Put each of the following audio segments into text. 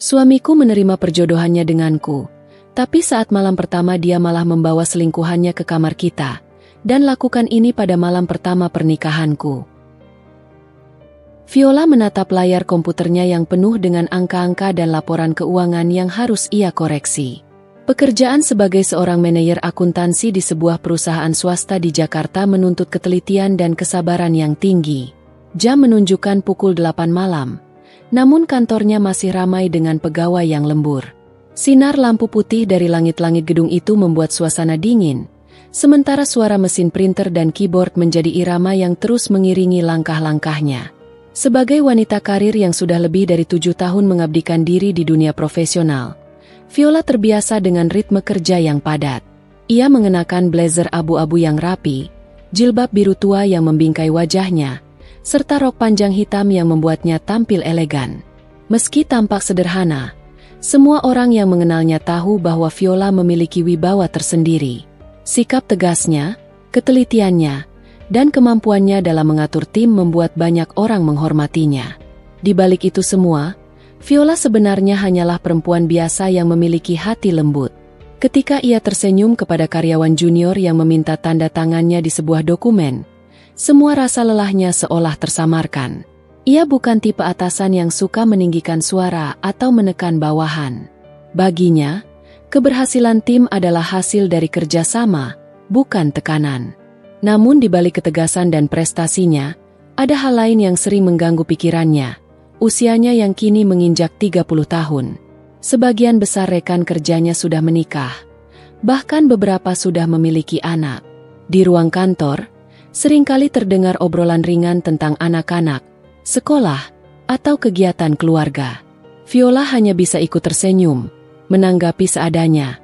Suamiku menerima perjodohannya denganku, tapi saat malam pertama dia malah membawa selingkuhannya ke kamar kita, dan lakukan ini pada malam pertama pernikahanku. Viola menatap layar komputernya yang penuh dengan angka-angka dan laporan keuangan yang harus ia koreksi. Pekerjaan sebagai seorang manajer akuntansi di sebuah perusahaan swasta di Jakarta menuntut ketelitian dan kesabaran yang tinggi. Jam menunjukkan pukul 8 malam. Namun kantornya masih ramai dengan pegawai yang lembur. Sinar lampu putih dari langit-langit gedung itu membuat suasana dingin, sementara suara mesin printer dan keyboard menjadi irama yang terus mengiringi langkah-langkahnya. Sebagai wanita karir yang sudah lebih dari 7 tahun mengabdikan diri di dunia profesional, Viola terbiasa dengan ritme kerja yang padat. Ia mengenakan blazer abu-abu yang rapi, jilbab biru tua yang membingkai wajahnya, serta rok panjang hitam yang membuatnya tampil elegan. Meski tampak sederhana, semua orang yang mengenalnya tahu bahwa Viola memiliki wibawa tersendiri. Sikap tegasnya, ketelitiannya, dan kemampuannya dalam mengatur tim membuat banyak orang menghormatinya. Di balik itu semua, Viola sebenarnya hanyalah perempuan biasa yang memiliki hati lembut. Ketika ia tersenyum kepada karyawan junior yang meminta tanda tangannya di sebuah dokumen, semua rasa lelahnya seolah tersamarkan. Ia bukan tipe atasan yang suka meninggikan suara atau menekan bawahan. Baginya, keberhasilan tim adalah hasil dari kerjasama, bukan tekanan. Namun di balik ketegasan dan prestasinya, ada hal lain yang sering mengganggu pikirannya. Usianya yang kini menginjak 30 tahun. Sebagian besar rekan kerjanya sudah menikah. Bahkan beberapa sudah memiliki anak. Di ruang kantor, seringkali terdengar obrolan ringan tentang anak-anak, sekolah, atau kegiatan keluarga. Viola hanya bisa ikut tersenyum, menanggapi seadanya,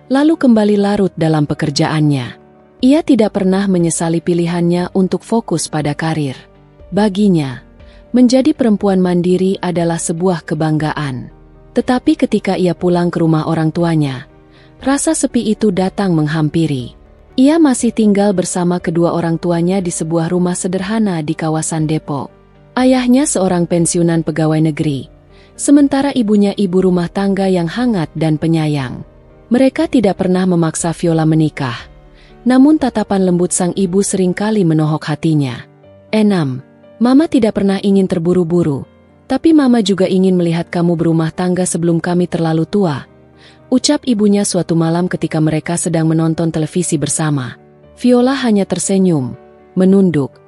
lalu kembali larut dalam pekerjaannya. Ia tidak pernah menyesali pilihannya untuk fokus pada karir. Baginya, menjadi perempuan mandiri adalah sebuah kebanggaan. Tetapi ketika ia pulang ke rumah orang tuanya, rasa sepi itu datang menghampiri. Ia masih tinggal bersama kedua orang tuanya di sebuah rumah sederhana di kawasan Depok. Ayahnya seorang pensiunan pegawai negeri, sementara ibunya ibu rumah tangga yang hangat dan penyayang. Mereka tidak pernah memaksa Viola menikah, namun tatapan lembut sang ibu seringkali menohok hatinya. "Enam, Mama tidak pernah ingin terburu-buru, tapi Mama juga ingin melihat kamu berumah tangga sebelum kami terlalu tua," ucap ibunya suatu malam ketika mereka sedang menonton televisi bersama. Viola hanya tersenyum, menunduk,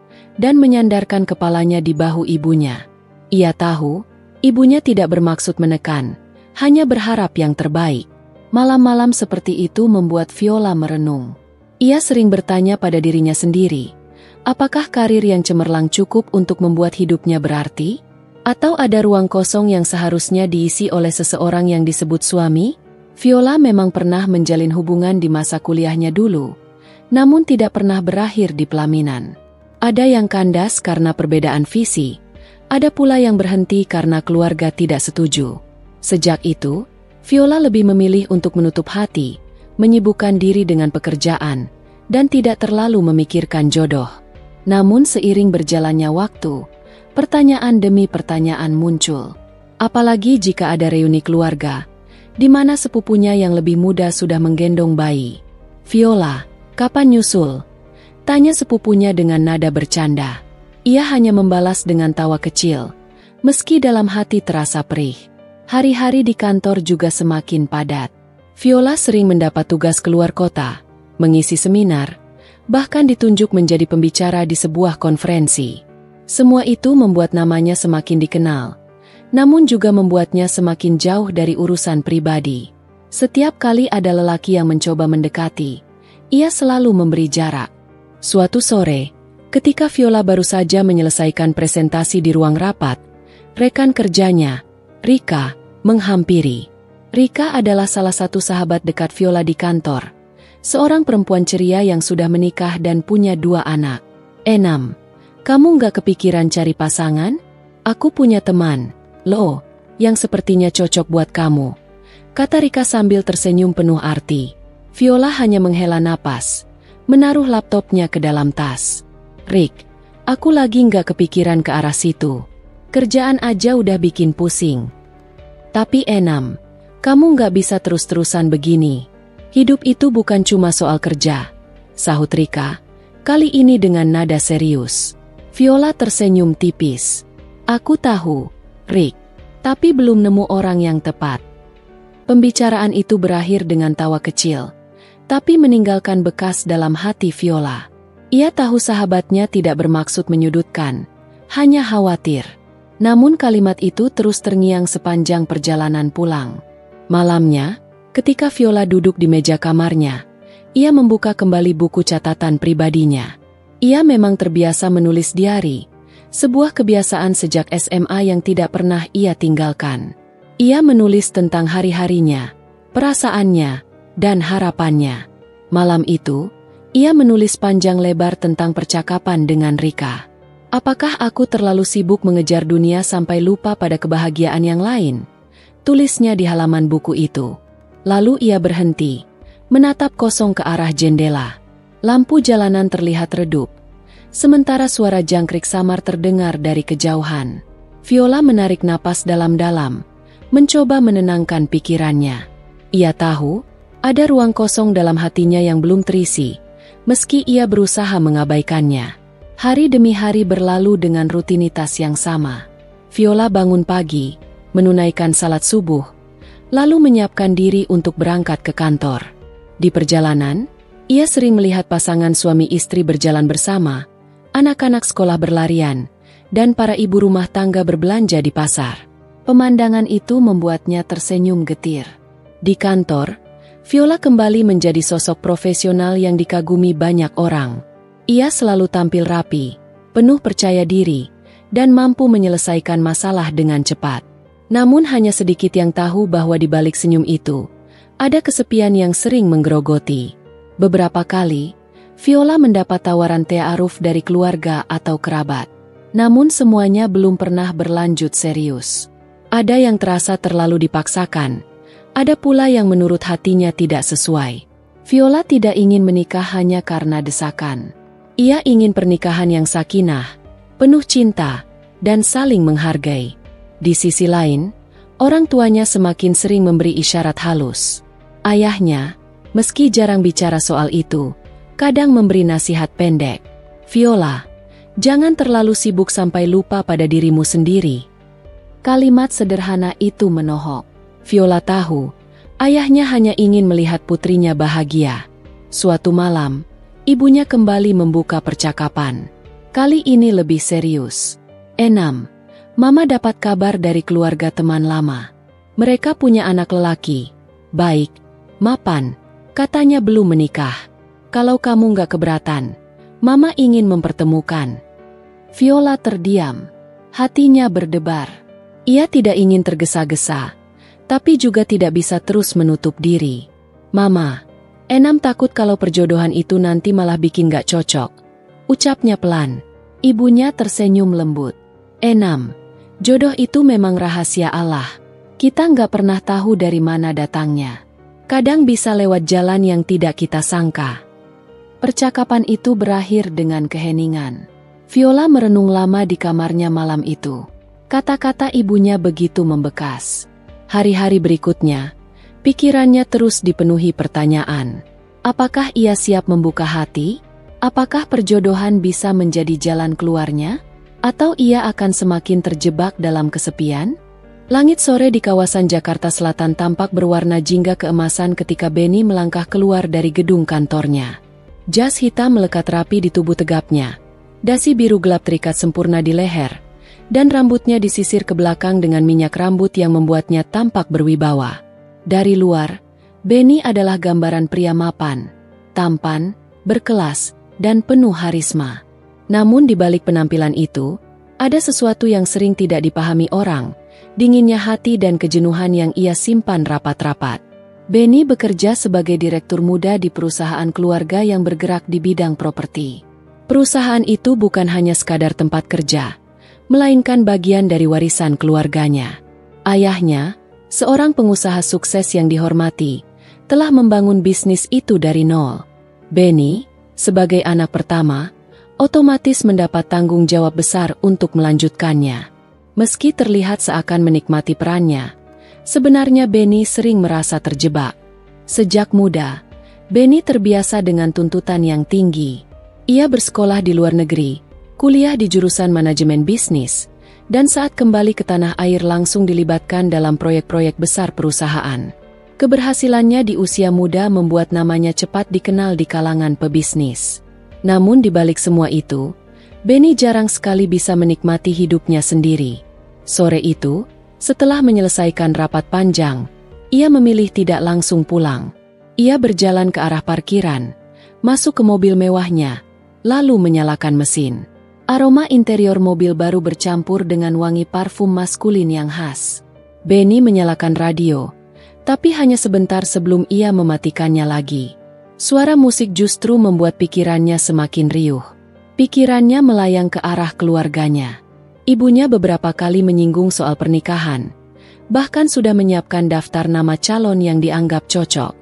dan menyandarkan kepalanya di bahu ibunya. Ia tahu, ibunya tidak bermaksud menekan, hanya berharap yang terbaik. Malam-malam seperti itu membuat Viola merenung. Ia sering bertanya pada dirinya sendiri, apakah karir yang cemerlang cukup untuk membuat hidupnya berarti? Atau ada ruang kosong yang seharusnya diisi oleh seseorang yang disebut suami? Viola memang pernah menjalin hubungan di masa kuliahnya dulu, namun tidak pernah berakhir di pelaminan. Ada yang kandas karena perbedaan visi, ada pula yang berhenti karena keluarga tidak setuju. Sejak itu, Viola lebih memilih untuk menutup hati, menyibukkan diri dengan pekerjaan, dan tidak terlalu memikirkan jodoh. Namun seiring berjalannya waktu, pertanyaan demi pertanyaan muncul. Apalagi jika ada reuni keluarga, di mana sepupunya yang lebih muda sudah menggendong bayi. "Viola, kapan nyusul?" tanya sepupunya dengan nada bercanda. Ia hanya membalas dengan tawa kecil, meski dalam hati terasa perih. Hari-hari di kantor juga semakin padat. Viola sering mendapat tugas keluar kota, mengisi seminar, bahkan ditunjuk menjadi pembicara di sebuah konferensi. Semua itu membuat namanya semakin dikenal, namun juga membuatnya semakin jauh dari urusan pribadi. Setiap kali ada lelaki yang mencoba mendekati, ia selalu memberi jarak. Suatu sore, ketika Viola baru saja menyelesaikan presentasi di ruang rapat, rekan kerjanya, Rika, menghampiri. Rika adalah salah satu sahabat dekat Viola di kantor, seorang perempuan ceria yang sudah menikah dan punya 2 anak. "Enam, kamu nggak kepikiran cari pasangan? Aku punya teman, loh, yang sepertinya cocok buat kamu," kata Rika sambil tersenyum penuh arti. Viola hanya menghela napas, menaruh laptopnya ke dalam tas. "Rik, aku lagi nggak kepikiran ke arah situ. Kerjaan aja udah bikin pusing." Tapi Enam, kamu nggak bisa terus-terusan begini. Hidup itu bukan cuma soal kerja, sahut Rika, kali ini dengan nada serius. Viola tersenyum tipis. Aku tahu, Rick, tapi belum nemu orang yang tepat. Pembicaraan itu berakhir dengan tawa kecil, tapi meninggalkan bekas dalam hati Viola. Ia tahu sahabatnya tidak bermaksud menyudutkan, hanya khawatir. Namun kalimat itu terus terngiang sepanjang perjalanan pulang. Malamnya, ketika Viola duduk di meja kamarnya, ia membuka kembali buku catatan pribadinya. Ia memang terbiasa menulis diari, sebuah kebiasaan sejak SMA yang tidak pernah ia tinggalkan. Ia menulis tentang hari-harinya, perasaannya, dan harapannya. Malam itu, ia menulis panjang lebar tentang percakapan dengan Rika. Apakah aku terlalu sibuk mengejar dunia sampai lupa pada kebahagiaan yang lain? Tulisnya di halaman buku itu. Lalu ia berhenti, menatap kosong ke arah jendela. Lampu jalanan terlihat redup, sementara suara jangkrik samar terdengar dari kejauhan. Viola menarik napas dalam-dalam, mencoba menenangkan pikirannya. Ia tahu, ada ruang kosong dalam hatinya yang belum terisi, meski ia berusaha mengabaikannya. Hari demi hari berlalu dengan rutinitas yang sama. Viola bangun pagi, menunaikan salat subuh, lalu menyiapkan diri untuk berangkat ke kantor. Di perjalanan, ia sering melihat pasangan suami istri berjalan bersama, anak-anak sekolah berlarian, dan para ibu rumah tangga berbelanja di pasar. Pemandangan itu membuatnya tersenyum getir. Di kantor, Viola kembali menjadi sosok profesional yang dikagumi banyak orang. Ia selalu tampil rapi, penuh percaya diri, dan mampu menyelesaikan masalah dengan cepat. Namun hanya sedikit yang tahu bahwa di balik senyum itu, ada kesepian yang sering menggerogoti. Beberapa kali, Viola mendapat tawaran ta'aruf dari keluarga atau kerabat. Namun semuanya belum pernah berlanjut serius. Ada yang terasa terlalu dipaksakan, ada pula yang menurut hatinya tidak sesuai. Viola tidak ingin menikah hanya karena desakan. Ia ingin pernikahan yang sakinah, penuh cinta, dan saling menghargai. Di sisi lain, orang tuanya semakin sering memberi isyarat halus. Ayahnya, meski jarang bicara soal itu, kadang memberi nasihat pendek. Viola, jangan terlalu sibuk sampai lupa pada dirimu sendiri. Kalimat sederhana itu menohok. Viola tahu, ayahnya hanya ingin melihat putrinya bahagia. Suatu malam, ibunya kembali membuka percakapan. Kali ini lebih serius. Enam, Mama dapat kabar dari keluarga teman lama. Mereka punya anak lelaki. Baik, mapan, katanya belum menikah. Kalau kamu nggak keberatan, Mama ingin mempertemukan. Viola terdiam. Hatinya berdebar. Ia tidak ingin tergesa-gesa, tapi juga tidak bisa terus menutup diri. Mama, Enam takut kalau perjodohan itu nanti malah bikin gak cocok, ucapnya pelan. Ibunya tersenyum lembut. Enam, jodoh itu memang rahasia Allah. Kita nggak pernah tahu dari mana datangnya. Kadang bisa lewat jalan yang tidak kita sangka. Percakapan itu berakhir dengan keheningan. Viola merenung lama di kamarnya malam itu. Kata-kata ibunya begitu membekas. Hari-hari berikutnya, pikirannya terus dipenuhi pertanyaan. Apakah ia siap membuka hati? Apakah perjodohan bisa menjadi jalan keluarnya? Atau ia akan semakin terjebak dalam kesepian? Langit sore di kawasan Jakarta Selatan tampak berwarna jingga keemasan ketika Benny melangkah keluar dari gedung kantornya. Jas hitam melekat rapi di tubuh tegapnya. Dasi biru gelap terikat sempurna di leher. Dan rambutnya disisir ke belakang dengan minyak rambut yang membuatnya tampak berwibawa. Dari luar, Benny adalah gambaran pria mapan, tampan, berkelas, dan penuh harisma. Namun di balik penampilan itu, ada sesuatu yang sering tidak dipahami orang, dinginnya hati dan kejenuhan yang ia simpan rapat-rapat. Benny bekerja sebagai direktur muda di perusahaan keluarga yang bergerak di bidang properti. Perusahaan itu bukan hanya sekadar tempat kerja, melainkan bagian dari warisan keluarganya. Ayahnya, seorang pengusaha sukses yang dihormati, telah membangun bisnis itu dari nol. Benny, sebagai anak pertama, otomatis mendapat tanggung jawab besar untuk melanjutkannya. Meski terlihat seakan menikmati perannya, Sebenarnya Benny sering merasa terjebak. Sejak muda, Benny terbiasa dengan tuntutan yang tinggi. Ia bersekolah di luar negeri, kuliah di jurusan manajemen bisnis, dan saat kembali ke tanah air langsung dilibatkan dalam proyek-proyek besar perusahaan. Keberhasilannya di usia muda membuat namanya cepat dikenal di kalangan pebisnis. Namun di balik semua itu, Benny jarang sekali bisa menikmati hidupnya sendiri. Sore itu, setelah menyelesaikan rapat panjang, ia memilih tidak langsung pulang. Ia berjalan ke arah parkiran, masuk ke mobil mewahnya, lalu menyalakan mesin. Aroma interior mobil baru bercampur dengan wangi parfum maskulin yang khas. Benny menyalakan radio, tapi hanya sebentar sebelum ia mematikannya lagi. Suara musik justru membuat pikirannya semakin riuh. Pikirannya melayang ke arah keluarganya. Ibunya beberapa kali menyinggung soal pernikahan, bahkan sudah menyiapkan daftar nama calon yang dianggap cocok.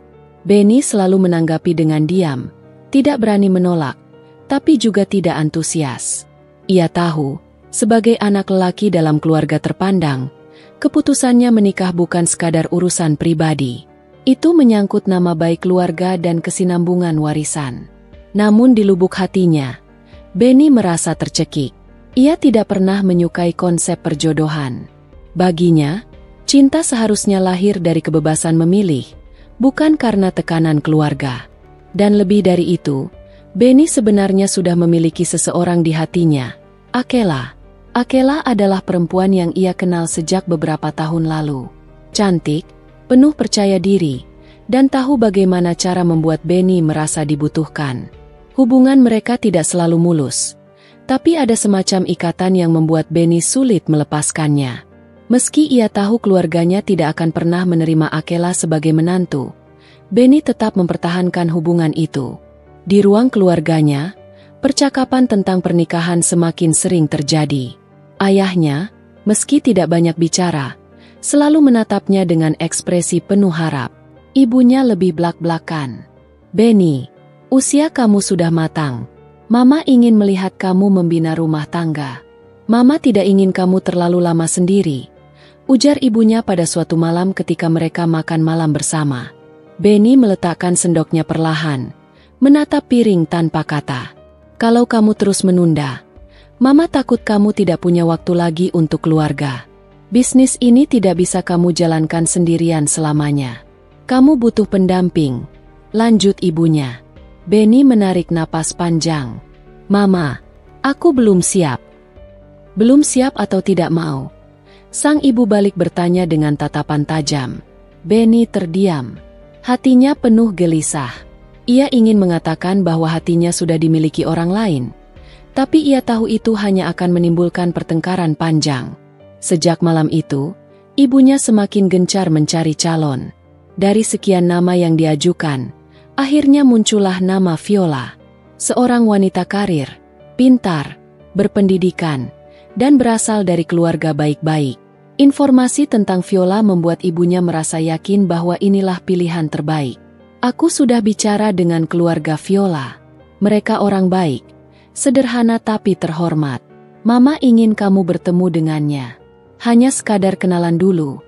Benny selalu menanggapi dengan diam, tidak berani menolak, tapi juga tidak antusias. Ia tahu, sebagai anak lelaki dalam keluarga terpandang, keputusannya menikah bukan sekadar urusan pribadi. Itu menyangkut nama baik keluarga dan kesinambungan warisan. Namun di lubuk hatinya, Benny merasa tercekik. Ia tidak pernah menyukai konsep perjodohan. Baginya, cinta seharusnya lahir dari kebebasan memilih, bukan karena tekanan keluarga. Dan lebih dari itu, Benny sebenarnya sudah memiliki seseorang di hatinya, Akela. Akela adalah perempuan yang ia kenal sejak beberapa tahun lalu. Cantik, penuh percaya diri, dan tahu bagaimana cara membuat Benny merasa dibutuhkan. Hubungan mereka tidak selalu mulus, tapi ada semacam ikatan yang membuat Benny sulit melepaskannya. Meski ia tahu keluarganya tidak akan pernah menerima Akela sebagai menantu, Benny tetap mempertahankan hubungan itu. Di ruang keluarganya, percakapan tentang pernikahan semakin sering terjadi. Ayahnya, meski tidak banyak bicara, selalu menatapnya dengan ekspresi penuh harap. Ibunya lebih blak-blakan. "Benny, usia kamu sudah matang. Mama ingin melihat kamu membina rumah tangga. Mama tidak ingin kamu terlalu lama sendiri," ujar ibunya pada suatu malam ketika mereka makan malam bersama. Benny meletakkan sendoknya perlahan, menatap piring tanpa kata. "Kalau kamu terus menunda, Mama takut kamu tidak punya waktu lagi untuk keluarga. Bisnis ini tidak bisa kamu jalankan sendirian selamanya. Kamu butuh pendamping," lanjut ibunya. Benny menarik napas panjang. "Mama, aku belum siap." "Belum siap atau tidak mau?" sang ibu balik bertanya dengan tatapan tajam. Benny terdiam. Hatinya penuh gelisah. Ia ingin mengatakan bahwa hatinya sudah dimiliki orang lain, tapi ia tahu itu hanya akan menimbulkan pertengkaran panjang. Sejak malam itu, ibunya semakin gencar mencari calon. Dari sekian nama yang diajukan, akhirnya muncullah nama Viola. Seorang wanita karir, pintar, berpendidikan, dan berasal dari keluarga baik-baik. Informasi tentang Viola membuat ibunya merasa yakin bahwa inilah pilihan terbaik. "Aku sudah bicara dengan keluarga Viola. Mereka orang baik, sederhana tapi terhormat. Mama ingin kamu bertemu dengannya. Hanya sekadar kenalan dulu,"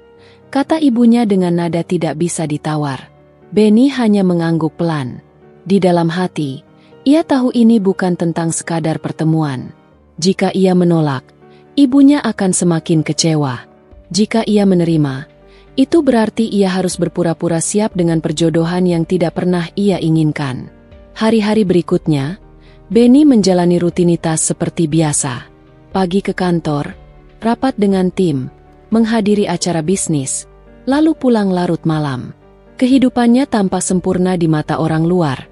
kata ibunya dengan nada tidak bisa ditawar. Benny hanya mengangguk pelan. Di dalam hati, ia tahu ini bukan tentang sekadar pertemuan. Jika ia menolak, ibunya akan semakin kecewa. Jika ia menerima, itu berarti ia harus berpura-pura siap dengan perjodohan yang tidak pernah ia inginkan. Hari-hari berikutnya, Benny menjalani rutinitas seperti biasa. Pagi ke kantor, rapat dengan tim, menghadiri acara bisnis, lalu pulang larut malam. Kehidupannya tampak sempurna di mata orang luar,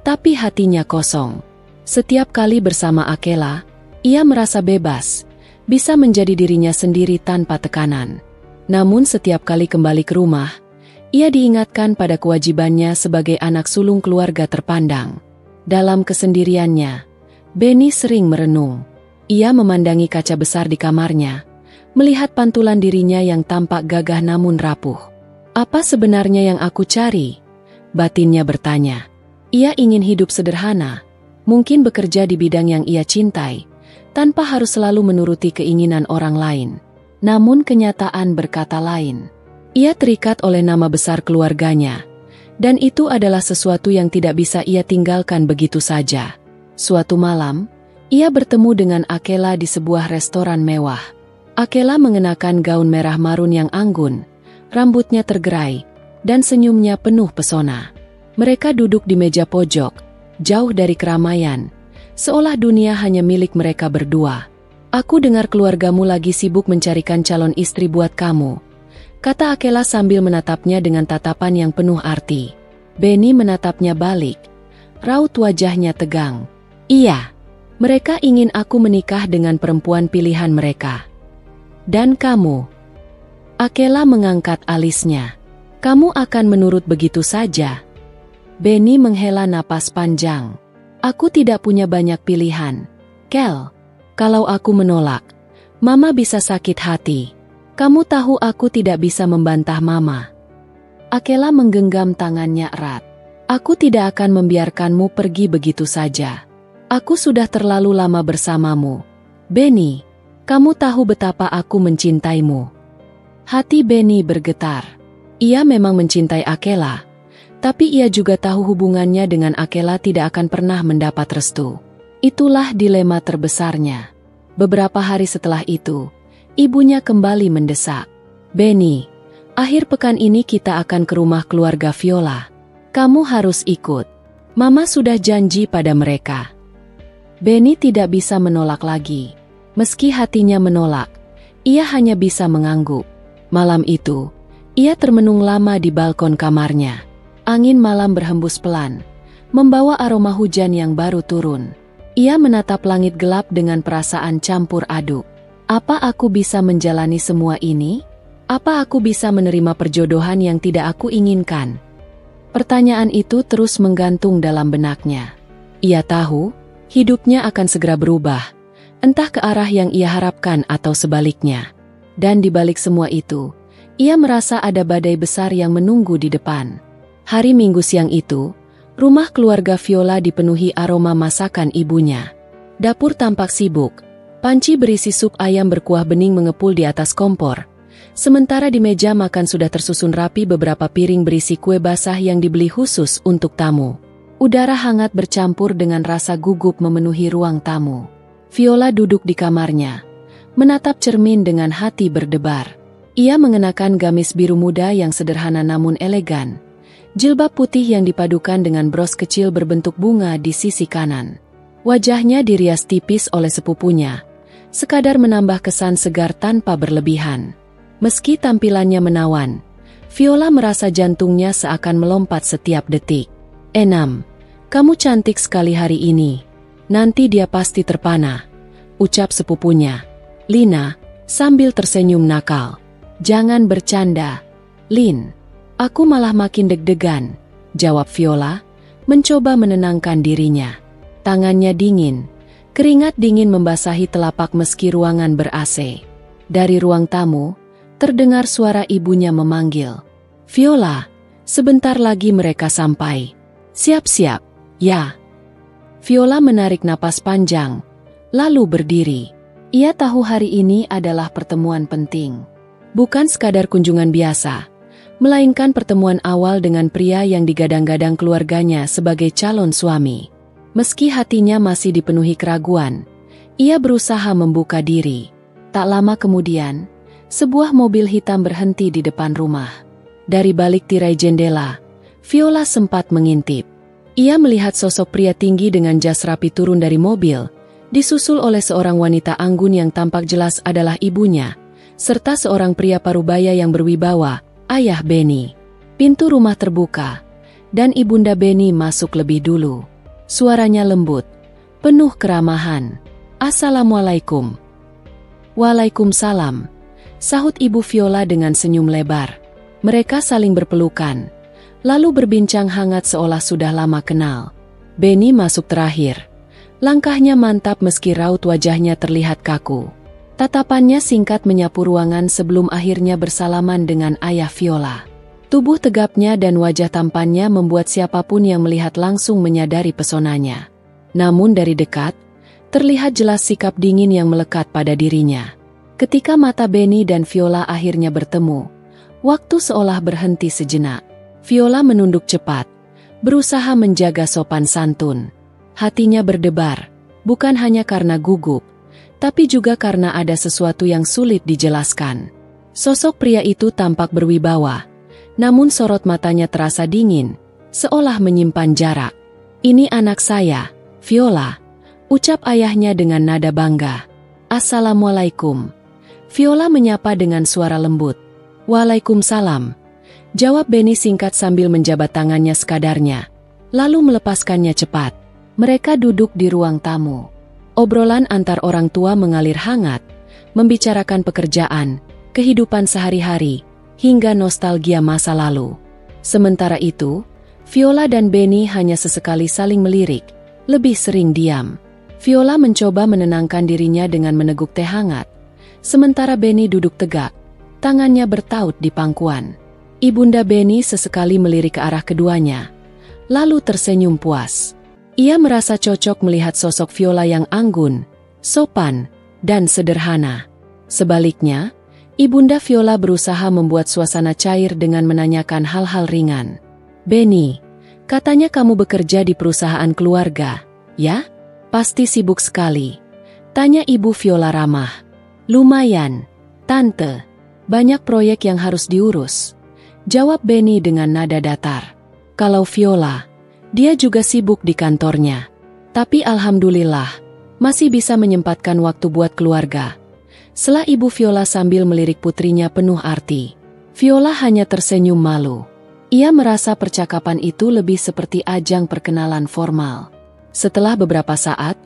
tapi hatinya kosong. Setiap kali bersama Akela, ia merasa bebas, bisa menjadi dirinya sendiri tanpa tekanan. Namun setiap kali kembali ke rumah, ia diingatkan pada kewajibannya sebagai anak sulung keluarga terpandang. Dalam kesendiriannya, Benny sering merenung. Ia memandangi kaca besar di kamarnya, melihat pantulan dirinya yang tampak gagah namun rapuh. "Apa sebenarnya yang aku cari?" batinnya bertanya. Ia ingin hidup sederhana, mungkin bekerja di bidang yang ia cintai, tanpa harus selalu menuruti keinginan orang lain. Namun kenyataan berkata lain. Ia terikat oleh nama besar keluarganya. Dan itu adalah sesuatu yang tidak bisa ia tinggalkan begitu saja. Suatu malam, ia bertemu dengan Akela di sebuah restoran mewah. Akela mengenakan gaun merah marun yang anggun, rambutnya tergerai, dan senyumnya penuh pesona. Mereka duduk di meja pojok, jauh dari keramaian, seolah dunia hanya milik mereka berdua. "Aku dengar keluargamu lagi sibuk mencarikan calon istri buat kamu," kata Akela sambil menatapnya dengan tatapan yang penuh arti. Benny menatapnya balik. Raut wajahnya tegang. "Iya, mereka ingin aku menikah dengan perempuan pilihan mereka." "Dan kamu?" Akela mengangkat alisnya. "Kamu akan menurut begitu saja?" Benny menghela napas panjang. "Aku tidak punya banyak pilihan, Kel. Kalau aku menolak, Mama bisa sakit hati. Kamu tahu aku tidak bisa membantah Mama." Akela menggenggam tangannya erat. "Aku tidak akan membiarkanmu pergi begitu saja. Aku sudah terlalu lama bersamamu. Benny, kamu tahu betapa aku mencintaimu." Hati Benny bergetar. Ia memang mencintai Akela, tapi ia juga tahu hubungannya dengan Akela tidak akan pernah mendapat restu. Itulah dilema terbesarnya. Beberapa hari setelah itu, ibunya kembali mendesak. "Benny, akhir pekan ini kita akan ke rumah keluarga Viola. Kamu harus ikut. Mama sudah janji pada mereka." Benny tidak bisa menolak lagi. Meski hatinya menolak, ia hanya bisa mengangguk. Malam itu, ia termenung lama di balkon kamarnya. Angin malam berhembus pelan, membawa aroma hujan yang baru turun. Ia menatap langit gelap dengan perasaan campur aduk. Apa aku bisa menjalani semua ini? Apa aku bisa menerima perjodohan yang tidak aku inginkan? Pertanyaan itu terus menggantung dalam benaknya. Ia tahu, hidupnya akan segera berubah, entah ke arah yang ia harapkan atau sebaliknya. Dan di balik semua itu, ia merasa ada badai besar yang menunggu di depan. Hari Minggu siang itu, rumah keluarga Viola dipenuhi aroma masakan ibunya. Dapur tampak sibuk, panci berisi sup ayam berkuah bening mengepul di atas kompor. Sementara di meja makan sudah tersusun rapi beberapa piring berisi kue basah yang dibeli khusus untuk tamu. Udara hangat bercampur dengan rasa gugup memenuhi ruang tamu. Viola duduk di kamarnya, menatap cermin dengan hati berdebar. Ia mengenakan gamis biru muda yang sederhana namun elegan. Jilbab putih yang dipadukan dengan bros kecil berbentuk bunga di sisi kanan. Wajahnya dirias tipis oleh sepupunya, sekadar menambah kesan segar tanpa berlebihan. Meski tampilannya menawan, Viola merasa jantungnya seakan melompat setiap detik. "Enam, kamu cantik sekali hari ini. Nanti dia pasti terpana," ucap sepupunya. Lina, sambil tersenyum nakal. "Jangan bercanda, Lin. Aku malah makin deg-degan," jawab Viola, mencoba menenangkan dirinya. Tangannya dingin, keringat dingin membasahi telapak meski ruangan ber-AC. Dari ruang tamu, terdengar suara ibunya memanggil. "Viola, sebentar lagi mereka sampai. Siap-siap, ya." Viola menarik napas panjang, lalu berdiri. Ia tahu hari ini adalah pertemuan penting. Bukan sekadar kunjungan biasa, melainkan pertemuan awal dengan pria yang digadang-gadang keluarganya sebagai calon suami. Meski hatinya masih dipenuhi keraguan, ia berusaha membuka diri. Tak lama kemudian, sebuah mobil hitam berhenti di depan rumah. Dari balik tirai jendela, Viola sempat mengintip. Ia melihat sosok pria tinggi dengan jas rapi turun dari mobil, disusul oleh seorang wanita anggun yang tampak jelas adalah ibunya, serta seorang pria parubaya yang berwibawa, ayah Benny. Pintu rumah terbuka, dan ibunda Benny masuk lebih dulu. Suaranya lembut, penuh keramahan. "Assalamualaikum." "Waalaikumsalam," sahut ibu Viola dengan senyum lebar. Mereka saling berpelukan, lalu berbincang hangat seolah sudah lama kenal. Benny masuk terakhir. Langkahnya mantap meski raut wajahnya terlihat kaku. Tatapannya singkat menyapu ruangan sebelum akhirnya bersalaman dengan ayah Viola. Tubuh tegapnya dan wajah tampannya membuat siapapun yang melihat langsung menyadari pesonanya. Namun dari dekat, terlihat jelas sikap dingin yang melekat pada dirinya. Ketika mata Benny dan Viola akhirnya bertemu, Waktu seolah berhenti sejenak. Viola menunduk cepat, berusaha menjaga sopan santun. Hatinya berdebar, bukan hanya karena gugup, tapi juga karena ada sesuatu yang sulit dijelaskan. Sosok pria itu tampak berwibawa, namun sorot matanya terasa dingin, seolah menyimpan jarak. "Ini anak saya, Viola," ucap ayahnya dengan nada bangga. "Assalamualaikum." Viola menyapa dengan suara lembut. "Waalaikumsalam," jawab Benny singkat sambil menjabat tangannya sekadarnya, lalu melepaskannya cepat. Mereka duduk di ruang tamu. Obrolan antar orang tua mengalir hangat, membicarakan pekerjaan, kehidupan sehari-hari, hingga nostalgia masa lalu. Sementara itu, Viola dan Benny hanya sesekali saling melirik, lebih sering diam. Viola mencoba menenangkan dirinya dengan meneguk teh hangat, sementara Benny duduk tegak, tangannya bertaut di pangkuan. Ibunda Benny sesekali melirik ke arah keduanya, lalu tersenyum puas. Ia merasa cocok melihat sosok Viola yang anggun, sopan, dan sederhana. Sebaliknya, Ibunda Viola berusaha membuat suasana cair dengan menanyakan hal-hal ringan. "Benny, katanya kamu bekerja di perusahaan keluarga, ya? Pasti sibuk sekali," tanya Ibu Viola ramah. "Lumayan, Tante. Banyak proyek yang harus diurus," jawab Benny dengan nada datar. Kalau Viola, dia juga sibuk di kantornya. Tapi alhamdulillah, masih bisa menyempatkan waktu buat keluarga. Sela Ibu Viola sambil melirik putrinya penuh arti. Viola hanya tersenyum malu. Ia merasa percakapan itu lebih seperti ajang perkenalan formal. Setelah beberapa saat,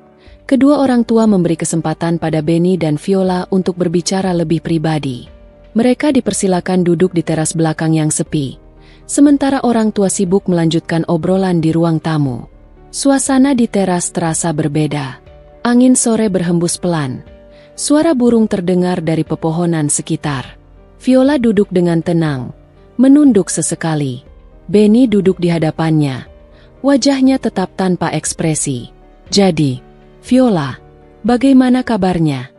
kedua orang tua memberi kesempatan pada Benny dan Viola untuk berbicara lebih pribadi. Mereka dipersilakan duduk di teras belakang yang sepi, sementara orang tua sibuk melanjutkan obrolan di ruang tamu. Suasana di teras terasa berbeda. Angin sore berhembus pelan. Suara burung terdengar dari pepohonan sekitar. Viola duduk dengan tenang, menunduk sesekali. Benny duduk di hadapannya. Wajahnya tetap tanpa ekspresi. "Jadi, Viola, bagaimana kabarnya?"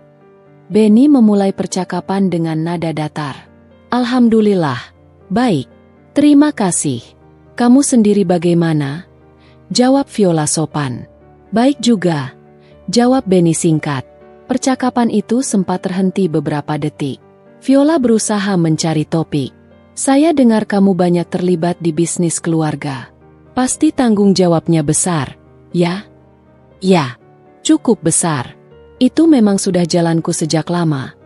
Benny memulai percakapan dengan nada datar. "Alhamdulillah, baik. Terima kasih. Kamu sendiri bagaimana?" jawab Viola sopan. "Baik juga," jawab Benny singkat. Percakapan itu sempat terhenti beberapa detik. Viola berusaha mencari topik. "Saya dengar kamu banyak terlibat di bisnis keluarga. Pasti tanggung jawabnya besar, ya?" "Ya, cukup besar. Itu memang sudah jalanku sejak lama,"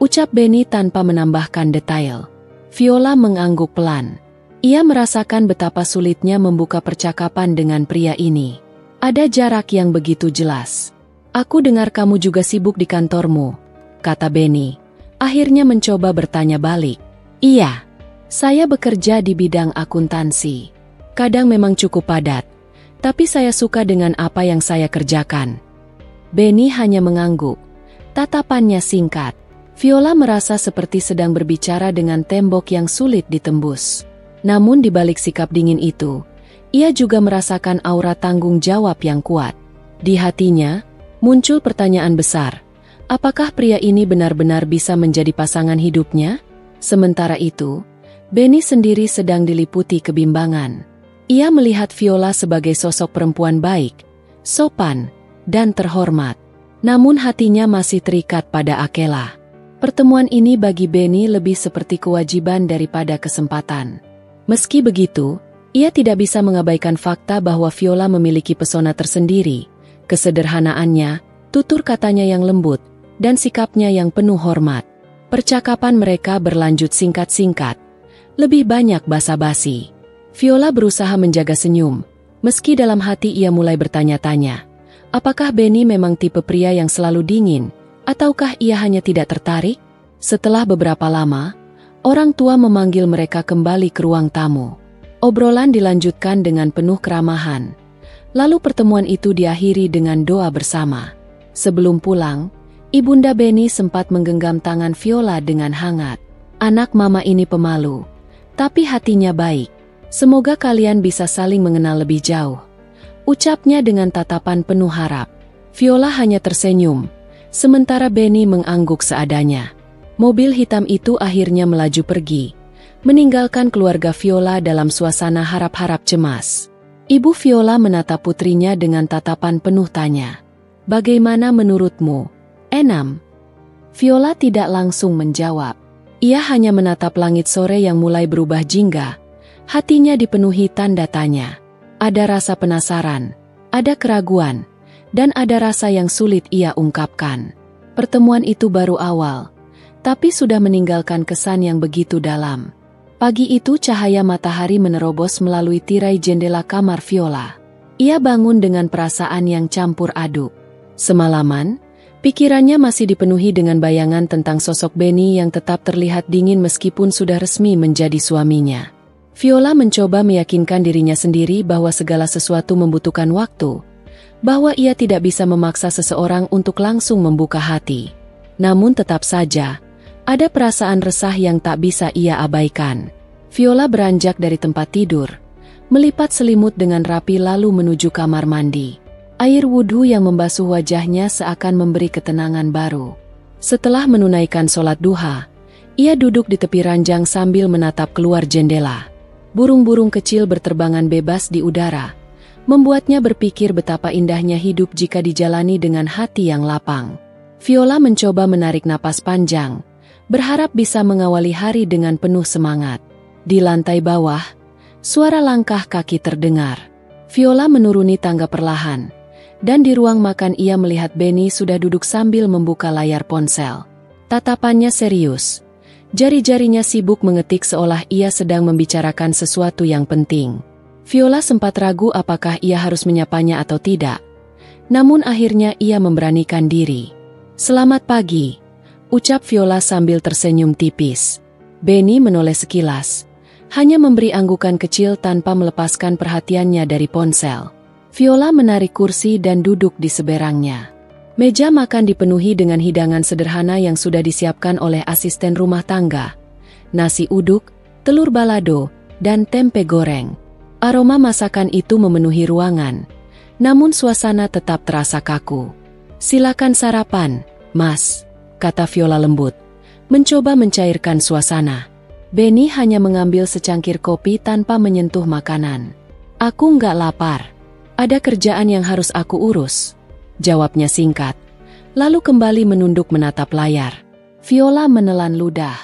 ucap Benny tanpa menambahkan detail. Viola mengangguk pelan. Ia merasakan betapa sulitnya membuka percakapan dengan pria ini. Ada jarak yang begitu jelas. "Aku dengar kamu juga sibuk di kantormu," kata Benny. Akhirnya mencoba bertanya balik. "Iya, saya bekerja di bidang akuntansi. Kadang memang cukup padat, tapi saya suka dengan apa yang saya kerjakan." Benny hanya mengangguk. Tatapannya singkat. Viola merasa seperti sedang berbicara dengan tembok yang sulit ditembus. Namun di balik sikap dingin itu, ia juga merasakan aura tanggung jawab yang kuat. Di hatinya, muncul pertanyaan besar. Apakah pria ini benar-benar bisa menjadi pasangan hidupnya? Sementara itu, Benny sendiri sedang diliputi kebimbangan. Ia melihat Viola sebagai sosok perempuan baik, sopan, dan terhormat. Namun hatinya masih terikat pada Akela. Pertemuan ini bagi Benny lebih seperti kewajiban daripada kesempatan. Meski begitu, ia tidak bisa mengabaikan fakta bahwa Viola memiliki pesona tersendiri. Kesederhanaannya, tutur katanya yang lembut, dan sikapnya yang penuh hormat. Percakapan mereka berlanjut singkat-singkat, lebih banyak basa-basi. Viola berusaha menjaga senyum, meski dalam hati ia mulai bertanya-tanya. Apakah Benny memang tipe pria yang selalu dingin, ataukah ia hanya tidak tertarik? Setelah beberapa lama, orang tua memanggil mereka kembali ke ruang tamu. Obrolan dilanjutkan dengan penuh keramahan. Lalu pertemuan itu diakhiri dengan doa bersama. Sebelum pulang, Ibunda Benny sempat menggenggam tangan Viola dengan hangat. "Anak mama ini pemalu, tapi hatinya baik. Semoga kalian bisa saling mengenal lebih jauh," ucapnya dengan tatapan penuh harap. Viola hanya tersenyum, sementara Benny mengangguk seadanya. Mobil hitam itu akhirnya melaju pergi, meninggalkan keluarga Viola dalam suasana harap-harap cemas. Ibu Viola menatap putrinya dengan tatapan penuh tanya. "Bagaimana menurutmu, Enam?" Viola tidak langsung menjawab. Ia hanya menatap langit sore yang mulai berubah jingga. Hatinya dipenuhi tanda tanya. Ada rasa penasaran, ada keraguan, dan ada rasa yang sulit ia ungkapkan. Pertemuan itu baru awal, tapi sudah meninggalkan kesan yang begitu dalam. Pagi itu cahaya matahari menerobos melalui tirai jendela kamar Viola. Ia bangun dengan perasaan yang campur aduk. Semalaman, pikirannya masih dipenuhi dengan bayangan tentang sosok Benny yang tetap terlihat dingin meskipun sudah resmi menjadi suaminya. Viola mencoba meyakinkan dirinya sendiri bahwa segala sesuatu membutuhkan waktu, bahwa ia tidak bisa memaksa seseorang untuk langsung membuka hati. Namun tetap saja, ada perasaan resah yang tak bisa ia abaikan. Viola beranjak dari tempat tidur, melipat selimut dengan rapi lalu menuju kamar mandi. Air wudhu yang membasuh wajahnya seakan memberi ketenangan baru. Setelah menunaikan sholat duha, ia duduk di tepi ranjang sambil menatap keluar jendela. Burung-burung kecil berterbangan bebas di udara, membuatnya berpikir betapa indahnya hidup jika dijalani dengan hati yang lapang. Viola mencoba menarik napas panjang, berharap bisa mengawali hari dengan penuh semangat. Di lantai bawah, suara langkah kaki terdengar. Viola menuruni tangga perlahan, dan di ruang makan ia melihat Benny sudah duduk sambil membuka layar ponsel. Tatapannya serius, jari-jarinya sibuk mengetik seolah ia sedang membicarakan sesuatu yang penting. Viola sempat ragu apakah ia harus menyapanya atau tidak. Namun akhirnya ia memberanikan diri. "Selamat pagi," ucap Viola sambil tersenyum tipis. Benny menoleh sekilas, hanya memberi anggukan kecil tanpa melepaskan perhatiannya dari ponsel. Viola menarik kursi dan duduk di seberangnya. Meja makan dipenuhi dengan hidangan sederhana yang sudah disiapkan oleh asisten rumah tangga. Nasi uduk, telur balado, dan tempe goreng. Aroma masakan itu memenuhi ruangan, namun suasana tetap terasa kaku. "Silakan sarapan, Mas," kata Viola lembut, mencoba mencairkan suasana. Benny hanya mengambil secangkir kopi tanpa menyentuh makanan. "Aku nggak lapar. Ada kerjaan yang harus aku urus," jawabnya singkat, lalu kembali menunduk menatap layar. Viola menelan ludah.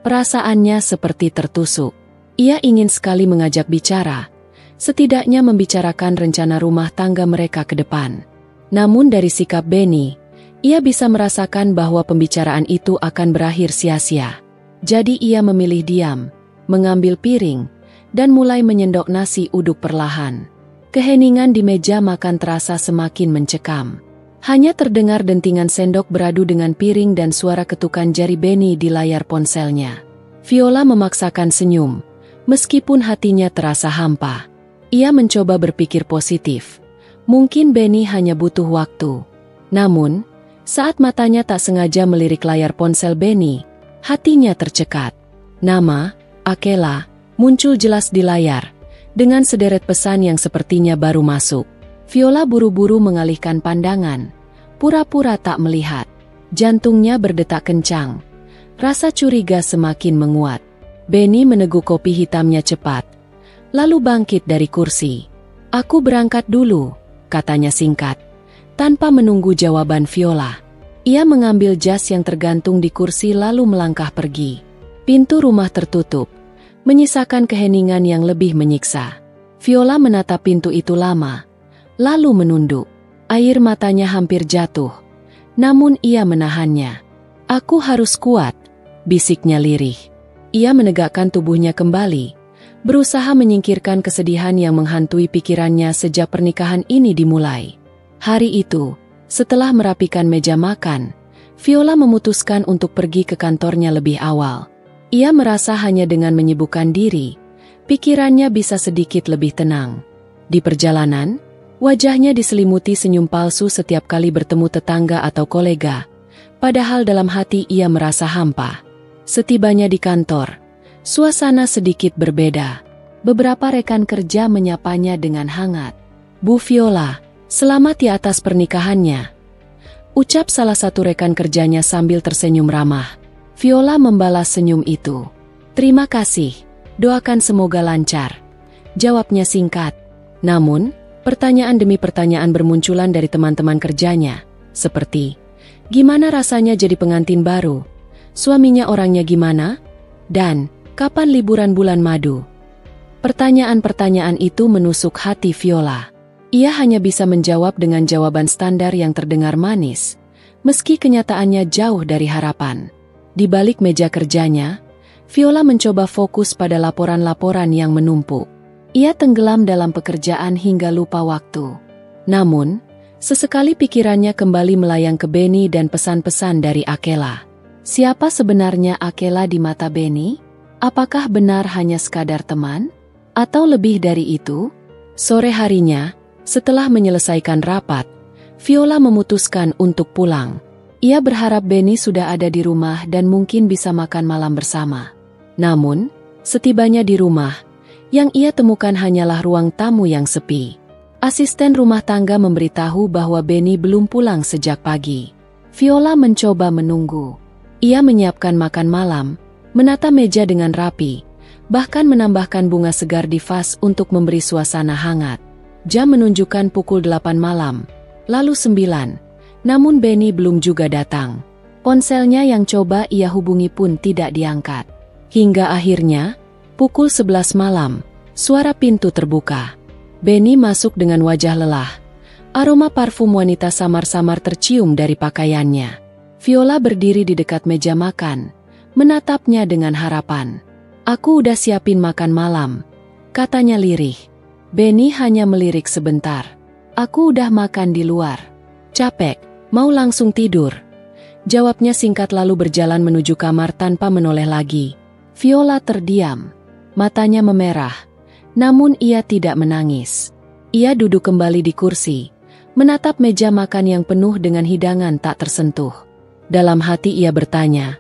Perasaannya seperti tertusuk. Ia ingin sekali mengajak bicara, setidaknya membicarakan rencana rumah tangga mereka ke depan. Namun dari sikap Benny, ia bisa merasakan bahwa pembicaraan itu akan berakhir sia-sia. Jadi ia memilih diam, mengambil piring, dan mulai menyendok nasi uduk perlahan. Keheningan di meja makan terasa semakin mencekam. Hanya terdengar dentingan sendok beradu dengan piring dan suara ketukan jari Benny di layar ponselnya. Viola memaksakan senyum, meskipun hatinya terasa hampa. Ia mencoba berpikir positif. Mungkin Benny hanya butuh waktu. Namun, saat matanya tak sengaja melirik layar ponsel Benny, hatinya tercekat. Nama, Akela, muncul jelas di layar, dengan sederet pesan yang sepertinya baru masuk. Viola buru-buru mengalihkan pandangan, pura-pura tak melihat. Jantungnya berdetak kencang. Rasa curiga semakin menguat. Benny meneguk kopi hitamnya cepat, lalu bangkit dari kursi. "Aku berangkat dulu," katanya singkat, tanpa menunggu jawaban Viola. Ia mengambil jas yang tergantung di kursi lalu melangkah pergi. Pintu rumah tertutup, menyisakan keheningan yang lebih menyiksa. Viola menatap pintu itu lama, lalu menunduk. Air matanya hampir jatuh, namun ia menahannya. "Aku harus kuat," bisiknya lirih. Ia menegakkan tubuhnya kembali, berusaha menyingkirkan kesedihan yang menghantui pikirannya sejak pernikahan ini dimulai. Hari itu, setelah merapikan meja makan, Viola memutuskan untuk pergi ke kantornya lebih awal. Ia merasa hanya dengan menyibukkan diri, pikirannya bisa sedikit lebih tenang. Di perjalanan, wajahnya diselimuti senyum palsu setiap kali bertemu tetangga atau kolega, padahal dalam hati ia merasa hampa. Setibanya di kantor, suasana sedikit berbeda. Beberapa rekan kerja menyapanya dengan hangat. "Bu Viola, selamat ya atas pernikahannya," ucap salah satu rekan kerjanya sambil tersenyum ramah. Viola membalas senyum itu. Terima kasih. Doakan semoga lancar. Jawabnya singkat. Namun, pertanyaan demi pertanyaan bermunculan dari teman-teman kerjanya. Seperti, gimana rasanya jadi pengantin baru? Suaminya orangnya gimana? Dan, kapan liburan bulan madu? Pertanyaan-pertanyaan itu menusuk hati Viola. Ia hanya bisa menjawab dengan jawaban standar yang terdengar manis, meski kenyataannya jauh dari harapan. Di balik meja kerjanya, Viola mencoba fokus pada laporan-laporan yang menumpuk. Ia tenggelam dalam pekerjaan hingga lupa waktu. Namun, sesekali pikirannya kembali melayang ke Benny dan pesan-pesan dari Akela. Siapa sebenarnya Akela di mata Benny? Apakah benar hanya sekadar teman? Atau lebih dari itu? Sore harinya, setelah menyelesaikan rapat, Viola memutuskan untuk pulang. Ia berharap Benny sudah ada di rumah dan mungkin bisa makan malam bersama. Namun, setibanya di rumah, yang ia temukan hanyalah ruang tamu yang sepi. Asisten rumah tangga memberitahu bahwa Benny belum pulang sejak pagi. Viola mencoba menunggu. Ia menyiapkan makan malam, menata meja dengan rapi, bahkan menambahkan bunga segar di vas untuk memberi suasana hangat. Jam menunjukkan pukul 8 malam, lalu 9, namun Benny belum juga datang. Ponselnya yang coba ia hubungi pun tidak diangkat. Hingga akhirnya, pukul 11 malam, suara pintu terbuka. Benny masuk dengan wajah lelah. Aroma parfum wanita samar-samar tercium dari pakaiannya. Viola berdiri di dekat meja makan, menatapnya dengan harapan. "Aku udah siapin makan malam," katanya lirih. Benny hanya melirik sebentar. "Aku udah makan di luar. Capek, mau langsung tidur," jawabnya singkat lalu berjalan menuju kamar tanpa menoleh lagi. Viola terdiam. Matanya memerah, namun ia tidak menangis. Ia duduk kembali di kursi, menatap meja makan yang penuh dengan hidangan tak tersentuh. Dalam hati ia bertanya,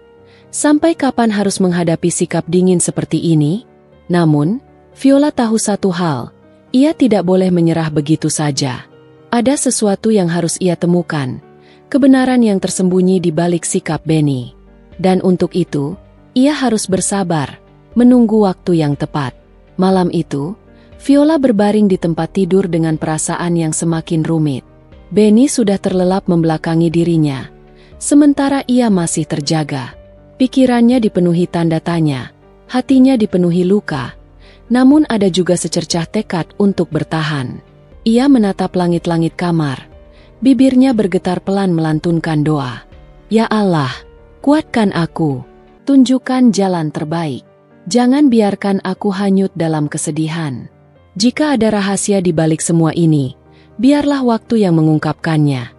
sampai kapan harus menghadapi sikap dingin seperti ini? Namun, Viola tahu satu hal, ia tidak boleh menyerah begitu saja. Ada sesuatu yang harus ia temukan, kebenaran yang tersembunyi di balik sikap Benny. Dan untuk itu, ia harus bersabar, menunggu waktu yang tepat. Malam itu, Viola berbaring di tempat tidur dengan perasaan yang semakin rumit. Benny sudah terlelap membelakangi dirinya, sementara ia masih terjaga. Pikirannya dipenuhi tanda tanya, hatinya dipenuhi luka, namun ada juga secercah tekad untuk bertahan. Ia menatap langit-langit kamar, bibirnya bergetar pelan melantunkan doa. "Ya Allah, kuatkan aku. Tunjukkan jalan terbaik. Jangan biarkan aku hanyut dalam kesedihan. Jika ada rahasia di balik semua ini, biarlah waktu yang mengungkapkannya."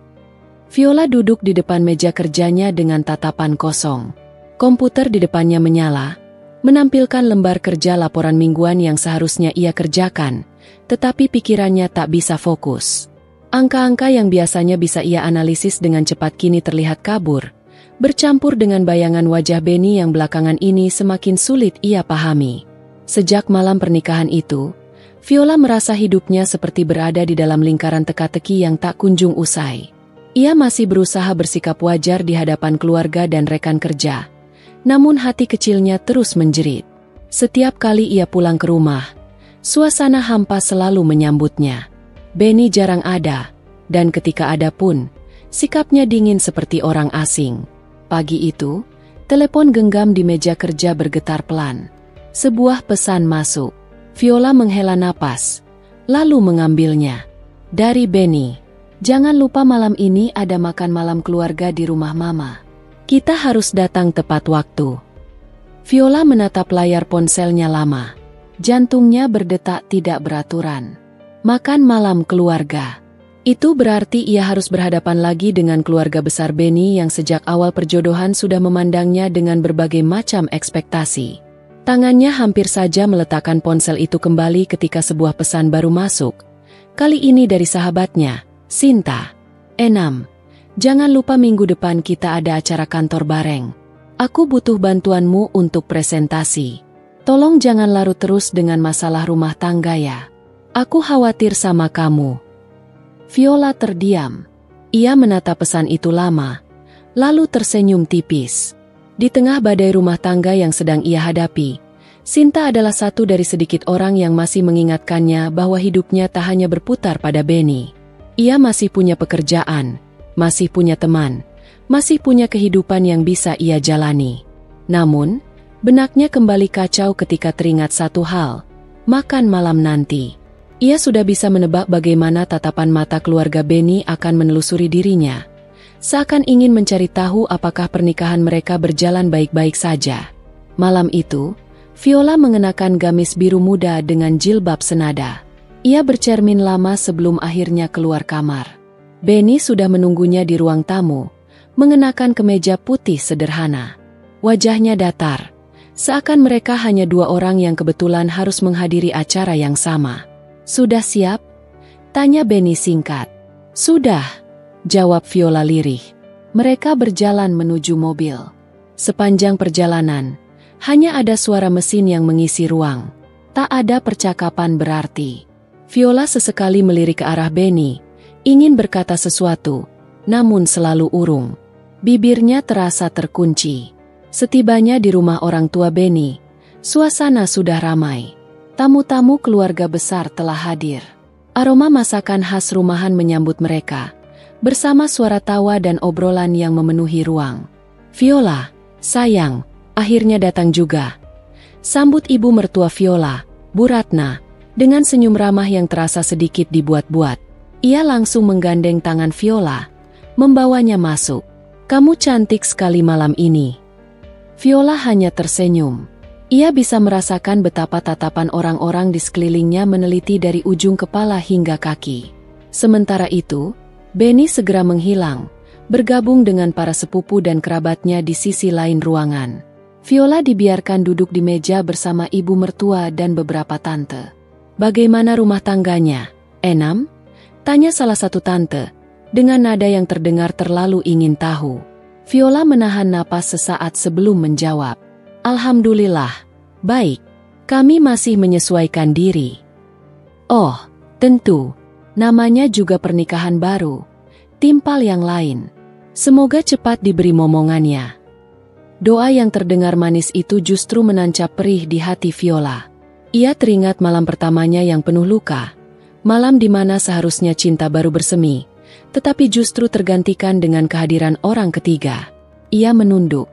Viola duduk di depan meja kerjanya dengan tatapan kosong. Komputer di depannya menyala, menampilkan lembar kerja laporan mingguan yang seharusnya ia kerjakan, tetapi pikirannya tak bisa fokus. Angka-angka yang biasanya bisa ia analisis dengan cepat kini terlihat kabur, bercampur dengan bayangan wajah Benny yang belakangan ini semakin sulit ia pahami. Sejak malam pernikahan itu, Viola merasa hidupnya seperti berada di dalam lingkaran teka-teki yang tak kunjung usai. Ia masih berusaha bersikap wajar di hadapan keluarga dan rekan kerja, namun hati kecilnya terus menjerit. Setiap kali ia pulang ke rumah, suasana hampa selalu menyambutnya. Benny jarang ada, dan ketika ada pun, sikapnya dingin seperti orang asing. Pagi itu, telepon genggam di meja kerja bergetar pelan. Sebuah pesan masuk. Viola menghela napas, lalu mengambilnya. Dari Benny. "Jangan lupa malam ini ada makan malam keluarga di rumah Mama. Kita harus datang tepat waktu." Viola menatap layar ponselnya lama. Jantungnya berdetak tidak beraturan. Makan malam keluarga. Itu berarti ia harus berhadapan lagi dengan keluarga besar Benny yang sejak awal perjodohan sudah memandangnya dengan berbagai macam ekspektasi. Tangannya hampir saja meletakkan ponsel itu kembali ketika sebuah pesan baru masuk. Kali ini dari sahabatnya, Sinta. "Enam. Jangan lupa minggu depan kita ada acara kantor bareng. Aku butuh bantuanmu untuk presentasi. Tolong jangan larut terus dengan masalah rumah tangga ya. Aku khawatir sama kamu." Viola terdiam. Ia menatap pesan itu lama, lalu tersenyum tipis. Di tengah badai rumah tangga yang sedang ia hadapi, Sinta adalah satu dari sedikit orang yang masih mengingatkannya bahwa hidupnya tak hanya berputar pada Benny. Ia masih punya pekerjaan, masih punya teman, masih punya kehidupan yang bisa ia jalani. Namun, benaknya kembali kacau ketika teringat satu hal, makan malam nanti. Ia sudah bisa menebak bagaimana tatapan mata keluarga Benny akan menelusuri dirinya. Seakan ingin mencari tahu apakah pernikahan mereka berjalan baik-baik saja. Malam itu, Viola mengenakan gamis biru muda dengan jilbab senada. Ia bercermin lama sebelum akhirnya keluar kamar. Benny sudah menunggunya di ruang tamu, mengenakan kemeja putih sederhana. Wajahnya datar, seakan mereka hanya dua orang yang kebetulan harus menghadiri acara yang sama. "Sudah siap?" tanya Benny singkat. "Sudah," jawab Viola lirih. Mereka berjalan menuju mobil. Sepanjang perjalanan, hanya ada suara mesin yang mengisi ruang. Tak ada percakapan berarti. Viola sesekali melirik ke arah Benny, ingin berkata sesuatu, namun selalu urung. Bibirnya terasa terkunci. Setibanya di rumah orang tua Benny, suasana sudah ramai. Tamu-tamu keluarga besar telah hadir. Aroma masakan khas rumahan menyambut mereka, bersama suara tawa dan obrolan yang memenuhi ruang. "Viola, sayang, akhirnya datang juga," sambut ibu mertua Viola, Bu Ratna, dengan senyum ramah yang terasa sedikit dibuat-buat. Ia langsung menggandeng tangan Viola, membawanya masuk. "Kamu cantik sekali malam ini." Viola hanya tersenyum. Ia bisa merasakan betapa tatapan orang-orang di sekelilingnya meneliti dari ujung kepala hingga kaki. Sementara itu, Benny segera menghilang, bergabung dengan para sepupu dan kerabatnya di sisi lain ruangan. Viola dibiarkan duduk di meja bersama ibu mertua dan beberapa tante. "Bagaimana rumah tangganya, Enam?" tanya salah satu tante, dengan nada yang terdengar terlalu ingin tahu. Viola menahan napas sesaat sebelum menjawab. "Alhamdulillah, baik. Kami masih menyesuaikan diri." "Oh, tentu. Namanya juga pernikahan baru. Timpal yang lain. Semoga cepat diberi momongannya." Doa yang terdengar manis itu justru menancap perih di hati Viola. Ia teringat malam pertamanya yang penuh luka. Malam di mana seharusnya cinta baru bersemi, tetapi justru tergantikan dengan kehadiran orang ketiga. Ia menunduk,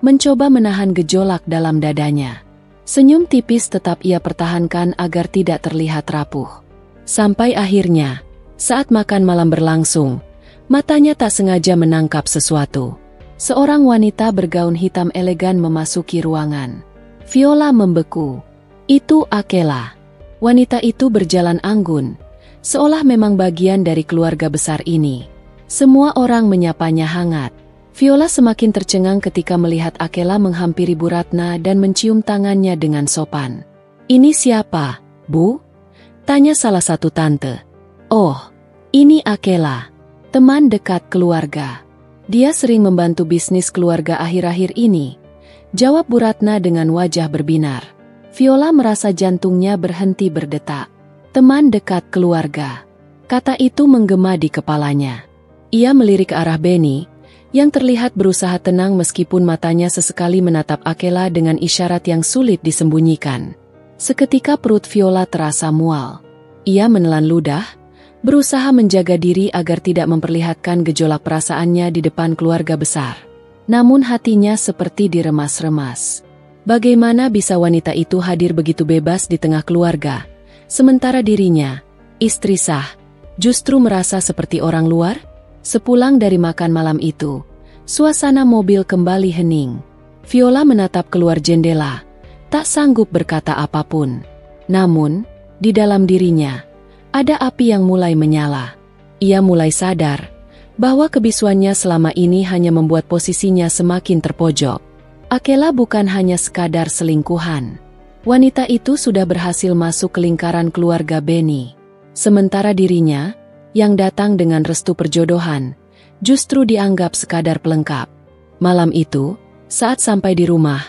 mencoba menahan gejolak dalam dadanya. Senyum tipis tetap ia pertahankan agar tidak terlihat rapuh. Sampai akhirnya, saat makan malam berlangsung, matanya tak sengaja menangkap sesuatu. Seorang wanita bergaun hitam elegan memasuki ruangan. Viola membeku. Itu Akela. Wanita itu berjalan anggun, seolah memang bagian dari keluarga besar ini. Semua orang menyapanya hangat. Viola semakin tercengang ketika melihat Akela menghampiri Bu Ratna dan mencium tangannya dengan sopan. "Ini siapa, Bu?" tanya salah satu tante. "Oh, ini Akela, teman dekat keluarga. Dia sering membantu bisnis keluarga akhir-akhir ini," jawab Bu Ratna dengan wajah berbinar. Viola merasa jantungnya berhenti berdetak. "Teman dekat keluarga." Kata itu menggema di kepalanya. Ia melirik ke arah Benny, yang terlihat berusaha tenang meskipun matanya sesekali menatap Akela dengan isyarat yang sulit disembunyikan. Seketika perut Viola terasa mual. Ia menelan ludah, berusaha menjaga diri agar tidak memperlihatkan gejolak perasaannya di depan keluarga besar. Namun hatinya seperti diremas-remas. Bagaimana bisa wanita itu hadir begitu bebas di tengah keluarga, sementara dirinya, istri sah, justru merasa seperti orang luar? Sepulang dari makan malam itu, suasana mobil kembali hening. Viola menatap keluar jendela, tak sanggup berkata apapun. Namun, di dalam dirinya, ada api yang mulai menyala. Ia mulai sadar bahwa kebisuannya selama ini hanya membuat posisinya semakin terpojok. Akela bukan hanya sekadar selingkuhan. Wanita itu sudah berhasil masuk ke lingkaran keluarga Benny. Sementara dirinya, yang datang dengan restu perjodohan, justru dianggap sekadar pelengkap. Malam itu, saat sampai di rumah,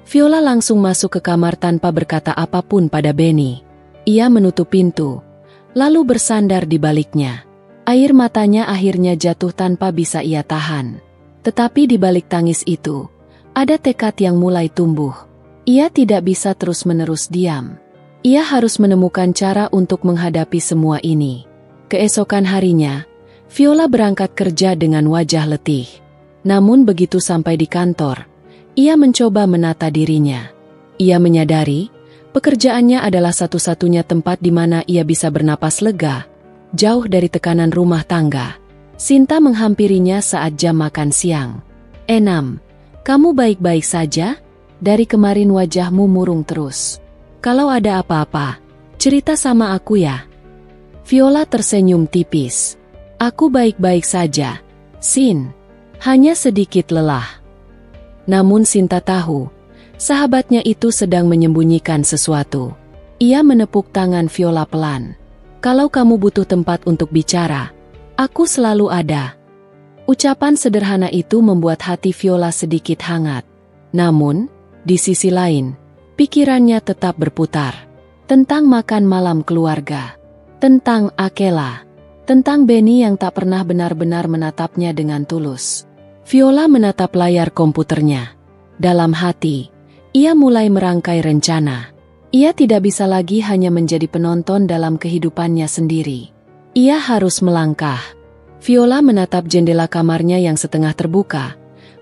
Viola langsung masuk ke kamar tanpa berkata apapun pada Benny. Ia menutup pintu, lalu bersandar di baliknya. Air matanya akhirnya jatuh tanpa bisa ia tahan. Tetapi di balik tangis itu, ada tekad yang mulai tumbuh. Ia tidak bisa terus-menerus diam. Ia harus menemukan cara untuk menghadapi semua ini. Keesokan harinya, Viola berangkat kerja dengan wajah letih. Namun begitu sampai di kantor, ia mencoba menata dirinya. Ia menyadari, pekerjaannya adalah satu-satunya tempat di mana ia bisa bernapas lega, jauh dari tekanan rumah tangga. Sinta menghampirinya saat jam makan siang. "Enam, kamu baik-baik saja? Dari kemarin wajahmu murung terus. Kalau ada apa-apa, cerita sama aku ya." Viola tersenyum tipis. "Aku baik-baik saja, Sin. Hanya sedikit lelah." Namun Sinta tahu, sahabatnya itu sedang menyembunyikan sesuatu. Ia menepuk tangan Viola pelan. "Kalau kamu butuh tempat untuk bicara, aku selalu ada." Ucapan sederhana itu membuat hati Viola sedikit hangat. Namun, di sisi lain, pikirannya tetap berputar. Tentang makan malam keluarga, tentang Akela, tentang Benny yang tak pernah benar-benar menatapnya dengan tulus. Viola menatap layar komputernya. Dalam hati, ia mulai merangkai rencana. Ia tidak bisa lagi hanya menjadi penonton dalam kehidupannya sendiri. Ia harus melangkah. Viola menatap jendela kamarnya yang setengah terbuka,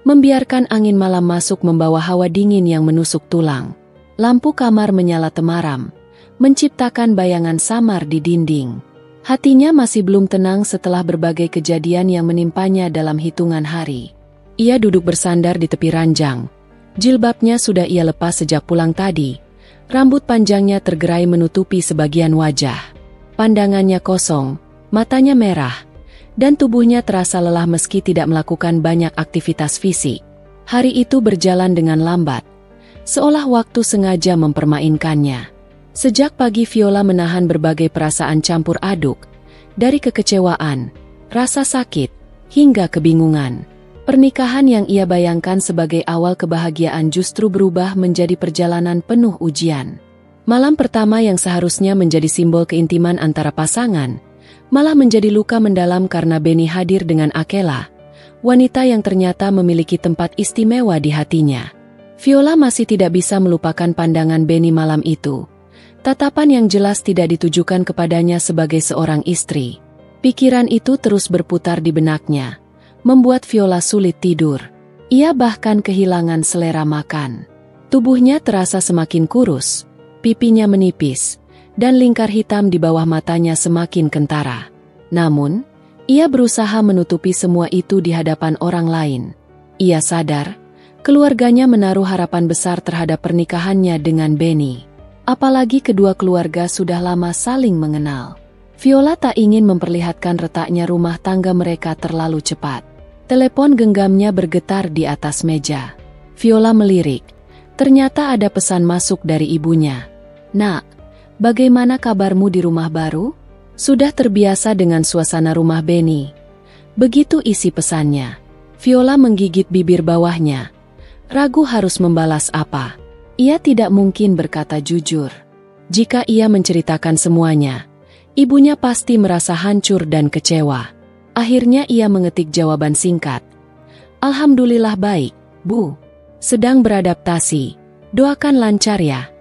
membiarkan angin malam masuk membawa hawa dingin yang menusuk tulang. Lampu kamar menyala temaram, menciptakan bayangan samar di dinding. Hatinya masih belum tenang setelah berbagai kejadian yang menimpanya dalam hitungan hari. Ia duduk bersandar di tepi ranjang. Jilbabnya sudah ia lepas sejak pulang tadi. Rambut panjangnya tergerai menutupi sebagian wajah. Pandangannya kosong, matanya merah, dan tubuhnya terasa lelah meski tidak melakukan banyak aktivitas fisik. Hari itu berjalan dengan lambat, seolah waktu sengaja mempermainkannya. Sejak pagi Viola menahan berbagai perasaan campur aduk, dari kekecewaan, rasa sakit, hingga kebingungan. Pernikahan yang ia bayangkan sebagai awal kebahagiaan justru berubah menjadi perjalanan penuh ujian. Malam pertama yang seharusnya menjadi simbol keintiman antara pasangan, malah menjadi luka mendalam karena Benny hadir dengan Akela, wanita yang ternyata memiliki tempat istimewa di hatinya. Viola masih tidak bisa melupakan pandangan Benny malam itu. Tatapan yang jelas tidak ditujukan kepadanya sebagai seorang istri. Pikiran itu terus berputar di benaknya, membuat Viola sulit tidur. Ia bahkan kehilangan selera makan. Tubuhnya terasa semakin kurus, pipinya menipis, dan lingkar hitam di bawah matanya semakin kentara. Namun, ia berusaha menutupi semua itu di hadapan orang lain. Ia sadar, keluarganya menaruh harapan besar terhadap pernikahannya dengan Benny. Apalagi kedua keluarga sudah lama saling mengenal. Viola tak ingin memperlihatkan retaknya rumah tangga mereka terlalu cepat. Telepon genggamnya bergetar di atas meja. Viola melirik. Ternyata ada pesan masuk dari ibunya. "Nak, bagaimana kabarmu di rumah baru? Sudah terbiasa dengan suasana rumah Benny?" Begitu isi pesannya. Viola menggigit bibir bawahnya. Ragu harus membalas apa. Ia tidak mungkin berkata jujur. Jika ia menceritakan semuanya, ibunya pasti merasa hancur dan kecewa. Akhirnya ia mengetik jawaban singkat. "Alhamdulillah baik, Bu. Sedang beradaptasi. Doakan lancar ya."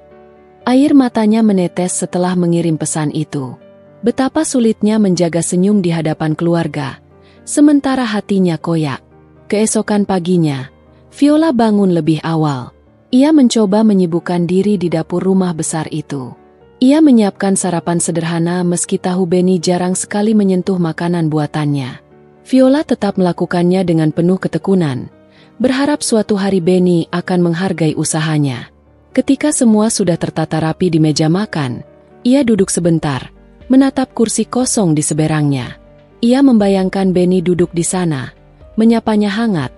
Air matanya menetes setelah mengirim pesan itu. Betapa sulitnya menjaga senyum di hadapan keluarga, sementara hatinya koyak. Keesokan paginya, Viola bangun lebih awal. Ia mencoba menyibukkan diri di dapur rumah besar itu. Ia menyiapkan sarapan sederhana meski tahu Benny jarang sekali menyentuh makanan buatannya. Viola tetap melakukannya dengan penuh ketekunan, berharap suatu hari Benny akan menghargai usahanya. Ketika semua sudah tertata rapi di meja makan, ia duduk sebentar, menatap kursi kosong di seberangnya. Ia membayangkan Benny duduk di sana, menyapanya hangat,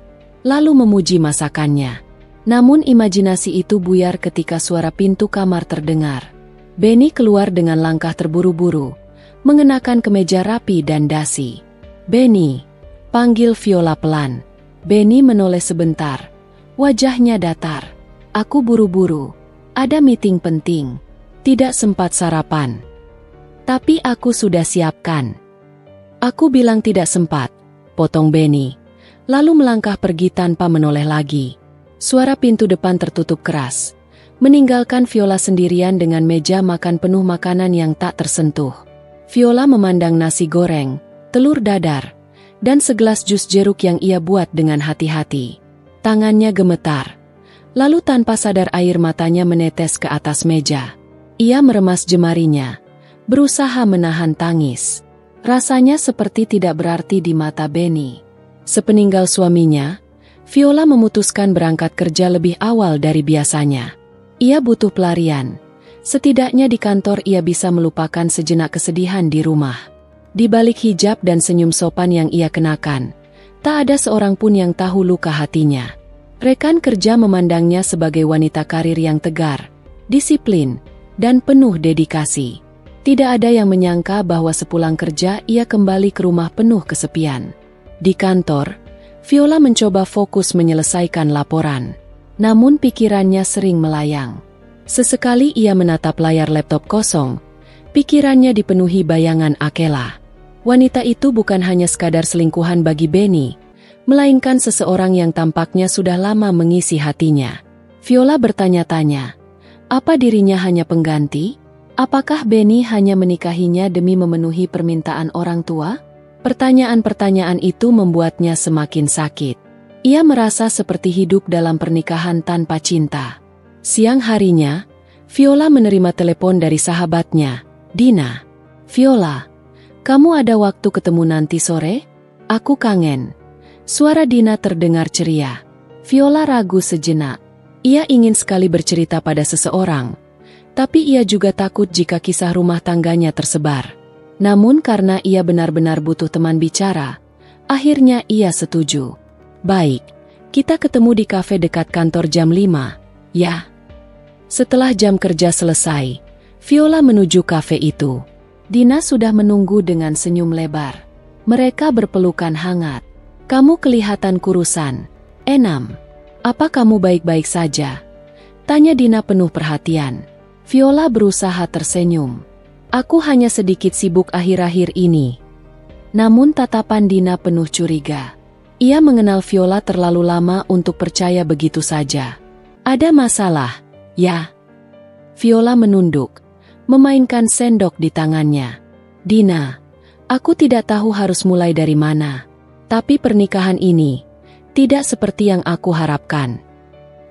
lalu memuji masakannya. Namun imajinasi itu buyar ketika suara pintu kamar terdengar. Benny keluar dengan langkah terburu-buru, mengenakan kemeja rapi dan dasi. "Benny," panggil Viola pelan. Benny menoleh sebentar, wajahnya datar. "Aku buru-buru, ada meeting penting, tidak sempat sarapan. Tapi aku sudah siapkan." "Aku bilang tidak sempat," potong Benny, lalu melangkah pergi tanpa menoleh lagi. Suara pintu depan tertutup keras, meninggalkan Viola sendirian dengan meja makan penuh makanan yang tak tersentuh. Viola memandang nasi goreng, telur dadar, dan segelas jus jeruk yang ia buat dengan hati-hati. Tangannya gemetar. Lalu tanpa sadar air matanya menetes ke atas meja. Ia meremas jemarinya, berusaha menahan tangis. Rasanya seperti tidak berarti di mata Benny. Sepeninggal suaminya, Viola memutuskan berangkat kerja lebih awal dari biasanya. Ia butuh pelarian. Setidaknya di kantor ia bisa melupakan sejenak kesedihan di rumah. Di balik hijab dan senyum sopan yang ia kenakan, tak ada seorang pun yang tahu luka hatinya. Rekan kerja memandangnya sebagai wanita karir yang tegar, disiplin, dan penuh dedikasi. Tidak ada yang menyangka bahwa sepulang kerja ia kembali ke rumah penuh kesepian. Di kantor, Viola mencoba fokus menyelesaikan laporan. Namun pikirannya sering melayang. Sesekali ia menatap layar laptop kosong. Pikirannya dipenuhi bayangan Akela. Wanita itu bukan hanya sekadar selingkuhan bagi Benny, melainkan seseorang yang tampaknya sudah lama mengisi hatinya. Viola bertanya-tanya, apa dirinya hanya pengganti? Apakah Benny hanya menikahinya demi memenuhi permintaan orang tua? Pertanyaan-pertanyaan itu membuatnya semakin sakit. Ia merasa seperti hidup dalam pernikahan tanpa cinta. Siang harinya, Viola menerima telepon dari sahabatnya, Dina. "Viola, kamu ada waktu ketemu nanti sore? Aku kangen." Suara Dina terdengar ceria. Viola ragu sejenak. Ia ingin sekali bercerita pada seseorang, tapi ia juga takut jika kisah rumah tangganya tersebar. Namun karena ia benar-benar butuh teman bicara, akhirnya ia setuju. "Baik, kita ketemu di kafe dekat kantor jam 5, ya?" Setelah jam kerja selesai, Viola menuju kafe itu. Dina sudah menunggu dengan senyum lebar. Mereka berpelukan hangat. "Kamu kelihatan kurusan. Enam, apa kamu baik-baik saja?" tanya Dina penuh perhatian. Viola berusaha tersenyum. "Aku hanya sedikit sibuk akhir-akhir ini." Namun tatapan Dina penuh curiga. Ia mengenal Viola terlalu lama untuk percaya begitu saja. "Ada masalah, ya?" Viola menunduk, memainkan sendok di tangannya. "Dina, aku tidak tahu harus mulai dari mana. Tapi pernikahan ini tidak seperti yang aku harapkan."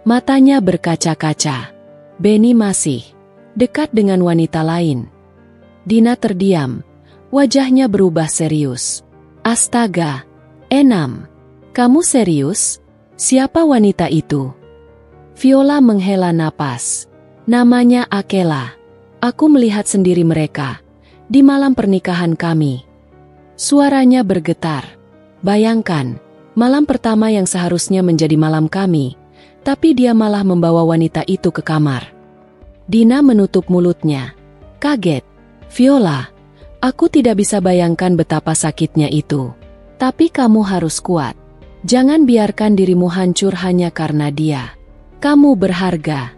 Matanya berkaca-kaca. Benny masih dekat dengan wanita lain. Dina terdiam, wajahnya berubah serius. "Astaga, Enam, kamu serius? Siapa wanita itu?" Viola menghela napas. "Namanya Akela. Aku melihat sendiri mereka di malam pernikahan kami." Suaranya bergetar. "Bayangkan, malam pertama yang seharusnya menjadi malam kami, tapi dia malah membawa wanita itu ke kamar." Dina menutup mulutnya. Kaget. "Viola, aku tidak bisa bayangkan betapa sakitnya itu. Tapi kamu harus kuat. Jangan biarkan dirimu hancur hanya karena dia. Kamu berharga."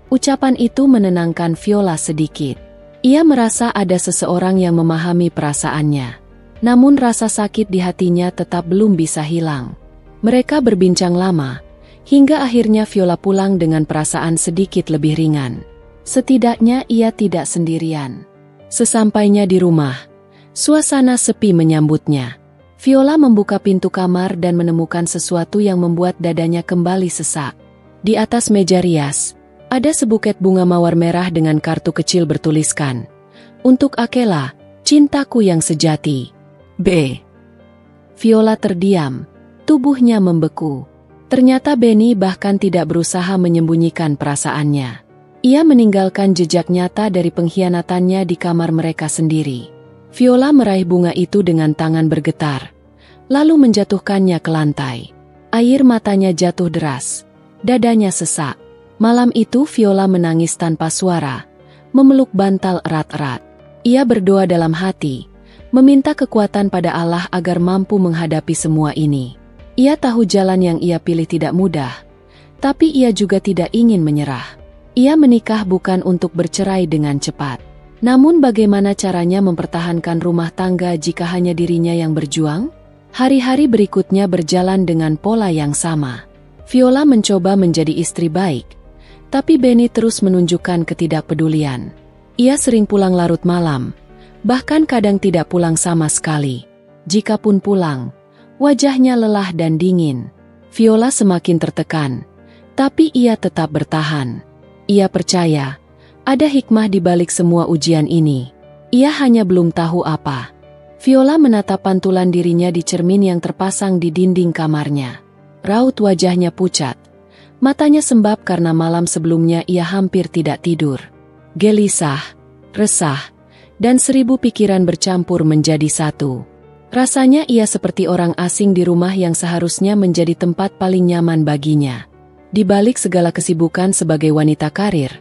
Ucapan itu menenangkan Viola sedikit. Ia merasa ada seseorang yang memahami perasaannya. Namun rasa sakit di hatinya tetap belum bisa hilang. Mereka berbincang lama, hingga akhirnya Viola pulang dengan perasaan sedikit lebih ringan. Setidaknya ia tidak sendirian. Sesampainya di rumah, suasana sepi menyambutnya. Viola membuka pintu kamar dan menemukan sesuatu yang membuat dadanya kembali sesak. Di atas meja rias, ada sebuket bunga mawar merah dengan kartu kecil bertuliskan, "Untuk Akela, cintaku yang sejati." B. Viola terdiam, tubuhnya membeku. Ternyata Benny bahkan tidak berusaha menyembunyikan perasaannya. Ia meninggalkan jejak nyata dari pengkhianatannya di kamar mereka sendiri. Viola meraih bunga itu dengan tangan bergetar, lalu menjatuhkannya ke lantai. Air matanya jatuh deras, dadanya sesak. Malam itu Viola menangis tanpa suara, memeluk bantal erat-erat. Ia berdoa dalam hati, meminta kekuatan pada Allah agar mampu menghadapi semua ini. Ia tahu jalan yang ia pilih tidak mudah, tapi ia juga tidak ingin menyerah. Ia menikah bukan untuk bercerai dengan cepat. Namun bagaimana caranya mempertahankan rumah tangga jika hanya dirinya yang berjuang? Hari-hari berikutnya berjalan dengan pola yang sama. Viola mencoba menjadi istri baik, Tapi Benny terus menunjukkan ketidakpedulian. Ia sering pulang larut malam, bahkan kadang tidak pulang sama sekali. Jikapun pulang, wajahnya lelah dan dingin. Viola semakin tertekan, tapi ia tetap bertahan. Ia percaya ada hikmah di balik semua ujian ini. Ia hanya belum tahu apa. Viola menatap pantulan dirinya di cermin yang terpasang di dinding kamarnya. Raut wajahnya pucat. Matanya sembab karena malam sebelumnya ia hampir tidak tidur. Gelisah, resah, dan 1000 pikiran bercampur menjadi satu. Rasanya ia seperti orang asing di rumah yang seharusnya menjadi tempat paling nyaman baginya. Di balik segala kesibukan sebagai wanita karir,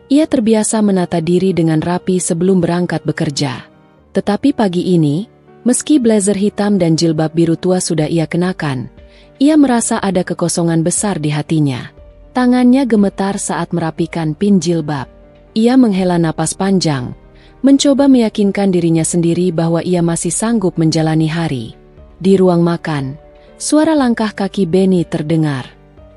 ia terbiasa menata diri dengan rapi sebelum berangkat bekerja. Tetapi pagi ini, meski blazer hitam dan jilbab biru tua sudah ia kenakan, ia merasa ada kekosongan besar di hatinya. Tangannya gemetar saat merapikan pin jilbab. Ia menghela napas panjang, mencoba meyakinkan dirinya sendiri bahwa ia masih sanggup menjalani hari. Di ruang makan, suara langkah kaki Benny terdengar.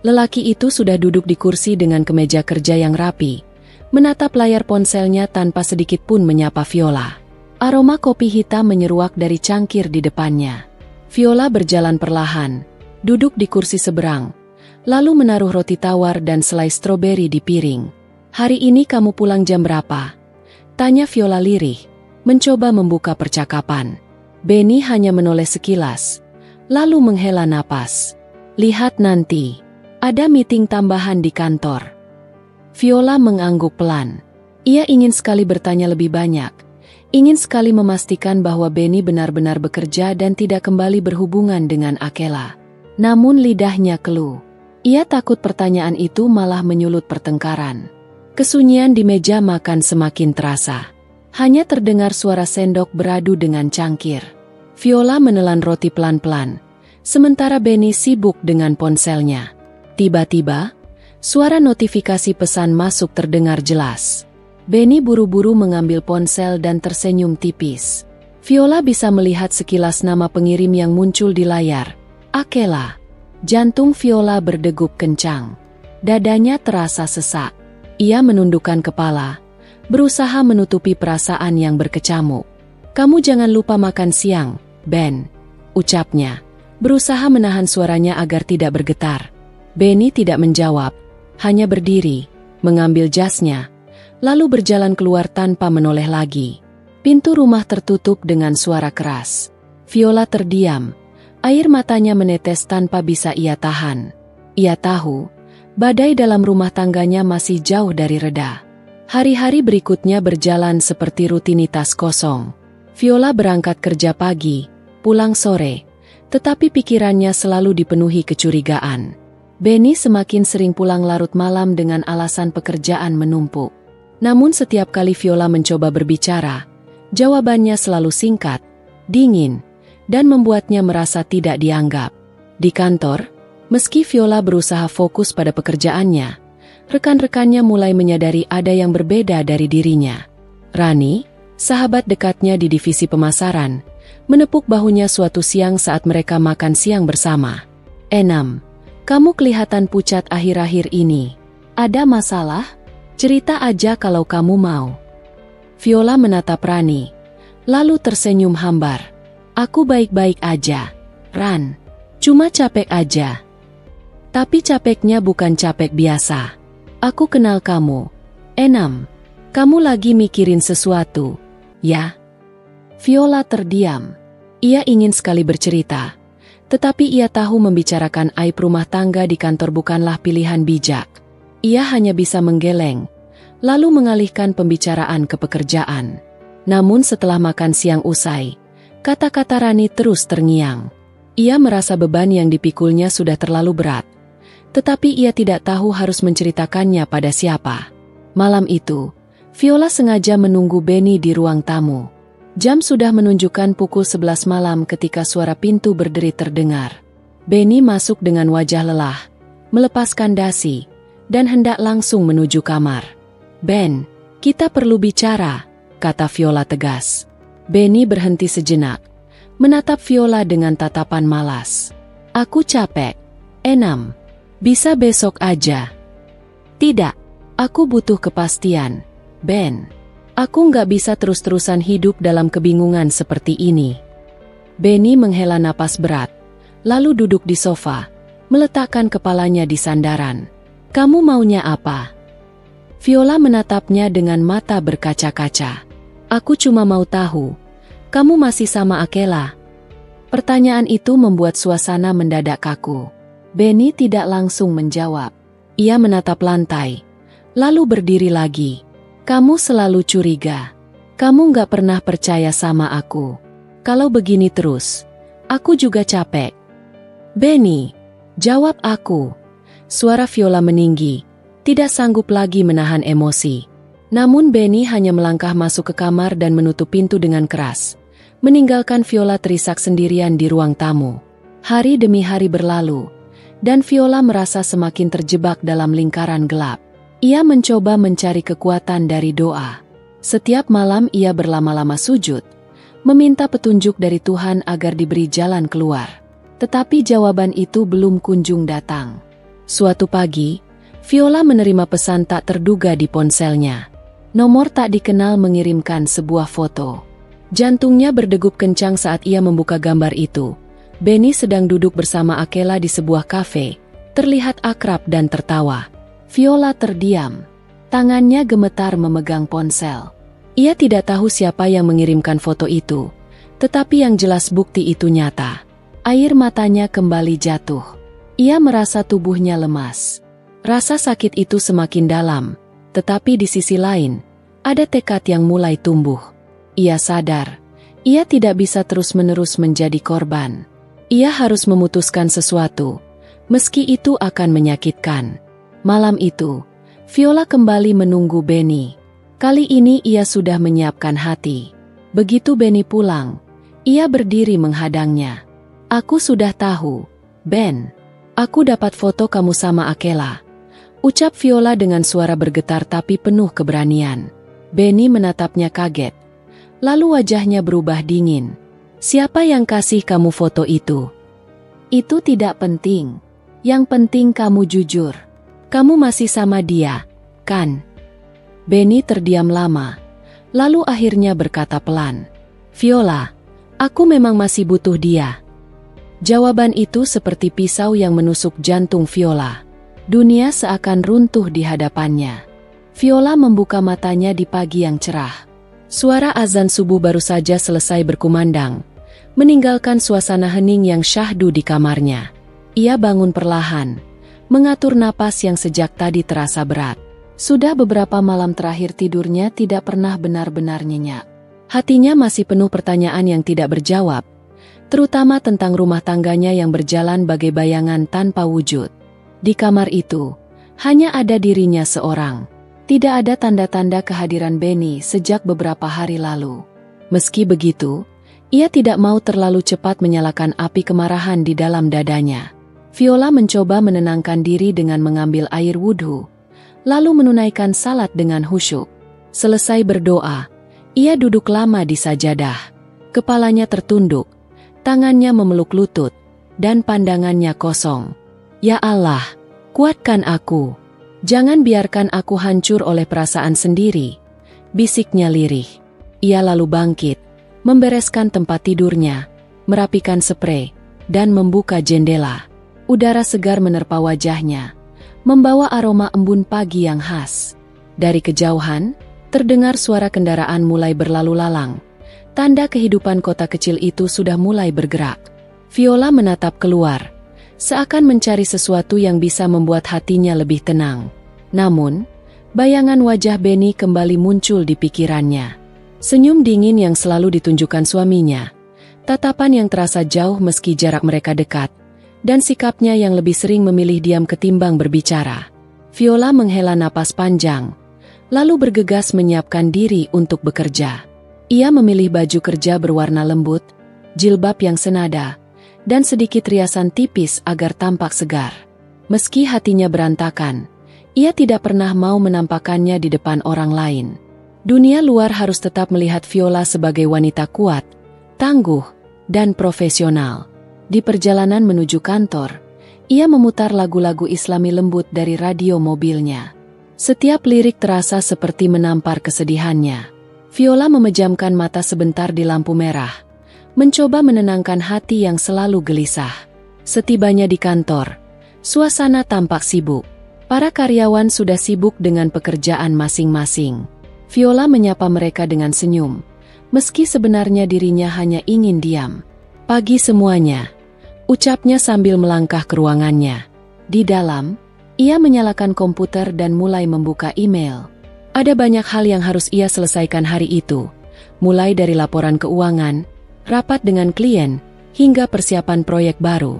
Lelaki itu sudah duduk di kursi dengan kemeja kerja yang rapi, menatap layar ponselnya tanpa sedikit pun menyapa Viola. Aroma kopi hitam menyeruak dari cangkir di depannya. Viola berjalan perlahan, duduk di kursi seberang, lalu menaruh roti tawar dan selai stroberi di piring. "Hari ini kamu pulang jam berapa?" tanya Viola lirih, mencoba membuka percakapan. Benny hanya menoleh sekilas, lalu menghela napas. "Lihat nanti, ada meeting tambahan di kantor." Viola mengangguk pelan. Ia ingin sekali bertanya lebih banyak, ingin sekali memastikan bahwa Benny benar-benar bekerja dan tidak kembali berhubungan dengan Akela. Namun lidahnya keluh. Ia takut pertanyaan itu malah menyulut pertengkaran. Kesunyian di meja makan semakin terasa. Hanya terdengar suara sendok beradu dengan cangkir. Viola menelan roti pelan-pelan, sementara Benny sibuk dengan ponselnya. Tiba-tiba, suara notifikasi pesan masuk terdengar jelas. Benny buru-buru mengambil ponsel dan tersenyum tipis. Viola bisa melihat sekilas nama pengirim yang muncul di layar. Akela. Jantung Viola berdegup kencang. Dadanya terasa sesak. Ia menundukkan kepala, berusaha menutupi perasaan yang berkecamuk. "Kamu jangan lupa makan siang, Ben," ucapnya, berusaha menahan suaranya agar tidak bergetar. Benny tidak menjawab, hanya berdiri, mengambil jasnya, lalu berjalan keluar tanpa menoleh lagi. Pintu rumah tertutup dengan suara keras. Viola terdiam. Air matanya menetes tanpa bisa ia tahan. Ia tahu, badai dalam rumah tangganya masih jauh dari reda. Hari-hari berikutnya berjalan seperti rutinitas kosong. Viola berangkat kerja pagi, pulang sore, tetapi pikirannya selalu dipenuhi kecurigaan. Benny semakin sering pulang larut malam dengan alasan pekerjaan menumpuk. Namun setiap kali Viola mencoba berbicara, jawabannya selalu singkat, dingin, dan membuatnya merasa tidak dianggap. Di kantor, meski Viola berusaha fokus pada pekerjaannya, rekan-rekannya mulai menyadari ada yang berbeda dari dirinya. Rani, sahabat dekatnya di divisi pemasaran, menepuk bahunya suatu siang saat mereka makan siang bersama. "Enam, kamu kelihatan pucat akhir-akhir ini. Ada masalah? Cerita aja kalau kamu mau." Viola menatap Rani, lalu tersenyum hambar. "Aku baik-baik aja, Ran. Cuma capek aja." "Tapi capeknya bukan capek biasa. Aku kenal kamu. Enam, kamu lagi mikirin sesuatu, ya?" Viola terdiam. Ia ingin sekali bercerita, tetapi ia tahu membicarakan aib rumah tangga di kantor bukanlah pilihan bijak. Ia hanya bisa menggeleng, lalu mengalihkan pembicaraan ke pekerjaan. Namun setelah makan siang usai, kata-kata Rani terus terngiang. Ia merasa beban yang dipikulnya sudah terlalu berat, tetapi ia tidak tahu harus menceritakannya pada siapa. Malam itu, Viola sengaja menunggu Benny di ruang tamu. Jam sudah menunjukkan pukul 11 malam ketika suara pintu berderit terdengar. Benny masuk dengan wajah lelah, melepaskan dasi, dan hendak langsung menuju kamar. "Ben, kita perlu bicara," kata Viola tegas. Benny berhenti sejenak, menatap Viola dengan tatapan malas. "Aku capek. Enam, bisa besok aja." "Tidak, Aku butuh kepastian, Ben. Aku nggak bisa terus-terusan hidup dalam kebingungan seperti ini. Benny menghela napas berat, lalu duduk di sofa, meletakkan kepalanya di sandaran. Kamu maunya apa? Viola menatapnya dengan mata berkaca-kaca. Aku cuma mau tahu, kamu masih sama Akela? Pertanyaan itu membuat suasana mendadak kaku. Benny tidak langsung menjawab. Ia menatap lantai, lalu berdiri lagi. Kamu selalu curiga. Kamu nggak pernah percaya sama aku. Kalau begini terus, aku juga capek. Benny, jawab aku. Suara Viola meninggi, tidak sanggup lagi menahan emosi. Namun Benny hanya melangkah masuk ke kamar dan menutup pintu dengan keras, meninggalkan Viola terisak sendirian di ruang tamu. Hari demi hari berlalu, dan Viola merasa semakin terjebak dalam lingkaran gelap. Ia mencoba mencari kekuatan dari doa. Setiap malam ia berlama-lama sujud, meminta petunjuk dari Tuhan agar diberi jalan keluar. Tetapi jawaban itu belum kunjung datang. Suatu pagi, Viola menerima pesan tak terduga di ponselnya. Nomor tak dikenal mengirimkan sebuah foto. Jantungnya berdegup kencang saat ia membuka gambar itu. Benny sedang duduk bersama Akela di sebuah kafe, terlihat akrab dan tertawa. Viola terdiam. Tangannya gemetar memegang ponsel. Ia tidak tahu siapa yang mengirimkan foto itu, tetapi yang jelas bukti itu nyata. Air matanya kembali jatuh. Ia merasa tubuhnya lemas. Rasa sakit itu semakin dalam, tetapi di sisi lain, ada tekad yang mulai tumbuh. Ia sadar, ia tidak bisa terus-menerus menjadi korban. Ia harus memutuskan sesuatu, meski itu akan menyakitkan. Malam itu, Viola kembali menunggu Benny. Kali ini ia sudah menyiapkan hati. Begitu Benny pulang, ia berdiri menghadangnya. Aku sudah tahu, Ben. Aku dapat foto kamu sama Akela. Ucap Viola dengan suara bergetar tapi penuh keberanian. Benny menatapnya kaget. Lalu wajahnya berubah dingin. Siapa yang kasih kamu foto itu? Itu tidak penting. Yang penting kamu jujur. Kamu masih sama dia, kan? Benny terdiam lama, lalu akhirnya berkata pelan. Viola, aku memang masih butuh dia. Jawaban itu seperti pisau yang menusuk jantung Viola. Dunia seakan runtuh di hadapannya. Viola membuka matanya di pagi yang cerah. Suara azan subuh baru saja selesai berkumandang, meninggalkan suasana hening yang syahdu di kamarnya. Ia bangun perlahan, mengatur napas yang sejak tadi terasa berat. Sudah beberapa malam terakhir tidurnya tidak pernah benar-benar nyenyak. Hatinya masih penuh pertanyaan yang tidak berjawab, terutama tentang rumah tangganya yang berjalan bagai bayangan tanpa wujud. Di kamar itu, hanya ada dirinya seorang. Tidak ada tanda-tanda kehadiran Benny sejak beberapa hari lalu. Meski begitu, ia tidak mau terlalu cepat menyalakan api kemarahan di dalam dadanya. Viola mencoba menenangkan diri dengan mengambil air wudhu, lalu menunaikan salat dengan khusyuk. Selesai berdoa, ia duduk lama di sajadah. Kepalanya tertunduk, tangannya memeluk lutut, dan pandangannya kosong. Ya Allah, kuatkan aku. Jangan biarkan aku hancur oleh perasaan sendiri, bisiknya lirih. Ia lalu bangkit, membereskan tempat tidurnya, merapikan sprei, dan membuka jendela. Udara segar menerpa wajahnya, membawa aroma embun pagi yang khas. Dari kejauhan, terdengar suara kendaraan mulai berlalu lalang. Tanda kehidupan kota kecil itu sudah mulai bergerak. Viola menatap keluar, seakan mencari sesuatu yang bisa membuat hatinya lebih tenang. Namun, bayangan wajah Benny kembali muncul di pikirannya. Senyum dingin yang selalu ditunjukkan suaminya, tatapan yang terasa jauh meski jarak mereka dekat, dan sikapnya yang lebih sering memilih diam ketimbang berbicara. Viola menghela napas panjang, lalu bergegas menyiapkan diri untuk bekerja. Ia memilih baju kerja berwarna lembut, jilbab yang senada, dan sedikit riasan tipis agar tampak segar. Meski hatinya berantakan, ia tidak pernah mau menampakkannya di depan orang lain. Dunia luar harus tetap melihat Viola sebagai wanita kuat, tangguh, dan profesional. Di perjalanan menuju kantor, ia memutar lagu-lagu Islami lembut dari radio mobilnya. Setiap lirik terasa seperti menampar kesedihannya. Viola memejamkan mata sebentar di lampu merah, mencoba menenangkan hati yang selalu gelisah. Setibanya di kantor, suasana tampak sibuk. Para karyawan sudah sibuk dengan pekerjaan masing-masing. Viola menyapa mereka dengan senyum, meski sebenarnya dirinya hanya ingin diam. "Pagi semuanya," ucapnya sambil melangkah ke ruangannya. Di dalam, ia menyalakan komputer dan mulai membuka email. Ada banyak hal yang harus ia selesaikan hari itu, mulai dari laporan keuangan, rapat dengan klien, hingga persiapan proyek baru.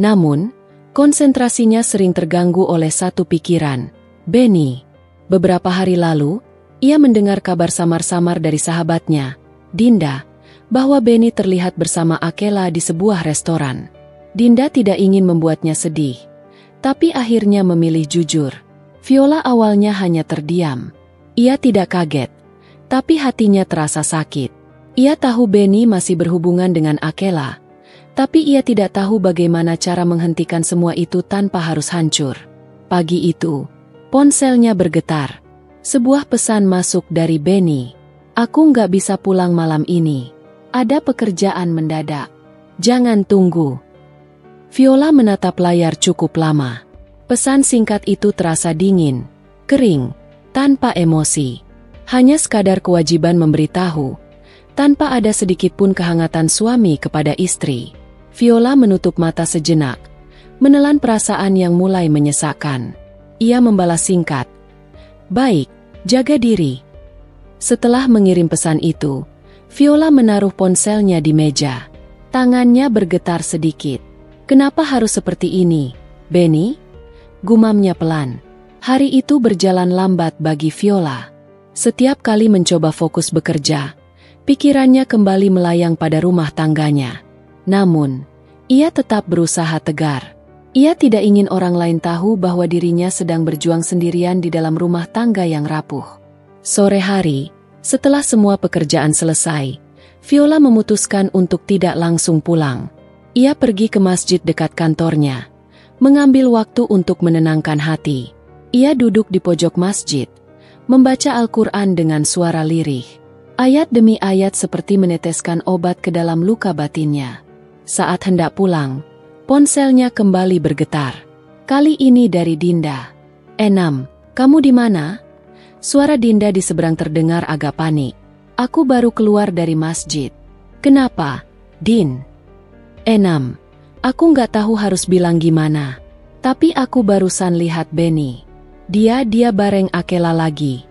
Namun, konsentrasinya sering terganggu oleh satu pikiran, Benny. Beberapa hari lalu, ia mendengar kabar samar-samar dari sahabatnya, Dinda, bahwa Benny terlihat bersama Akela di sebuah restoran. Dinda tidak ingin membuatnya sedih, tapi akhirnya memilih jujur. Viola awalnya hanya terdiam. Ia tidak kaget, tapi hatinya terasa sakit. Ia tahu Benny masih berhubungan dengan Akela, tapi ia tidak tahu bagaimana cara menghentikan semua itu tanpa harus hancur. Pagi itu, ponselnya bergetar. Sebuah pesan masuk dari Benny. "Aku nggak bisa pulang malam ini. Ada pekerjaan mendadak. Jangan tunggu." Viola menatap layar cukup lama. Pesan singkat itu terasa dingin, kering, tanpa emosi. Hanya sekadar kewajiban memberitahu, tanpa ada sedikit pun kehangatan suami kepada istri. Viola menutup mata sejenak, menelan perasaan yang mulai menyesakkan. Ia membalas singkat, "Baik, jaga diri." Setelah mengirim pesan itu, Viola menaruh ponselnya di meja. Tangannya bergetar sedikit. "Kenapa harus seperti ini, Benny?" gumamnya pelan. Hari itu berjalan lambat bagi Viola. Setiap kali mencoba fokus bekerja, pikirannya kembali melayang pada rumah tangganya. Namun, ia tetap berusaha tegar. Ia tidak ingin orang lain tahu bahwa dirinya sedang berjuang sendirian di dalam rumah tangga yang rapuh. Sore hari, setelah semua pekerjaan selesai, Viola memutuskan untuk tidak langsung pulang. Ia pergi ke masjid dekat kantornya, mengambil waktu untuk menenangkan hati. Ia duduk di pojok masjid, membaca Al-Quran dengan suara lirih. Ayat demi ayat seperti meneteskan obat ke dalam luka batinnya. Saat hendak pulang, ponselnya kembali bergetar. Kali ini dari Dinda. "Enam, kamu di mana?" Suara Dinda di seberang terdengar agak panik. "Aku baru keluar dari masjid." "Kenapa, Din?" "Enam, aku nggak tahu harus bilang gimana. Tapi aku barusan lihat Benny. Dia bareng Akela lagi."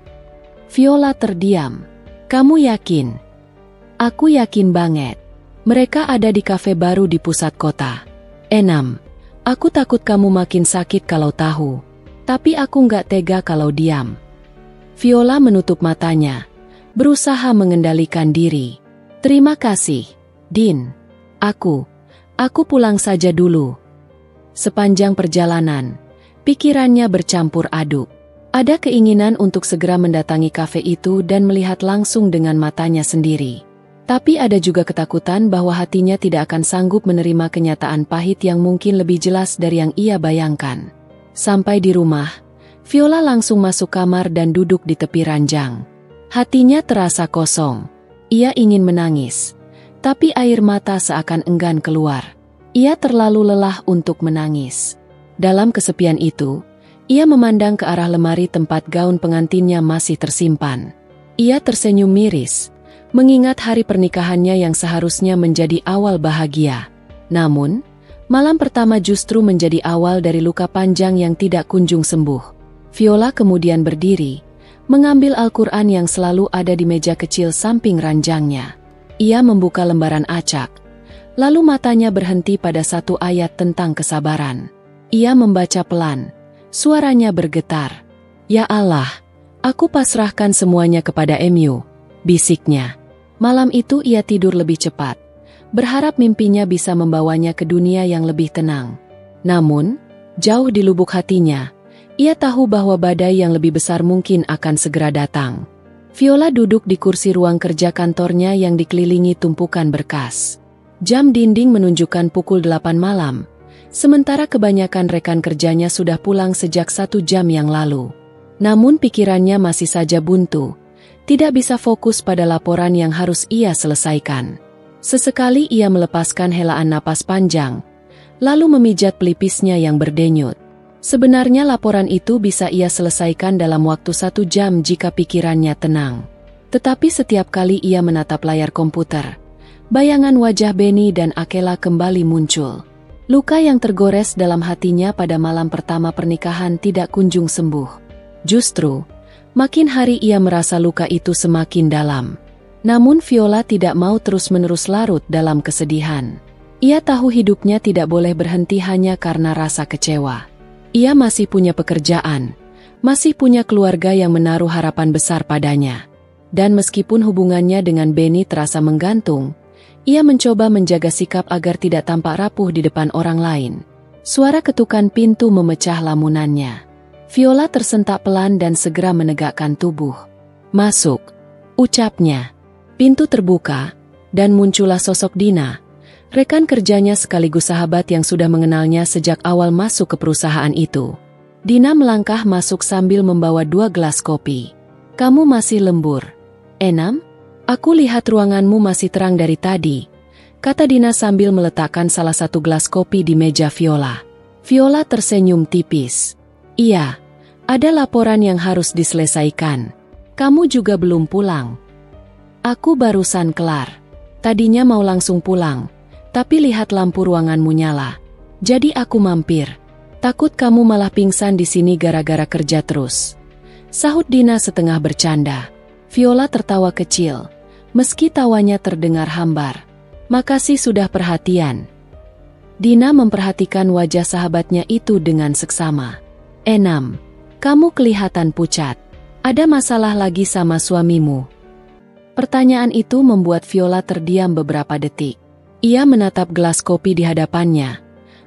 Viola terdiam. "Kamu yakin?" "Aku yakin banget. Mereka ada di kafe baru di pusat kota." "Enam, aku takut kamu makin sakit kalau tahu. Tapi aku nggak tega kalau diam." Viola menutup matanya, berusaha mengendalikan diri. "Terima kasih, Din. Aku pulang saja dulu." Sepanjang perjalanan, pikirannya bercampur aduk. Ada keinginan untuk segera mendatangi kafe itu dan melihat langsung dengan matanya sendiri. Tapi ada juga ketakutan bahwa hatinya tidak akan sanggup menerima kenyataan pahit yang mungkin lebih jelas dari yang ia bayangkan. Sampai di rumah, Viola langsung masuk kamar dan duduk di tepi ranjang. Hatinya terasa kosong. Ia ingin menangis, tapi air mata seakan enggan keluar. Ia terlalu lelah untuk menangis. Dalam kesepian itu, ia memandang ke arah lemari tempat gaun pengantinnya masih tersimpan. Ia tersenyum miris, mengingat hari pernikahannya yang seharusnya menjadi awal bahagia. Namun, malam pertama justru menjadi awal dari luka panjang yang tidak kunjung sembuh. Viola kemudian berdiri, mengambil Al-Quran yang selalu ada di meja kecil samping ranjangnya. Ia membuka lembaran acak. Lalu matanya berhenti pada satu ayat tentang kesabaran. Ia membaca pelan, suaranya bergetar. "Ya Allah, aku pasrahkan semuanya kepada Mu," bisiknya. Malam itu ia tidur lebih cepat, berharap mimpinya bisa membawanya ke dunia yang lebih tenang. Namun, jauh di lubuk hatinya, ia tahu bahwa badai yang lebih besar mungkin akan segera datang. Viola duduk di kursi ruang kerja kantornya yang dikelilingi tumpukan berkas. Jam dinding menunjukkan pukul 8 malam, sementara kebanyakan rekan kerjanya sudah pulang sejak 1 jam yang lalu. Namun pikirannya masih saja buntu, tidak bisa fokus pada laporan yang harus ia selesaikan. Sesekali ia melepaskan helaan napas panjang, lalu memijat pelipisnya yang berdenyut. Sebenarnya laporan itu bisa ia selesaikan dalam waktu 1 jam jika pikirannya tenang. Tetapi setiap kali ia menatap layar komputer, bayangan wajah Benny dan Akela kembali muncul. Luka yang tergores dalam hatinya pada malam pertama pernikahan tidak kunjung sembuh. Justru, makin hari ia merasa luka itu semakin dalam. Namun Viola tidak mau terus-menerus larut dalam kesedihan. Ia tahu hidupnya tidak boleh berhenti hanya karena rasa kecewa. Ia masih punya pekerjaan, masih punya keluarga yang menaruh harapan besar padanya. Dan meskipun hubungannya dengan Benny terasa menggantung, ia mencoba menjaga sikap agar tidak tampak rapuh di depan orang lain. Suara ketukan pintu memecah lamunannya. Viola tersentak pelan dan segera menegakkan tubuh. "Masuk," ucapnya. Pintu terbuka, dan muncullah sosok Dina, rekan kerjanya sekaligus sahabat yang sudah mengenalnya sejak awal masuk ke perusahaan itu. Dina melangkah masuk sambil membawa 2 gelas kopi. "Kamu masih lembur, Enam? Aku lihat ruanganmu masih terang dari tadi," kata Dina sambil meletakkan salah satu gelas kopi di meja Viola. Viola tersenyum tipis. "Iya, ada laporan yang harus diselesaikan. Kamu juga belum pulang." "Aku barusan kelar. Tadinya mau langsung pulang, tapi lihat lampu ruanganmu nyala. Jadi aku mampir. Takut kamu malah pingsan di sini gara-gara kerja terus," sahut Dina setengah bercanda. Viola tertawa kecil, meski tawanya terdengar hambar. "Makasih sudah perhatian." Dina memperhatikan wajah sahabatnya itu dengan seksama. "Enam, kamu kelihatan pucat. Ada masalah lagi sama suamimu?" Pertanyaan itu membuat Viola terdiam beberapa detik. Ia menatap gelas kopi di hadapannya,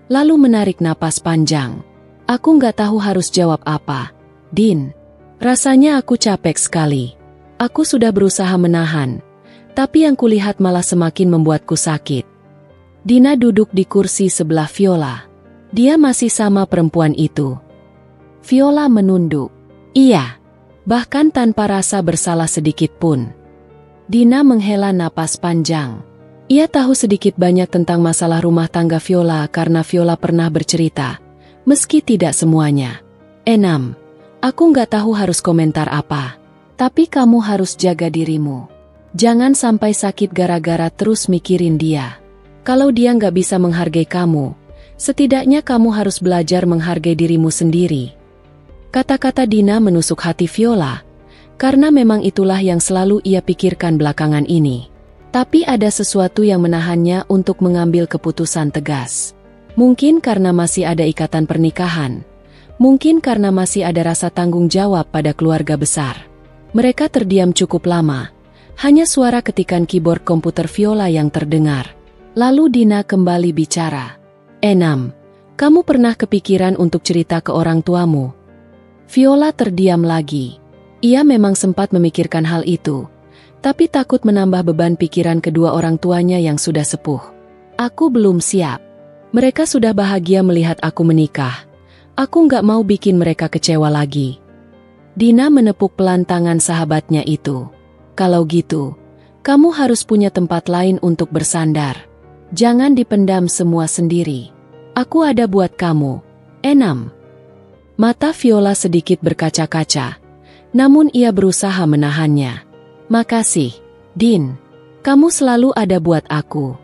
lalu menarik napas panjang. "Aku nggak tahu harus jawab apa, Din. Rasanya aku capek sekali. Aku sudah berusaha menahan, tapi yang kulihat malah semakin membuatku sakit." Dina duduk di kursi sebelah Viola. Dia masih sama perempuan itu. Viola menunduk. "Iya." Bahkan tanpa rasa bersalah sedikit pun. Dina menghela napas panjang. Ia tahu sedikit banyak tentang masalah rumah tangga Viola karena Viola pernah bercerita, meski tidak semuanya. "Enam, aku nggak tahu harus komentar apa. Tapi kamu harus jaga dirimu. Jangan sampai sakit gara-gara terus mikirin dia. Kalau dia nggak bisa menghargai kamu, setidaknya kamu harus belajar menghargai dirimu sendiri." Kata-kata Dina menusuk hati Viola, karena memang itulah yang selalu ia pikirkan belakangan ini. Tapi ada sesuatu yang menahannya untuk mengambil keputusan tegas. Mungkin karena masih ada ikatan pernikahan. Mungkin karena masih ada rasa tanggung jawab pada keluarga besar. Mereka terdiam cukup lama. Hanya suara ketikan keyboard komputer Viola yang terdengar. Lalu Dina kembali bicara. "Enam, kamu pernah kepikiran untuk cerita ke orang tuamu?" Viola terdiam lagi. Ia memang sempat memikirkan hal itu, tapi takut menambah beban pikiran kedua orang tuanya yang sudah sepuh. "Aku belum siap. Mereka sudah bahagia melihat aku menikah. Aku nggak mau bikin mereka kecewa lagi." Dina menepuk pelan tangan sahabatnya itu. "Kalau gitu, kamu harus punya tempat lain untuk bersandar. Jangan dipendam semua sendiri. Aku ada buat kamu, Enam." Mata Viola sedikit berkaca-kaca. Namun ia berusaha menahannya. "Makasih, Din. Kamu selalu ada buat aku."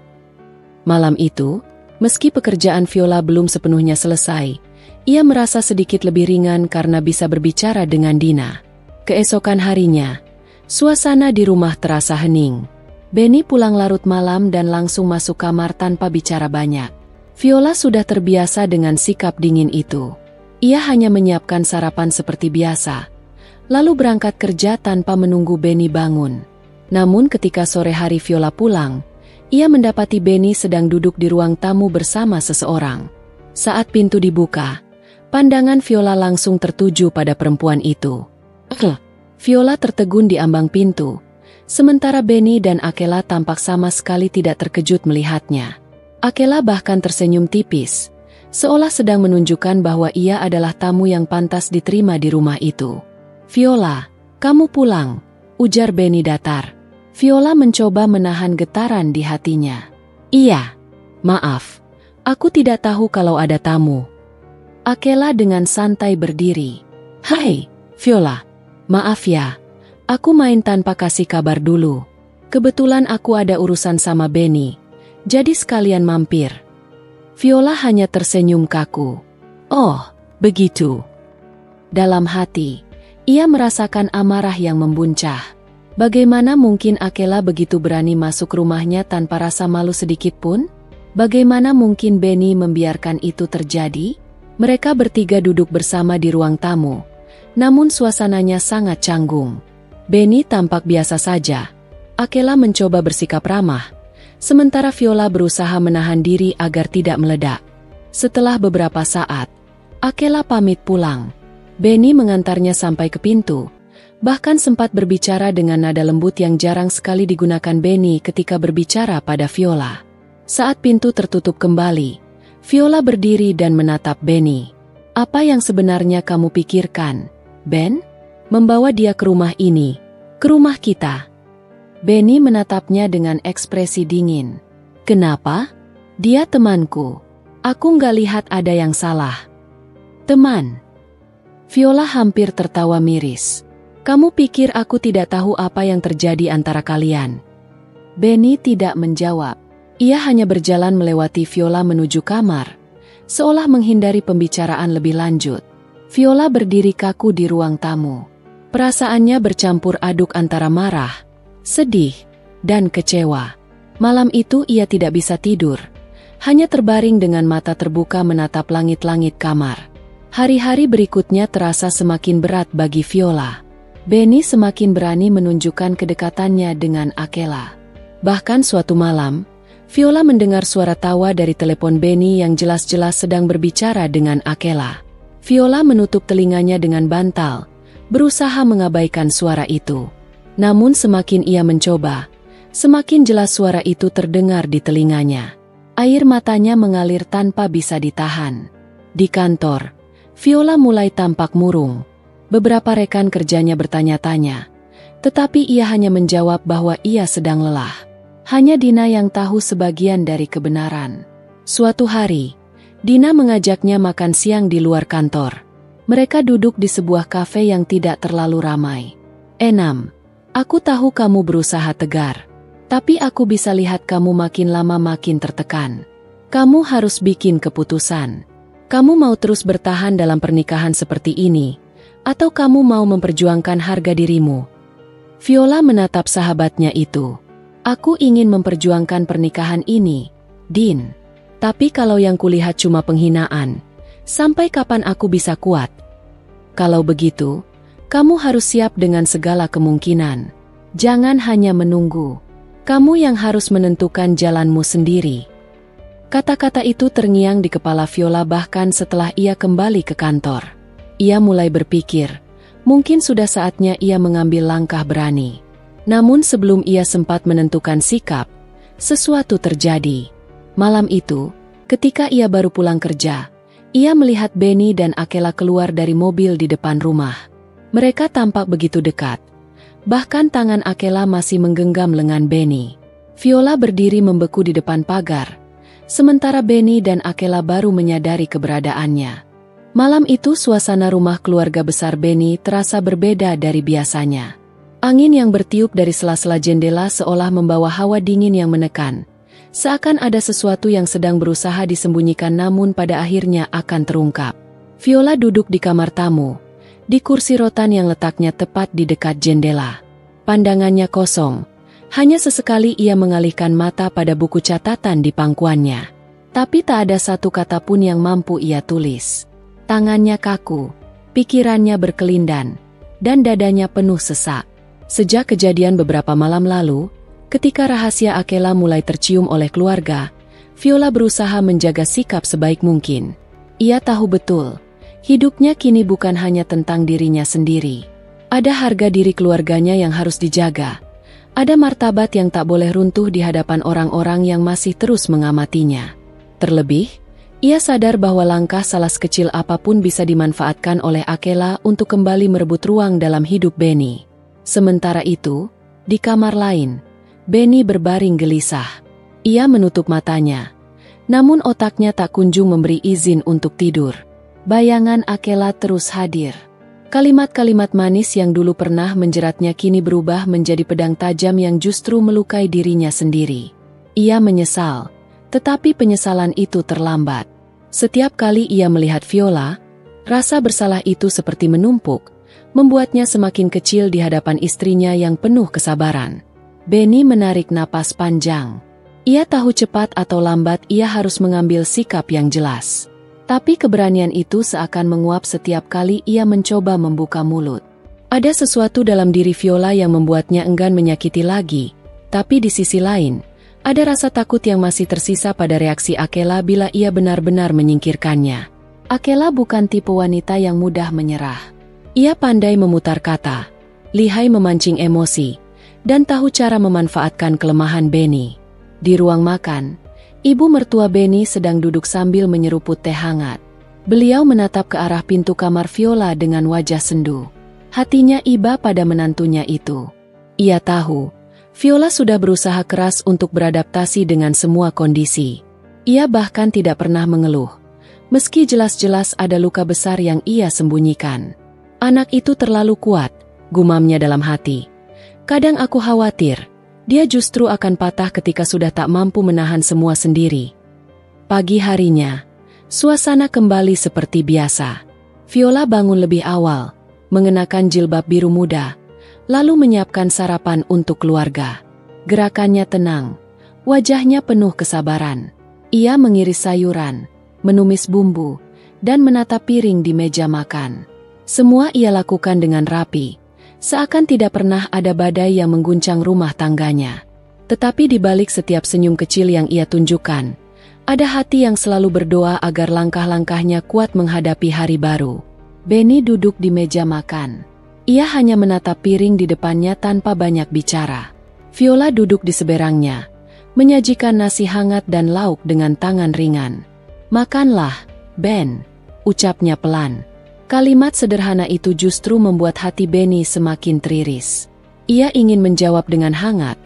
Malam itu, meski pekerjaan Viola belum sepenuhnya selesai, ia merasa sedikit lebih ringan karena bisa berbicara dengan Dina. Keesokan harinya, suasana di rumah terasa hening. Benny pulang larut malam dan langsung masuk kamar tanpa bicara banyak. Viola sudah terbiasa dengan sikap dingin itu. Ia hanya menyiapkan sarapan seperti biasa, lalu berangkat kerja tanpa menunggu Benny bangun. Namun ketika sore hari Viola pulang, ia mendapati Benny sedang duduk di ruang tamu bersama seseorang. Saat pintu dibuka, pandangan Viola langsung tertuju pada perempuan itu. Viola tertegun di ambang pintu, sementara Benny dan Akela tampak sama sekali tidak terkejut melihatnya. Akela bahkan tersenyum tipis, seolah sedang menunjukkan bahwa ia adalah tamu yang pantas diterima di rumah itu. "Viola, kamu pulang," ujar Benny datar. Viola mencoba menahan getaran di hatinya. "Iya, maaf, aku tidak tahu kalau ada tamu." Akela dengan santai berdiri. "Hai, Viola, maaf ya, aku main tanpa kasih kabar dulu. Kebetulan aku ada urusan sama Benny, jadi sekalian mampir." Viola hanya tersenyum kaku. "Oh, begitu." Dalam hati, ia merasakan amarah yang membuncah. Bagaimana mungkin Akela begitu berani masuk rumahnya tanpa rasa malu sedikit pun? Bagaimana mungkin Benny membiarkan itu terjadi? Mereka bertiga duduk bersama di ruang tamu, namun suasananya sangat canggung. Benny tampak biasa saja. Akela mencoba bersikap ramah, sementara Viola berusaha menahan diri agar tidak meledak. Setelah beberapa saat, Akela pamit pulang. Benny mengantarnya sampai ke pintu, bahkan sempat berbicara dengan nada lembut yang jarang sekali digunakan Benny ketika berbicara pada Viola. Saat pintu tertutup kembali, Viola berdiri dan menatap Benny. "Apa yang sebenarnya kamu pikirkan, Ben? Membawa dia ke rumah ini, ke rumah kita?" Benny menatapnya dengan ekspresi dingin. "Kenapa? Dia temanku. Aku nggak lihat ada yang salah." "Teman?" Viola hampir tertawa miris. "Kamu pikir aku tidak tahu apa yang terjadi antara kalian?" Benny tidak menjawab. Ia hanya berjalan melewati Viola menuju kamar, seolah menghindari pembicaraan lebih lanjut. Viola berdiri kaku di ruang tamu. Perasaannya bercampur aduk antara marah, sedih, dan kecewa. Malam itu ia tidak bisa tidur, hanya terbaring dengan mata terbuka menatap langit-langit kamar. Hari-hari berikutnya terasa semakin berat bagi Viola. Benny semakin berani menunjukkan kedekatannya dengan Akela. Bahkan suatu malam, Viola mendengar suara tawa dari telepon Benny yang jelas-jelas sedang berbicara dengan Akela. Viola menutup telinganya dengan bantal, berusaha mengabaikan suara itu. Namun semakin ia mencoba, semakin jelas suara itu terdengar di telinganya. Air matanya mengalir tanpa bisa ditahan. Di kantor, Viola mulai tampak murung. Beberapa rekan kerjanya bertanya-tanya, tetapi ia hanya menjawab bahwa ia sedang lelah. Hanya Dina yang tahu sebagian dari kebenaran. Suatu hari, Dina mengajaknya makan siang di luar kantor. Mereka duduk di sebuah kafe yang tidak terlalu ramai. "Enam, aku tahu kamu berusaha tegar, tapi aku bisa lihat kamu makin lama makin tertekan. Kamu harus bikin keputusan. Kamu mau terus bertahan dalam pernikahan seperti ini, atau kamu mau memperjuangkan harga dirimu?" Viola menatap sahabatnya itu. "Aku ingin memperjuangkan pernikahan ini, Din. Tapi kalau yang kulihat cuma penghinaan, sampai kapan aku bisa kuat? Kalau begitu, kamu harus siap dengan segala kemungkinan. Jangan hanya menunggu. Kamu yang harus menentukan jalanmu sendiri." Kata-kata itu terngiang di kepala Viola bahkan setelah ia kembali ke kantor. Ia mulai berpikir, mungkin sudah saatnya ia mengambil langkah berani. Namun sebelum ia sempat menentukan sikap, sesuatu terjadi. Malam itu, ketika ia baru pulang kerja, ia melihat Benny dan Akela keluar dari mobil di depan rumah. Mereka tampak begitu dekat. Bahkan tangan Akela masih menggenggam lengan Benny. Viola berdiri membeku di depan pagar, sementara Benny dan Akela baru menyadari keberadaannya. Malam itu suasana rumah keluarga besar Benny terasa berbeda dari biasanya. Angin yang bertiup dari sela-sela jendela seolah membawa hawa dingin yang menekan. Seakan ada sesuatu yang sedang berusaha disembunyikan namun pada akhirnya akan terungkap. Viola duduk di kamar tamu, di kursi rotan yang letaknya tepat di dekat jendela. Pandangannya kosong. Hanya sesekali ia mengalihkan mata pada buku catatan di pangkuannya. Tapi tak ada satu kata pun yang mampu ia tulis. Tangannya kaku, pikirannya berkelindan, dan dadanya penuh sesak. Sejak kejadian beberapa malam lalu, ketika rahasia Akela mulai tercium oleh keluarga, Viola berusaha menjaga sikap sebaik mungkin. Ia tahu betul, hidupnya kini bukan hanya tentang dirinya sendiri. Ada harga diri keluarganya yang harus dijaga. Ada martabat yang tak boleh runtuh di hadapan orang-orang yang masih terus mengamatinya. Terlebih, Ia sadar bahwa langkah salah sekecil apapun bisa dimanfaatkan oleh Akela untuk kembali merebut ruang dalam hidup Benny. Sementara itu, di kamar lain, Benny berbaring gelisah. Ia menutup matanya, namun otaknya tak kunjung memberi izin untuk tidur. Bayangan Akela terus hadir. Kalimat-kalimat manis yang dulu pernah menjeratnya kini berubah menjadi pedang tajam yang justru melukai dirinya sendiri. Ia menyesal, tetapi penyesalan itu terlambat. Setiap kali ia melihat Viola, rasa bersalah itu seperti menumpuk, membuatnya semakin kecil di hadapan istrinya yang penuh kesabaran. Benny menarik napas panjang. Ia tahu cepat atau lambat ia harus mengambil sikap yang jelas. Tapi keberanian itu seakan menguap setiap kali ia mencoba membuka mulut. Ada sesuatu dalam diri Viola yang membuatnya enggan menyakiti lagi, tapi di sisi lain, ada rasa takut yang masih tersisa pada reaksi Akela bila ia benar-benar menyingkirkannya. Akela bukan tipe wanita yang mudah menyerah. Ia pandai memutar kata, lihai memancing emosi, dan tahu cara memanfaatkan kelemahan Benny. Di ruang makan, ibu mertua Benny sedang duduk sambil menyeruput teh hangat. Beliau menatap ke arah pintu kamar Viola dengan wajah sendu. Hatinya iba pada menantunya itu. Ia tahu, Viola sudah berusaha keras untuk beradaptasi dengan semua kondisi. Ia bahkan tidak pernah mengeluh, meski jelas-jelas ada luka besar yang ia sembunyikan. Anak itu terlalu kuat, gumamnya dalam hati. Kadang aku khawatir, dia justru akan patah ketika sudah tak mampu menahan semua sendiri. Pagi harinya, suasana kembali seperti biasa. Viola bangun lebih awal, mengenakan jilbab biru muda, lalu menyiapkan sarapan untuk keluarga. Gerakannya tenang, wajahnya penuh kesabaran. Ia mengiris sayuran, menumis bumbu, dan menata piring di meja makan. Semua ia lakukan dengan rapi, seakan tidak pernah ada badai yang mengguncang rumah tangganya. Tetapi di balik setiap senyum kecil yang ia tunjukkan, ada hati yang selalu berdoa agar langkah-langkahnya kuat menghadapi hari baru. Benny duduk di meja makan. Ia hanya menatap piring di depannya tanpa banyak bicara. Viola duduk di seberangnya, menyajikan nasi hangat dan lauk dengan tangan ringan. "Makanlah, Ben," ucapnya pelan. Kalimat sederhana itu justru membuat hati Benny semakin teriris. Ia ingin menjawab dengan hangat,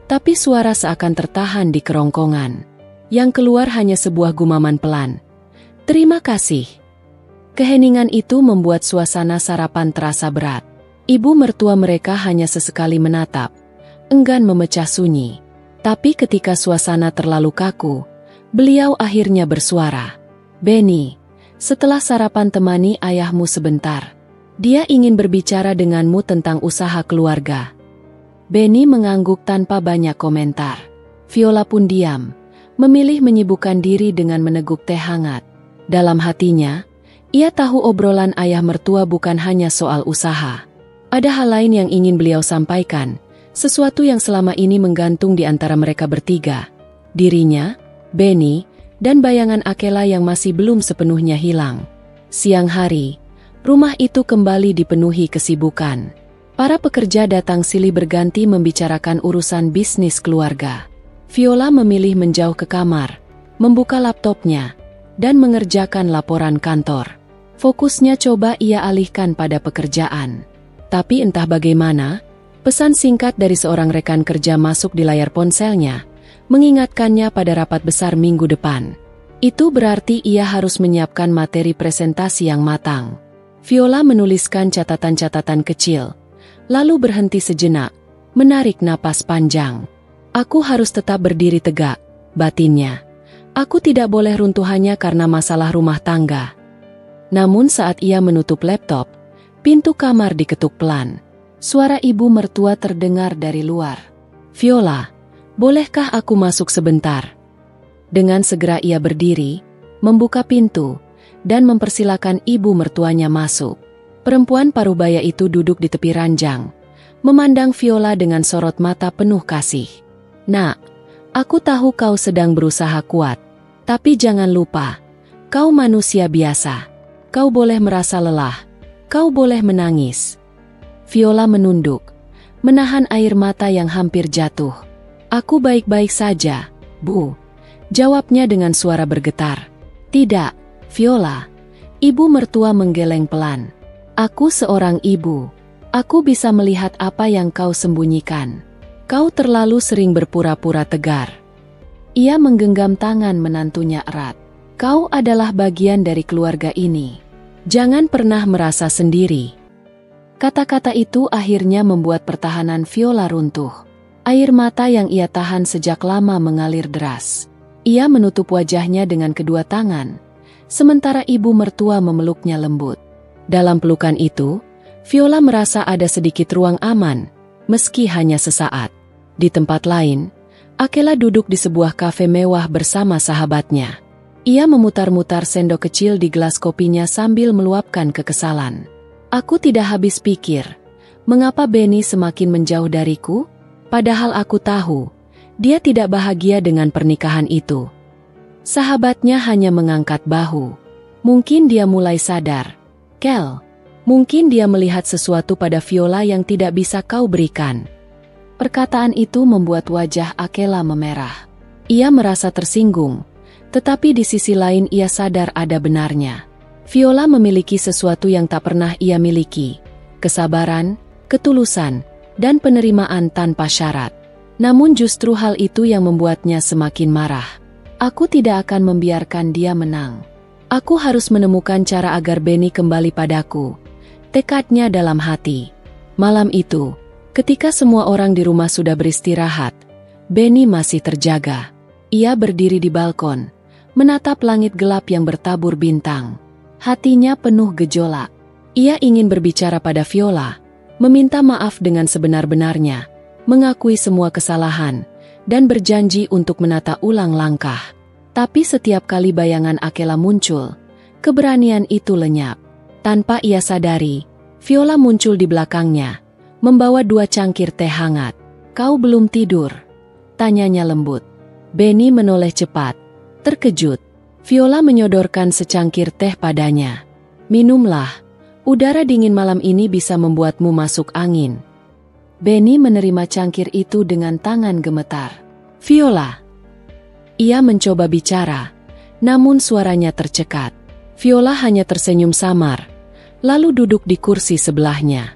tapi suara seakan tertahan di kerongkongan. Yang keluar hanya sebuah gumaman pelan. "Terima kasih." Keheningan itu membuat suasana sarapan terasa berat. Ibu mertua mereka hanya sesekali menatap, enggan memecah sunyi. Tapi ketika suasana terlalu kaku, beliau akhirnya bersuara. "Benny, setelah sarapan temani ayahmu sebentar. Dia ingin berbicara denganmu tentang usaha keluarga." Benny mengangguk tanpa banyak komentar. Viola pun diam, memilih menyibukkan diri dengan meneguk teh hangat. Dalam hatinya, ia tahu obrolan ayah mertua bukan hanya soal usaha. Ada hal lain yang ingin beliau sampaikan, sesuatu yang selama ini menggantung di antara mereka bertiga. Dirinya, Benny, dan bayangan Akela yang masih belum sepenuhnya hilang. Siang hari, rumah itu kembali dipenuhi kesibukan. Para pekerja datang silih berganti membicarakan urusan bisnis keluarga. Viola memilih menjauh ke kamar, membuka laptopnya, dan mengerjakan laporan kantor. Fokusnya coba ia alihkan pada pekerjaan. Tapi entah bagaimana, pesan singkat dari seorang rekan kerja masuk di layar ponselnya, mengingatkannya pada rapat besar minggu depan. Itu berarti ia harus menyiapkan materi presentasi yang matang. Viola menuliskan catatan-catatan kecil, lalu berhenti sejenak, menarik napas panjang. "Aku harus tetap berdiri tegak," batinnya. "Aku tidak boleh runtuh hanya karena masalah rumah tangga." Namun saat ia menutup laptop, pintu kamar diketuk pelan. Suara ibu mertua terdengar dari luar. "Viola, bolehkah aku masuk sebentar?" Dengan segera ia berdiri, membuka pintu, dan mempersilakan ibu mertuanya masuk. Perempuan parubaya itu duduk di tepi ranjang, memandang Viola dengan sorot mata penuh kasih. "Nak, aku tahu kau sedang berusaha kuat, tapi jangan lupa, kau manusia biasa. Kau boleh merasa lelah, kau boleh menangis." Viola menunduk, menahan air mata yang hampir jatuh. "Aku baik-baik saja, Bu," jawabnya dengan suara bergetar. Tidak, Viola. Ibu mertua menggeleng pelan. Aku seorang ibu. Aku bisa melihat apa yang kau sembunyikan. Kau terlalu sering berpura-pura tegar. Ia menggenggam tangan menantunya erat. Kau adalah bagian dari keluarga ini. Jangan pernah merasa sendiri. Kata-kata itu akhirnya membuat pertahanan Viola runtuh. Air mata yang ia tahan sejak lama mengalir deras. Ia menutup wajahnya dengan kedua tangan, sementara ibu mertua memeluknya lembut. Dalam pelukan itu, Viola merasa ada sedikit ruang aman, meski hanya sesaat. Di tempat lain, Akela duduk di sebuah kafe mewah bersama sahabatnya. Ia memutar-mutar sendok kecil di gelas kopinya sambil meluapkan kekesalan. Aku tidak habis pikir, mengapa Benny semakin menjauh dariku? Padahal aku tahu, dia tidak bahagia dengan pernikahan itu. Sahabatnya hanya mengangkat bahu. Mungkin dia mulai sadar. Kel, mungkin dia melihat sesuatu pada Viola yang tidak bisa kau berikan. Perkataan itu membuat wajah Akela memerah. Ia merasa tersinggung, tetapi di sisi lain ia sadar ada benarnya. Viola memiliki sesuatu yang tak pernah ia miliki, kesabaran, ketulusan, dan penerimaan tanpa syarat. Namun justru hal itu yang membuatnya semakin marah. Aku tidak akan membiarkan dia menang. Aku harus menemukan cara agar Benny kembali padaku. Tekadnya dalam hati. Malam itu, ketika semua orang di rumah sudah beristirahat, Benny masih terjaga. Ia berdiri di balkon, menatap langit gelap yang bertabur bintang. Hatinya penuh gejolak. Ia ingin berbicara pada Viola, meminta maaf dengan sebenar-benarnya, mengakui semua kesalahan, dan berjanji untuk menata ulang langkah. Tapi setiap kali bayangan Akela muncul, keberanian itu lenyap. Tanpa ia sadari, Viola muncul di belakangnya, membawa 2 cangkir teh hangat. Kau belum tidur? Tanyanya lembut. Benny menoleh cepat, terkejut. Viola menyodorkan secangkir teh padanya. Minumlah, udara dingin malam ini bisa membuatmu masuk angin. Benny menerima cangkir itu dengan tangan gemetar. Viola. Ia mencoba bicara, namun suaranya tercekat. Viola hanya tersenyum samar, lalu duduk di kursi sebelahnya.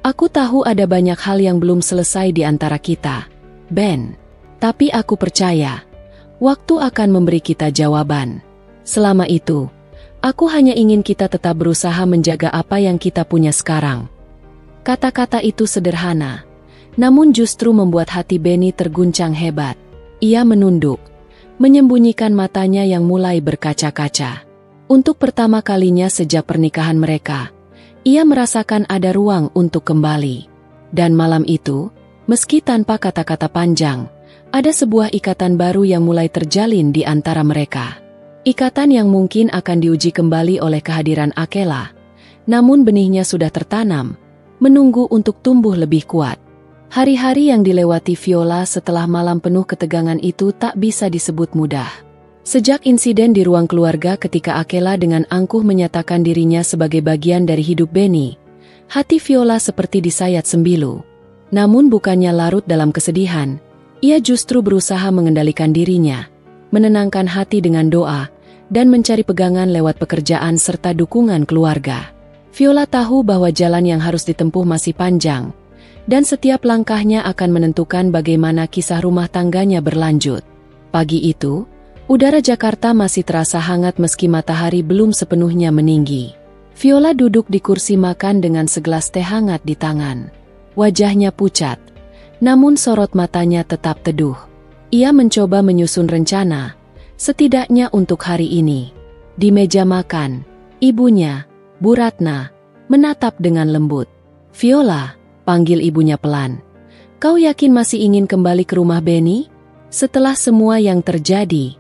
Aku tahu ada banyak hal yang belum selesai di antara kita, Ben. Tapi aku percaya, waktu akan memberi kita jawaban. Selama itu, aku hanya ingin kita tetap berusaha menjaga apa yang kita punya sekarang. Kata-kata itu sederhana, namun justru membuat hati Benny terguncang hebat. Ia menunduk, menyembunyikan matanya yang mulai berkaca-kaca. Untuk pertama kalinya sejak pernikahan mereka, ia merasakan ada ruang untuk kembali. Dan malam itu, meski tanpa kata-kata panjang, ada sebuah ikatan baru yang mulai terjalin di antara mereka. Ikatan yang mungkin akan diuji kembali oleh kehadiran Akela, namun benihnya sudah tertanam, menunggu untuk tumbuh lebih kuat. Hari-hari yang dilewati Viola setelah malam penuh ketegangan itu tak bisa disebut mudah. Sejak insiden di ruang keluarga ketika Akela dengan angkuh menyatakan dirinya sebagai bagian dari hidup Benny, hati Viola seperti disayat sembilu. Namun bukannya larut dalam kesedihan, ia justru berusaha mengendalikan dirinya, menenangkan hati dengan doa, dan mencari pegangan lewat pekerjaan serta dukungan keluarga. Viola tahu bahwa jalan yang harus ditempuh masih panjang, dan setiap langkahnya akan menentukan bagaimana kisah rumah tangganya berlanjut. Pagi itu, udara Jakarta masih terasa hangat meski matahari belum sepenuhnya meninggi. Viola duduk di kursi makan dengan segelas teh hangat di tangan. Wajahnya pucat, namun sorot matanya tetap teduh. Ia mencoba menyusun rencana, setidaknya untuk hari ini. Di meja makan, ibunya, Bu Ratna, menatap dengan lembut. Viola, panggil ibunya pelan. Kau yakin masih ingin kembali ke rumah Benny? Setelah semua yang terjadi.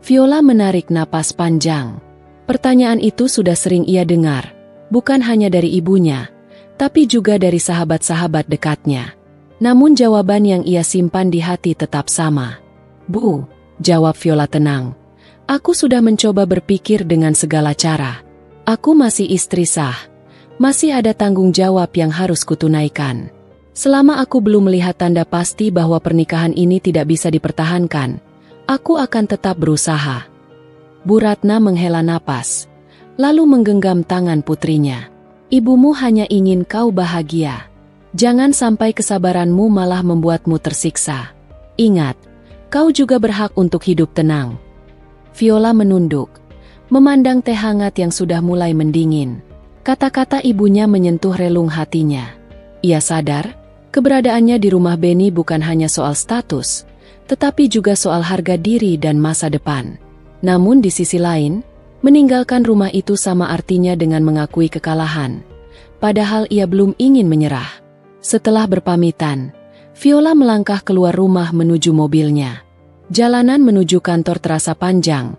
Viola menarik napas panjang. Pertanyaan itu sudah sering ia dengar, bukan hanya dari ibunya, tapi juga dari sahabat-sahabat dekatnya. Namun jawaban yang ia simpan di hati tetap sama. Bu, jawab Viola tenang. Aku sudah mencoba berpikir dengan segala cara. Aku masih istri sah. Masih ada tanggung jawab yang harus kutunaikan. Selama aku belum melihat tanda pasti bahwa pernikahan ini tidak bisa dipertahankan, aku akan tetap berusaha. Bu Ratna menghela napas, lalu menggenggam tangan putrinya. Ibumu hanya ingin kau bahagia. Jangan sampai kesabaranmu malah membuatmu tersiksa. Ingat, kau juga berhak untuk hidup tenang. Viola menunduk, memandang teh hangat yang sudah mulai mendingin. Kata-kata ibunya menyentuh relung hatinya. Ia sadar, keberadaannya di rumah Benny bukan hanya soal status, tetapi juga soal harga diri dan masa depan. Namun di sisi lain, meninggalkan rumah itu sama artinya dengan mengakui kekalahan. Padahal ia belum ingin menyerah. Setelah berpamitan, Viola melangkah keluar rumah menuju mobilnya. Jalanan menuju kantor terasa panjang,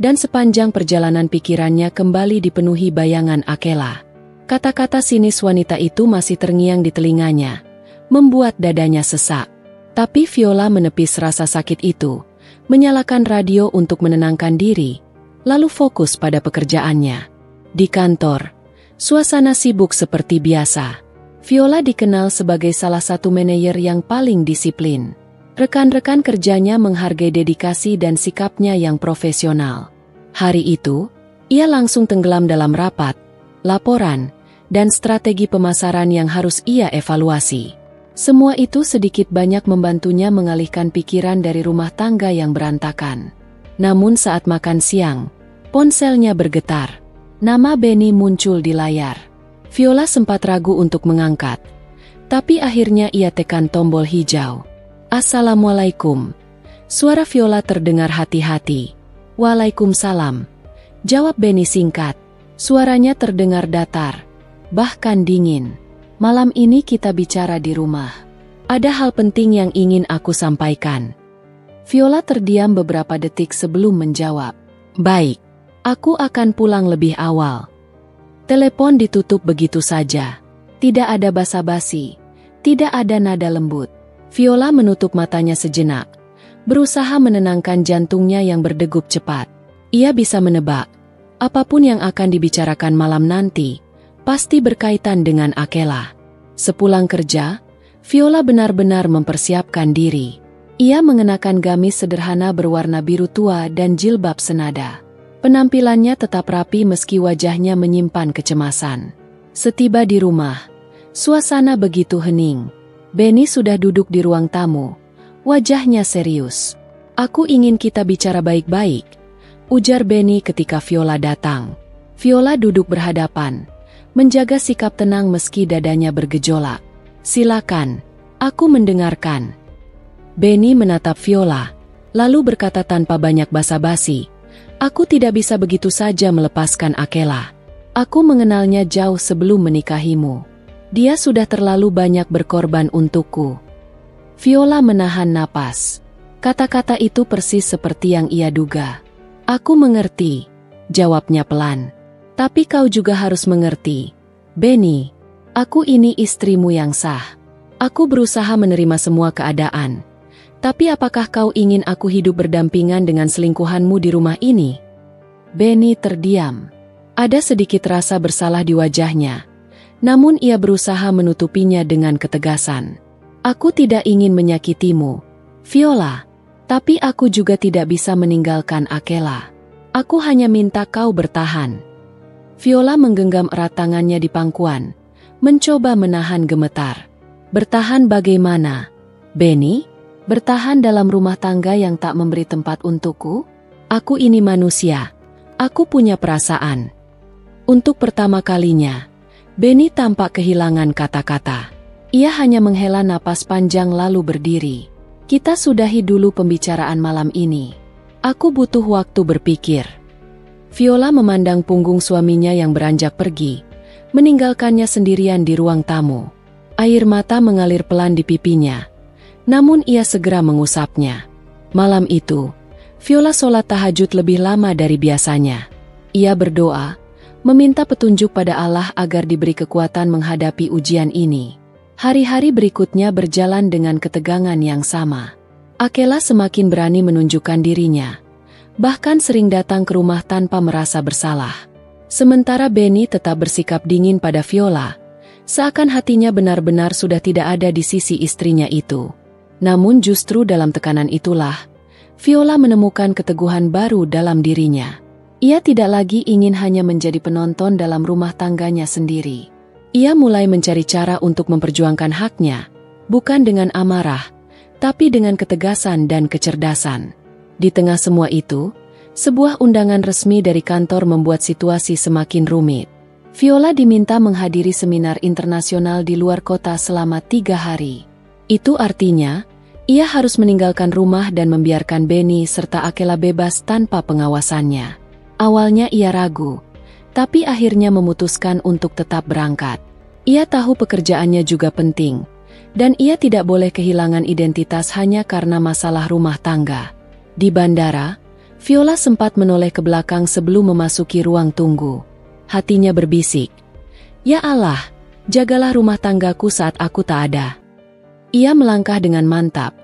dan sepanjang perjalanan pikirannya kembali dipenuhi bayangan Akela. Kata-kata sinis wanita itu masih terngiang di telinganya, membuat dadanya sesak. Tapi Viola menepis rasa sakit itu, menyalakan radio untuk menenangkan diri, lalu fokus pada pekerjaannya. Di kantor, suasana sibuk seperti biasa. Viola dikenal sebagai salah satu manajer yang paling disiplin. Rekan-rekan kerjanya menghargai dedikasi dan sikapnya yang profesional. Hari itu, ia langsung tenggelam dalam rapat, laporan, dan strategi pemasaran yang harus ia evaluasi. Semua itu sedikit banyak membantunya mengalihkan pikiran dari rumah tangga yang berantakan. Namun saat makan siang, ponselnya bergetar. Nama Benny muncul di layar. Viola sempat ragu untuk mengangkat, tapi akhirnya ia tekan tombol hijau. Assalamualaikum. Suara Viola terdengar hati-hati. Waalaikumsalam. Jawab Benny singkat. Suaranya terdengar datar, bahkan dingin. Malam ini kita bicara di rumah. Ada hal penting yang ingin aku sampaikan. Viola terdiam beberapa detik sebelum menjawab. Baik, aku akan pulang lebih awal. Telepon ditutup begitu saja. Tidak ada basa-basi, tidak ada nada lembut. Viola menutup matanya sejenak, berusaha menenangkan jantungnya yang berdegup cepat. Ia bisa menebak, apapun yang akan dibicarakan malam nanti, pasti berkaitan dengan Akela. Sepulang kerja, Viola benar-benar mempersiapkan diri. Ia mengenakan gamis sederhana berwarna biru tua dan jilbab senada. Penampilannya tetap rapi meski wajahnya menyimpan kecemasan. Setiba di rumah, suasana begitu hening. Benny sudah duduk di ruang tamu, wajahnya serius. Aku ingin kita bicara baik-baik, ujar Benny ketika Viola datang. Viola duduk berhadapan, menjaga sikap tenang meski dadanya bergejolak. Silakan, aku mendengarkan. Benny menatap Viola, lalu berkata tanpa banyak basa-basi, aku tidak bisa begitu saja melepaskan Akela. Aku mengenalnya jauh sebelum menikahimu. Dia sudah terlalu banyak berkorban untukku. Viola menahan napas. Kata-kata itu persis seperti yang ia duga. Aku mengerti, jawabnya pelan. Tapi kau juga harus mengerti, Benny, aku ini istrimu yang sah. Aku berusaha menerima semua keadaan. Tapi apakah kau ingin aku hidup berdampingan dengan selingkuhanmu di rumah ini? Benny terdiam. Ada sedikit rasa bersalah di wajahnya. Namun ia berusaha menutupinya dengan ketegasan. Aku tidak ingin menyakitimu, Viola. Tapi aku juga tidak bisa meninggalkan Akela. Aku hanya minta kau bertahan. Viola menggenggam erat tangannya di pangkuan, mencoba menahan gemetar. Bertahan bagaimana, Benny? Bertahan dalam rumah tangga yang tak memberi tempat untukku? Aku ini manusia. Aku punya perasaan. Untuk pertama kalinya, Benny tampak kehilangan kata-kata. Ia hanya menghela napas panjang lalu berdiri. Kita sudahi dulu pembicaraan malam ini. Aku butuh waktu berpikir. Viola memandang punggung suaminya yang beranjak pergi, meninggalkannya sendirian di ruang tamu. Air mata mengalir pelan di pipinya, namun ia segera mengusapnya. Malam itu, Viola sholat tahajud lebih lama dari biasanya. Ia berdoa, meminta petunjuk pada Allah agar diberi kekuatan menghadapi ujian ini. Hari-hari berikutnya berjalan dengan ketegangan yang sama. Akela semakin berani menunjukkan dirinya. Bahkan sering datang ke rumah tanpa merasa bersalah. Sementara Benny tetap bersikap dingin pada Viola, seakan hatinya benar-benar sudah tidak ada di sisi istrinya itu. Namun justru dalam tekanan itulah, Viola menemukan keteguhan baru dalam dirinya. Ia tidak lagi ingin hanya menjadi penonton dalam rumah tangganya sendiri. Ia mulai mencari cara untuk memperjuangkan haknya, bukan dengan amarah, tapi dengan ketegasan dan kecerdasan. Di tengah semua itu, sebuah undangan resmi dari kantor membuat situasi semakin rumit. Viola diminta menghadiri seminar internasional di luar kota selama 3 hari. Itu artinya, ia harus meninggalkan rumah dan membiarkan Benny serta Akela bebas tanpa pengawasannya. Awalnya ia ragu, tapi akhirnya memutuskan untuk tetap berangkat. Ia tahu pekerjaannya juga penting, dan ia tidak boleh kehilangan identitas hanya karena masalah rumah tangga. Di bandara, Viola sempat menoleh ke belakang sebelum memasuki ruang tunggu. Hatinya berbisik, "Ya Allah, jagalah rumah tanggaku saat aku tak ada." Ia melangkah dengan mantap,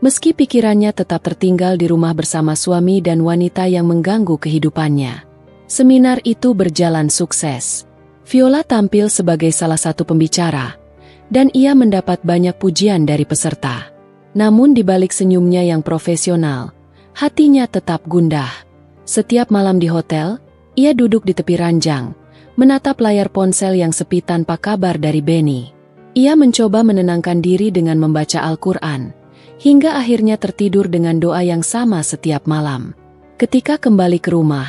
meski pikirannya tetap tertinggal di rumah bersama suami dan wanita yang mengganggu kehidupannya. Seminar itu berjalan sukses. Viola tampil sebagai salah satu pembicara, dan ia mendapat banyak pujian dari peserta. Namun di balik senyumnya yang profesional, hatinya tetap gundah. Setiap malam di hotel, ia duduk di tepi ranjang, menatap layar ponsel yang sepi tanpa kabar dari Benny. Ia mencoba menenangkan diri dengan membaca Al-Quran, hingga akhirnya tertidur dengan doa yang sama setiap malam. Ketika kembali ke rumah,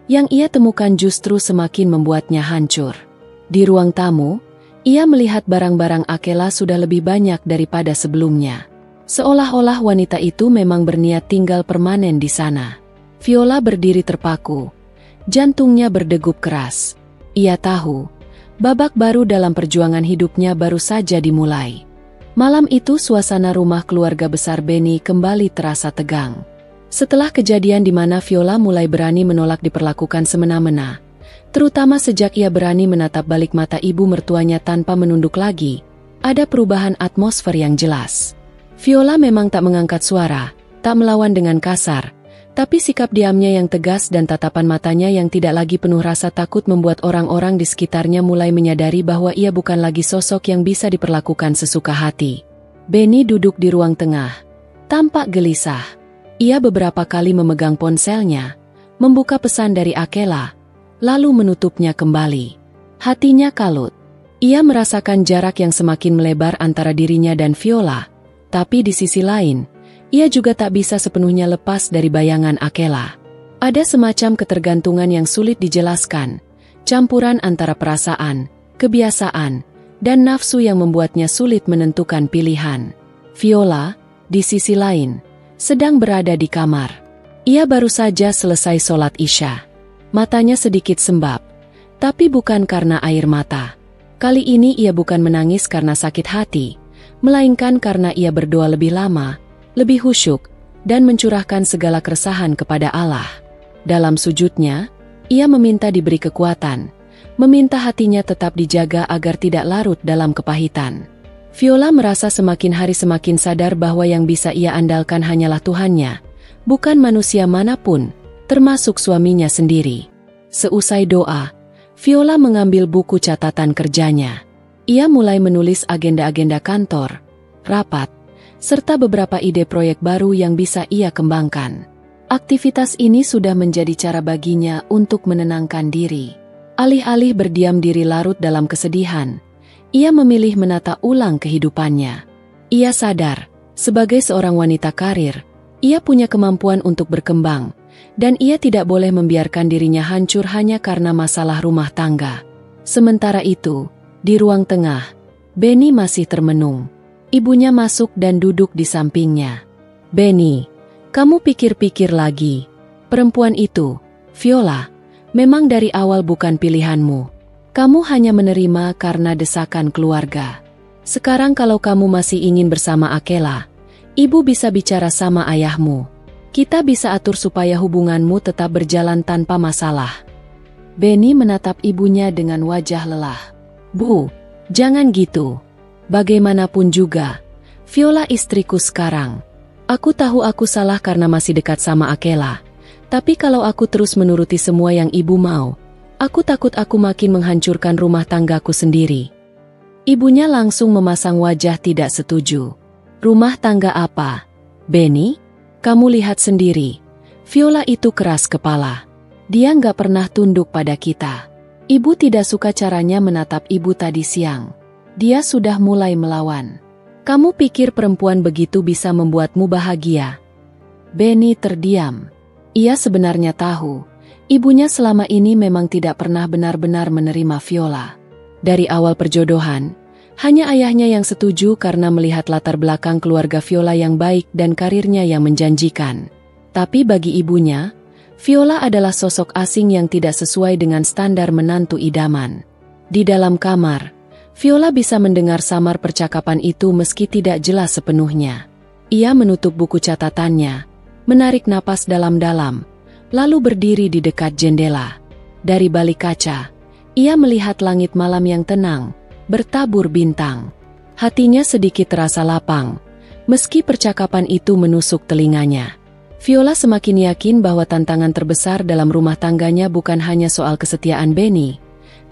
yang ia temukan justru semakin membuatnya hancur. Di ruang tamu, ia melihat barang-barang Akela sudah lebih banyak daripada sebelumnya. Seolah-olah wanita itu memang berniat tinggal permanen di sana. Viola berdiri terpaku, jantungnya berdegup keras. Ia tahu, babak baru dalam perjuangan hidupnya baru saja dimulai. Malam itu suasana rumah keluarga besar Benny kembali terasa tegang. Setelah kejadian di mana Viola mulai berani menolak diperlakukan semena-mena, terutama sejak ia berani menatap balik mata ibu mertuanya tanpa menunduk lagi, ada perubahan atmosfer yang jelas. Viola memang tak mengangkat suara, tak melawan dengan kasar, tapi sikap diamnya yang tegas dan tatapan matanya yang tidak lagi penuh rasa takut membuat orang-orang di sekitarnya mulai menyadari bahwa ia bukan lagi sosok yang bisa diperlakukan sesuka hati. Benny duduk di ruang tengah, tampak gelisah. Ia beberapa kali memegang ponselnya, membuka pesan dari Akela, lalu menutupnya kembali. Hatinya kalut. Ia merasakan jarak yang semakin melebar antara dirinya dan Viola, tapi di sisi lain, ia juga tak bisa sepenuhnya lepas dari bayangan Akela. Ada semacam ketergantungan yang sulit dijelaskan, campuran antara perasaan, kebiasaan, dan nafsu yang membuatnya sulit menentukan pilihan. Viola, di sisi lain, sedang berada di kamar. Ia baru saja selesai sholat Isya. Matanya sedikit sembab, tapi bukan karena air mata. Kali ini ia bukan menangis karena sakit hati, melainkan karena ia berdoa lebih lama, lebih khusyuk, dan mencurahkan segala keresahan kepada Allah. Dalam sujudnya, ia meminta diberi kekuatan, meminta hatinya tetap dijaga agar tidak larut dalam kepahitan. Viola merasa semakin hari semakin sadar bahwa yang bisa ia andalkan hanyalah Tuhannya, bukan manusia manapun, termasuk suaminya sendiri. Seusai doa, Viola mengambil buku catatan kerjanya. Ia mulai menulis agenda-agenda kantor, rapat, serta beberapa ide proyek baru yang bisa ia kembangkan. Aktivitas ini sudah menjadi cara baginya untuk menenangkan diri. Alih-alih berdiam diri larut dalam kesedihan, ia memilih menata ulang kehidupannya. Ia sadar, sebagai seorang wanita karir, ia punya kemampuan untuk berkembang, dan ia tidak boleh membiarkan dirinya hancur hanya karena masalah rumah tangga. Sementara itu, di ruang tengah, Benny masih termenung. Ibunya masuk dan duduk di sampingnya. "Benny, kamu pikir-pikir lagi. Perempuan itu, Viola, memang dari awal bukan pilihanmu. Kamu hanya menerima karena desakan keluarga. Sekarang kalau kamu masih ingin bersama Akela, ibu bisa bicara sama ayahmu. Kita bisa atur supaya hubunganmu tetap berjalan tanpa masalah." Benny menatap ibunya dengan wajah lelah. "Bu, jangan gitu. Bagaimanapun juga, Viola istriku sekarang. Aku tahu aku salah karena masih dekat sama Akela, tapi kalau aku terus menuruti semua yang ibu mau, aku takut aku makin menghancurkan rumah tanggaku sendiri." Ibunya langsung memasang wajah tidak setuju. "Rumah tangga apa, Benny? Kamu lihat sendiri, Viola itu keras kepala. Dia nggak pernah tunduk pada kita. Ibu tidak suka caranya menatap ibu tadi siang. Dia sudah mulai melawan. Kamu pikir perempuan begitu bisa membuatmu bahagia? Benny terdiam. Ia sebenarnya tahu, ibunya selama ini memang tidak pernah benar-benar menerima Viola. Dari awal perjodohan, hanya ayahnya yang setuju karena melihat latar belakang keluarga Viola yang baik dan karirnya yang menjanjikan. Tapi bagi ibunya, Viola adalah sosok asing yang tidak sesuai dengan standar menantu idaman. Di dalam kamar, Viola bisa mendengar samar percakapan itu meski tidak jelas sepenuhnya. Ia menutup buku catatannya, menarik napas dalam-dalam, lalu berdiri di dekat jendela. Dari balik kaca, ia melihat langit malam yang tenang, bertabur bintang. Hatinya sedikit terasa lapang, meski percakapan itu menusuk telinganya. Viola semakin yakin bahwa tantangan terbesar dalam rumah tangganya bukan hanya soal kesetiaan Benny,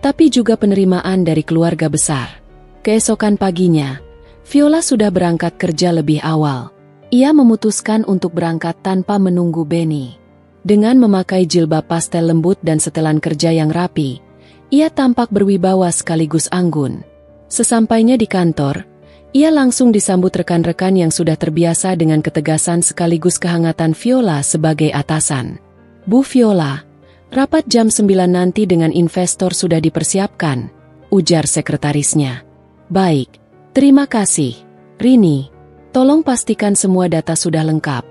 tapi juga penerimaan dari keluarga besar. Keesokan paginya, Viola sudah berangkat kerja lebih awal. Ia memutuskan untuk berangkat tanpa menunggu Benny. Dengan memakai jilbab pastel lembut dan setelan kerja yang rapi, ia tampak berwibawa sekaligus anggun. Sesampainya di kantor, ia langsung disambut rekan-rekan yang sudah terbiasa dengan ketegasan sekaligus kehangatan Viola sebagai atasan. "Bu Viola, rapat jam 9 nanti dengan investor sudah dipersiapkan," ujar sekretarisnya. "Baik, terima kasih, Rini. Tolong pastikan semua data sudah lengkap,"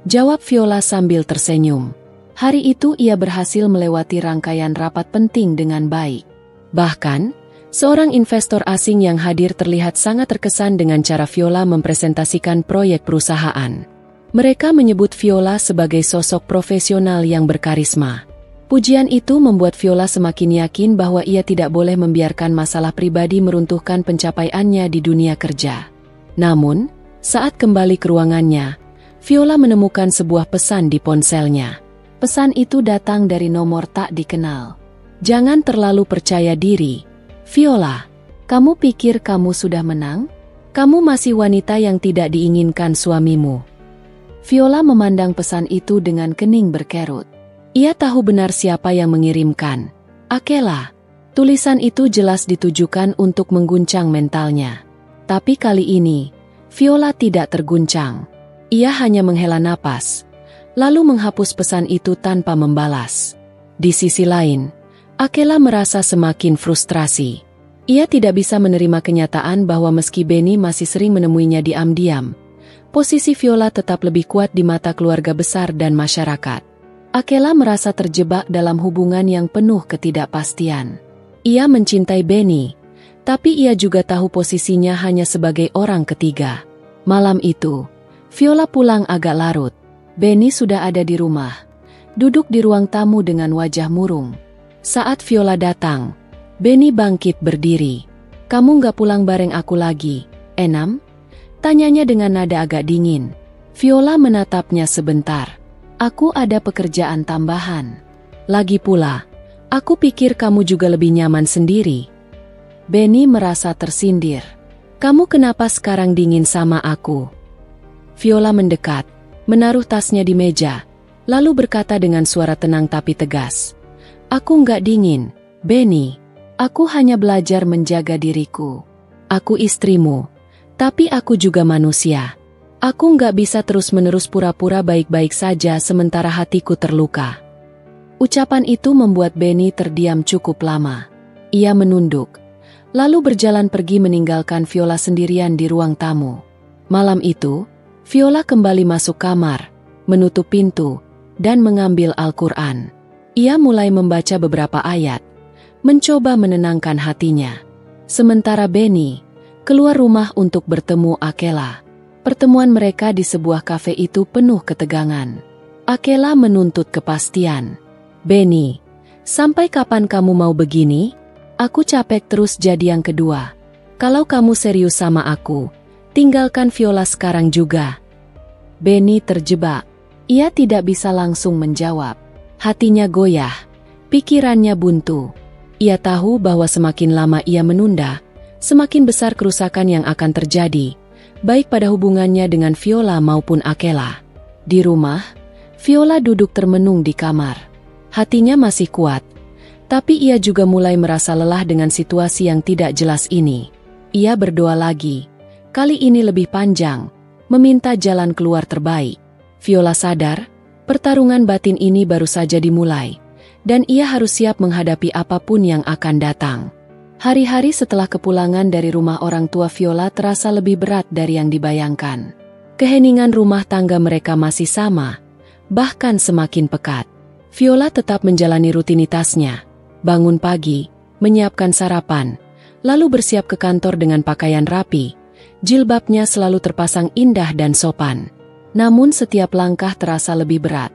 jawab Viola sambil tersenyum. Hari itu ia berhasil melewati rangkaian rapat penting dengan baik. Bahkan, seorang investor asing yang hadir terlihat sangat terkesan dengan cara Viola mempresentasikan proyek perusahaan. Mereka menyebut Viola sebagai sosok profesional yang berkarisma. Pujian itu membuat Viola semakin yakin bahwa ia tidak boleh membiarkan masalah pribadi meruntuhkan pencapaiannya di dunia kerja. Namun, saat kembali ke ruangannya, Viola menemukan sebuah pesan di ponselnya. Pesan itu datang dari nomor tak dikenal. "Jangan terlalu percaya diri, Viola. Kamu pikir kamu sudah menang? Kamu masih wanita yang tidak diinginkan suamimu." Viola memandang pesan itu dengan kening berkerut. Ia tahu benar siapa yang mengirimkan. Akela. Tulisan itu jelas ditujukan untuk mengguncang mentalnya. Tapi kali ini, Viola tidak terguncang. Ia hanya menghela napas, lalu menghapus pesan itu tanpa membalas. Di sisi lain, Akela merasa semakin frustrasi. Ia tidak bisa menerima kenyataan bahwa meski Benny masih sering menemuinya diam-diam, posisi Viola tetap lebih kuat di mata keluarga besar dan masyarakat. Akela merasa terjebak dalam hubungan yang penuh ketidakpastian. Ia mencintai Benny, tapi ia juga tahu posisinya hanya sebagai orang ketiga. Malam itu, Viola pulang agak larut. Benny sudah ada di rumah, duduk di ruang tamu dengan wajah murung. Saat Viola datang, Benny bangkit berdiri. "Kamu nggak pulang bareng aku lagi, Enam?" tanyanya dengan nada agak dingin. Viola menatapnya sebentar. "Aku ada pekerjaan tambahan. Lagi pula, aku pikir kamu juga lebih nyaman sendiri." Benny merasa tersindir. "Kamu kenapa sekarang dingin sama aku?" Viola mendekat, menaruh tasnya di meja, lalu berkata dengan suara tenang tapi tegas. "Aku nggak dingin, Benny. Aku hanya belajar menjaga diriku. Aku istrimu, tapi aku juga manusia. Aku nggak bisa terus-menerus pura-pura baik-baik saja sementara hatiku terluka." Ucapan itu membuat Benny terdiam cukup lama. Ia menunduk, lalu berjalan pergi meninggalkan Viola sendirian di ruang tamu. Malam itu, Viola kembali masuk kamar, menutup pintu, dan mengambil Al-Quran. Ia mulai membaca beberapa ayat, mencoba menenangkan hatinya. Sementara Benny keluar rumah untuk bertemu Akela. Pertemuan mereka di sebuah kafe itu penuh ketegangan. Akela menuntut kepastian. "Benny, sampai kapan kamu mau begini? Aku capek terus jadi yang kedua. Kalau kamu serius sama aku, tinggalkan Viola sekarang juga." Benny terjebak. Ia tidak bisa langsung menjawab. Hatinya goyah, pikirannya buntu. Ia tahu bahwa semakin lama ia menunda, semakin besar kerusakan yang akan terjadi, baik pada hubungannya dengan Viola maupun Akela. Di rumah, Viola duduk termenung di kamar. Hatinya masih kuat, tapi ia juga mulai merasa lelah dengan situasi yang tidak jelas ini. Ia berdoa lagi, kali ini lebih panjang, meminta jalan keluar terbaik. Viola sadar, pertarungan batin ini baru saja dimulai, dan ia harus siap menghadapi apapun yang akan datang. Hari-hari setelah kepulangan dari rumah orang tua Viola terasa lebih berat dari yang dibayangkan. Keheningan rumah tangga mereka masih sama, bahkan semakin pekat. Viola tetap menjalani rutinitasnya, bangun pagi, menyiapkan sarapan, lalu bersiap ke kantor dengan pakaian rapi. Jilbabnya selalu terpasang indah dan sopan. Namun setiap langkah terasa lebih berat,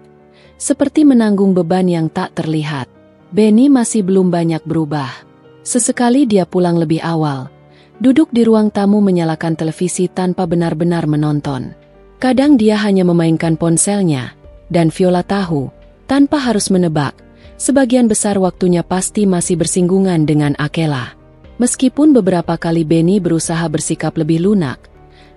seperti menanggung beban yang tak terlihat. Benny masih belum banyak berubah. Sesekali dia pulang lebih awal, duduk di ruang tamu menyalakan televisi tanpa benar-benar menonton. Kadang dia hanya memainkan ponselnya, dan Viola tahu, tanpa harus menebak, sebagian besar waktunya pasti masih bersinggungan dengan Akela. Meskipun beberapa kali Benny berusaha bersikap lebih lunak,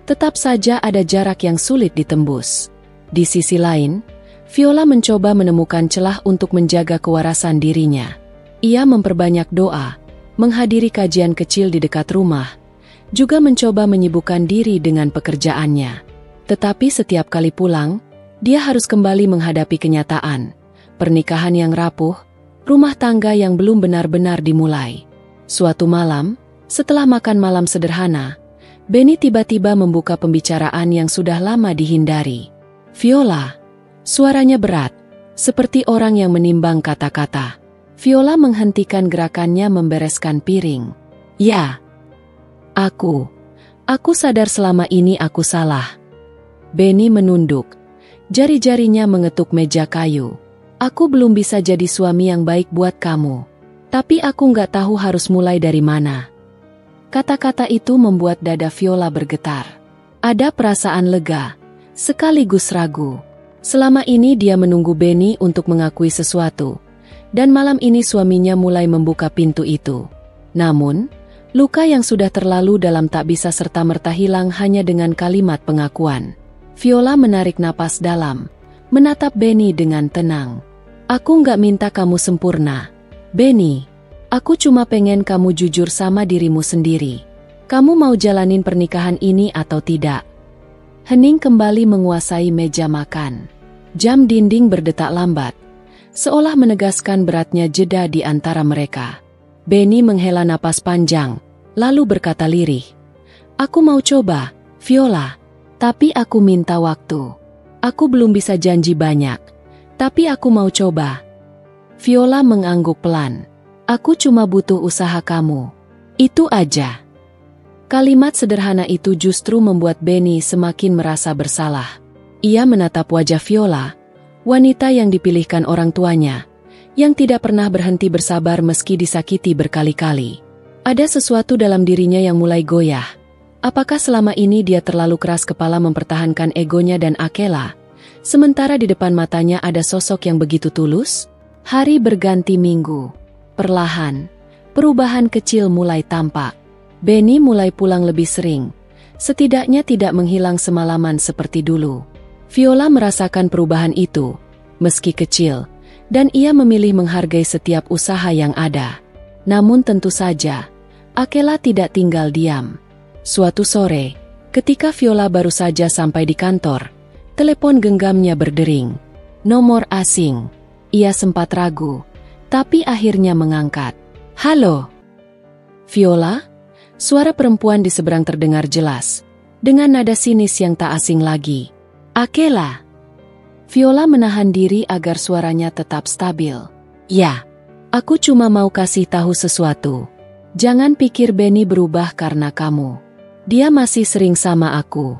tetap saja ada jarak yang sulit ditembus. Di sisi lain, Viola mencoba menemukan celah untuk menjaga kewarasan dirinya. Ia memperbanyak doa, menghadiri kajian kecil di dekat rumah, juga mencoba menyibukkan diri dengan pekerjaannya. Tetapi setiap kali pulang, dia harus kembali menghadapi kenyataan. Pernikahan yang rapuh, rumah tangga yang belum benar-benar dimulai. Suatu malam, setelah makan malam sederhana, Benny tiba-tiba membuka pembicaraan yang sudah lama dihindari. "Viola," suaranya berat, seperti orang yang menimbang kata-kata. Viola menghentikan gerakannya membereskan piring. "Ya, aku sadar selama ini aku salah." Benny menunduk, jari-jarinya mengetuk meja kayu. "Aku belum bisa jadi suami yang baik buat kamu. Tapi aku nggak tahu harus mulai dari mana." Kata-kata itu membuat dada Viola bergetar. Ada perasaan lega, sekaligus ragu. Selama ini dia menunggu Benny untuk mengakui sesuatu, dan malam ini suaminya mulai membuka pintu itu. Namun, luka yang sudah terlalu dalam tak bisa serta-merta hilang hanya dengan kalimat pengakuan. Viola menarik napas dalam, menatap Benny dengan tenang. "Aku nggak minta kamu sempurna, Benny. Aku cuma pengen kamu jujur sama dirimu sendiri. Kamu mau jalanin pernikahan ini atau tidak?" Hening kembali menguasai meja makan. Jam dinding berdetak lambat, seolah menegaskan beratnya jeda di antara mereka. Benny menghela napas panjang, lalu berkata lirih, "Aku mau coba, Viola. Tapi aku minta waktu. Aku belum bisa janji banyak, tapi aku mau coba." Viola mengangguk pelan. "Aku cuma butuh usaha kamu. Itu aja." Kalimat sederhana itu justru membuat Benny semakin merasa bersalah. Ia menatap wajah Viola, wanita yang dipilihkan orang tuanya, yang tidak pernah berhenti bersabar meski disakiti berkali-kali. Ada sesuatu dalam dirinya yang mulai goyah. Apakah selama ini dia terlalu keras kepala mempertahankan egonya dan Akela, sementara di depan matanya ada sosok yang begitu tulus? Hari berganti minggu. Perlahan, perubahan kecil mulai tampak. Benny mulai pulang lebih sering, setidaknya tidak menghilang semalaman seperti dulu. Viola merasakan perubahan itu, meski kecil, dan ia memilih menghargai setiap usaha yang ada. Namun tentu saja, Akela tidak tinggal diam. Suatu sore, ketika Viola baru saja sampai di kantor, telepon genggamnya berdering. Nomor asing. Ia sempat ragu, tapi akhirnya mengangkat. "Halo, Viola?" Suara perempuan di seberang terdengar jelas, dengan nada sinis yang tak asing lagi. "Akela." Viola menahan diri agar suaranya tetap stabil. "Ya, aku cuma mau kasih tahu sesuatu. Jangan pikir Benny berubah karena kamu. Dia masih sering sama aku.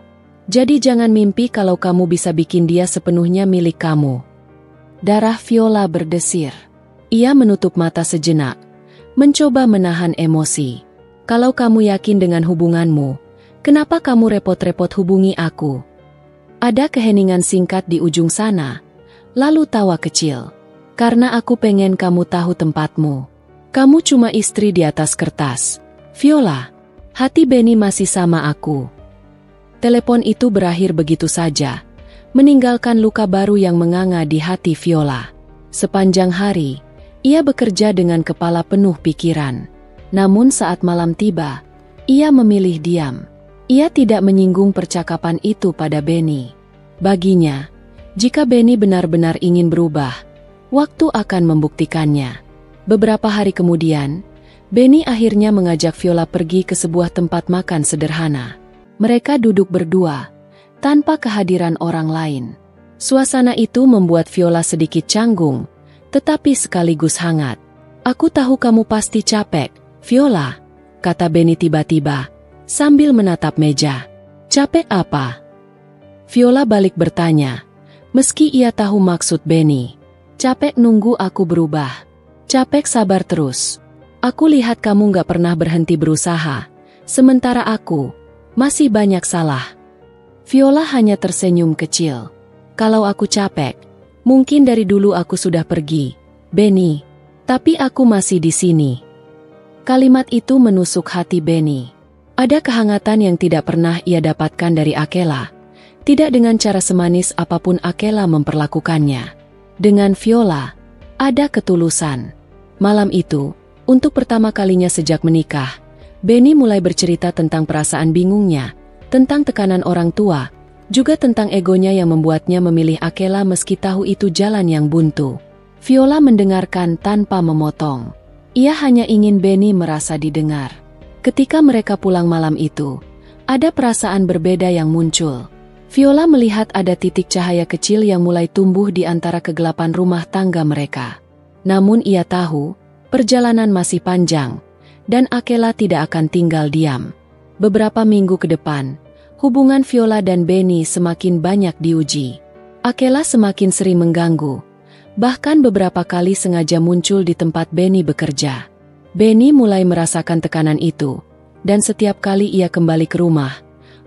Jadi jangan mimpi kalau kamu bisa bikin dia sepenuhnya milik kamu." Darah Viola berdesir. Ia menutup mata sejenak, mencoba menahan emosi. "Kalau kamu yakin dengan hubunganmu, kenapa kamu repot-repot hubungi aku?" Ada keheningan singkat di ujung sana, lalu tawa kecil. "Karena aku pengen kamu tahu tempatmu. Kamu cuma istri di atas kertas. Viola." Hati Benny masih sama aku. Telepon itu berakhir begitu saja, meninggalkan luka baru yang menganga di hati Viola. Sepanjang hari, ia bekerja dengan kepala penuh pikiran. Namun saat malam tiba, ia memilih diam. Ia tidak menyinggung percakapan itu pada Benny. Baginya, jika Benny benar-benar ingin berubah, waktu akan membuktikannya. Beberapa hari kemudian, Benny akhirnya mengajak Viola pergi ke sebuah tempat makan sederhana. Mereka duduk berdua, tanpa kehadiran orang lain. Suasana itu membuat Viola sedikit canggung, tetapi sekaligus hangat. "Aku tahu kamu pasti capek, Viola," kata Benny tiba-tiba, sambil menatap meja. "Capek apa?" Viola balik bertanya, meski ia tahu maksud Benny. "Capek nunggu aku berubah. Capek sabar terus. Aku lihat kamu gak pernah berhenti berusaha, sementara aku masih banyak salah." Viola hanya tersenyum kecil. "Kalau aku capek, mungkin dari dulu aku sudah pergi, Benny. Tapi aku masih di sini." Kalimat itu menusuk hati Benny. Ada kehangatan yang tidak pernah ia dapatkan dari Akela. Tidak dengan cara semanis apapun Akela memperlakukannya. Dengan Viola, ada ketulusan. Malam itu, untuk pertama kalinya sejak menikah, Benny mulai bercerita tentang perasaan bingungnya, tentang tekanan orang tua, juga tentang egonya yang membuatnya memilih Akela meski tahu itu jalan yang buntu. Viola mendengarkan tanpa memotong. Ia hanya ingin Benny merasa didengar. Ketika mereka pulang malam itu, ada perasaan berbeda yang muncul. Viola melihat ada titik cahaya kecil yang mulai tumbuh di antara kegelapan rumah tangga mereka. Namun ia tahu, perjalanan masih panjang, dan Akela tidak akan tinggal diam. Beberapa minggu ke depan, hubungan Viola dan Benny semakin banyak diuji. Akela semakin sering mengganggu, bahkan beberapa kali sengaja muncul di tempat Benny bekerja. Benny mulai merasakan tekanan itu, dan setiap kali ia kembali ke rumah,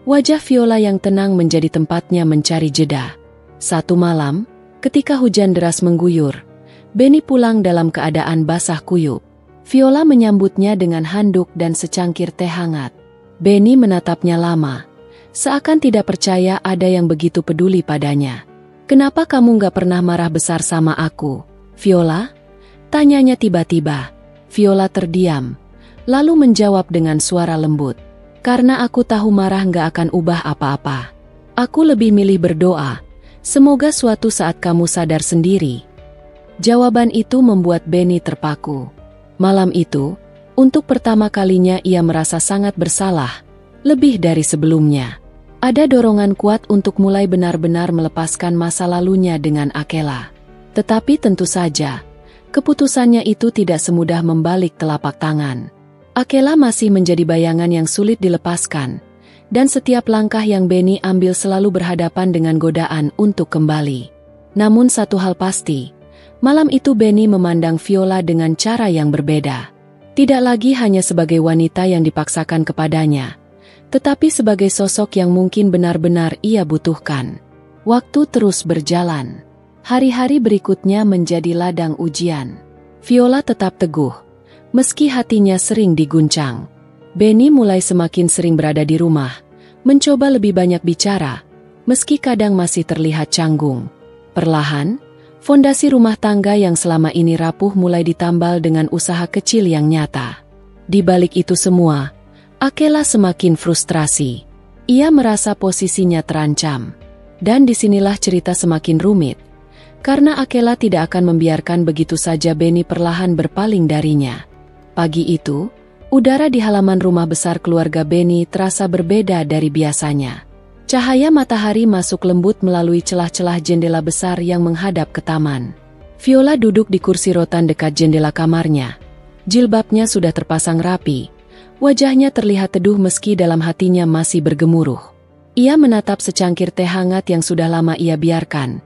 wajah Viola yang tenang menjadi tempatnya mencari jeda. Satu malam, ketika hujan deras mengguyur, Benny pulang dalam keadaan basah kuyup. Viola menyambutnya dengan handuk dan secangkir teh hangat. Benny menatapnya lama, seakan tidak percaya ada yang begitu peduli padanya. "Kenapa kamu gak pernah marah besar sama aku, Viola?" tanyanya tiba-tiba. Viola terdiam, lalu menjawab dengan suara lembut. "Karena aku tahu marah gak akan ubah apa-apa. Aku lebih milih berdoa, semoga suatu saat kamu sadar sendiri." Jawaban itu membuat Benny terpaku. Malam itu, untuk pertama kalinya ia merasa sangat bersalah, lebih dari sebelumnya. Ada dorongan kuat untuk mulai benar-benar melepaskan masa lalunya dengan Akela. Tetapi tentu saja, keputusannya itu tidak semudah membalik telapak tangan. Akela masih menjadi bayangan yang sulit dilepaskan, dan setiap langkah yang Benny ambil selalu berhadapan dengan godaan untuk kembali. Namun satu hal pasti, malam itu Benny memandang Viola dengan cara yang berbeda. Tidak lagi hanya sebagai wanita yang dipaksakan kepadanya, tetapi sebagai sosok yang mungkin benar-benar ia butuhkan. Waktu terus berjalan. Hari-hari berikutnya menjadi ladang ujian. Viola tetap teguh, meski hatinya sering diguncang. Benny mulai semakin sering berada di rumah, mencoba lebih banyak bicara, meski kadang masih terlihat canggung. Perlahan, fondasi rumah tangga yang selama ini rapuh mulai ditambal dengan usaha kecil yang nyata. Di balik itu semua, Akela semakin frustrasi. Ia merasa posisinya terancam. Dan disinilah cerita semakin rumit. Karena Akela tidak akan membiarkan begitu saja Benny perlahan berpaling darinya. Pagi itu, udara di halaman rumah besar keluarga Benny terasa berbeda dari biasanya. Cahaya matahari masuk lembut melalui celah-celah jendela besar yang menghadap ke taman. Viola duduk di kursi rotan dekat jendela kamarnya. Jilbabnya sudah terpasang rapi. Wajahnya terlihat teduh meski dalam hatinya masih bergemuruh. Ia menatap secangkir teh hangat yang sudah lama ia biarkan.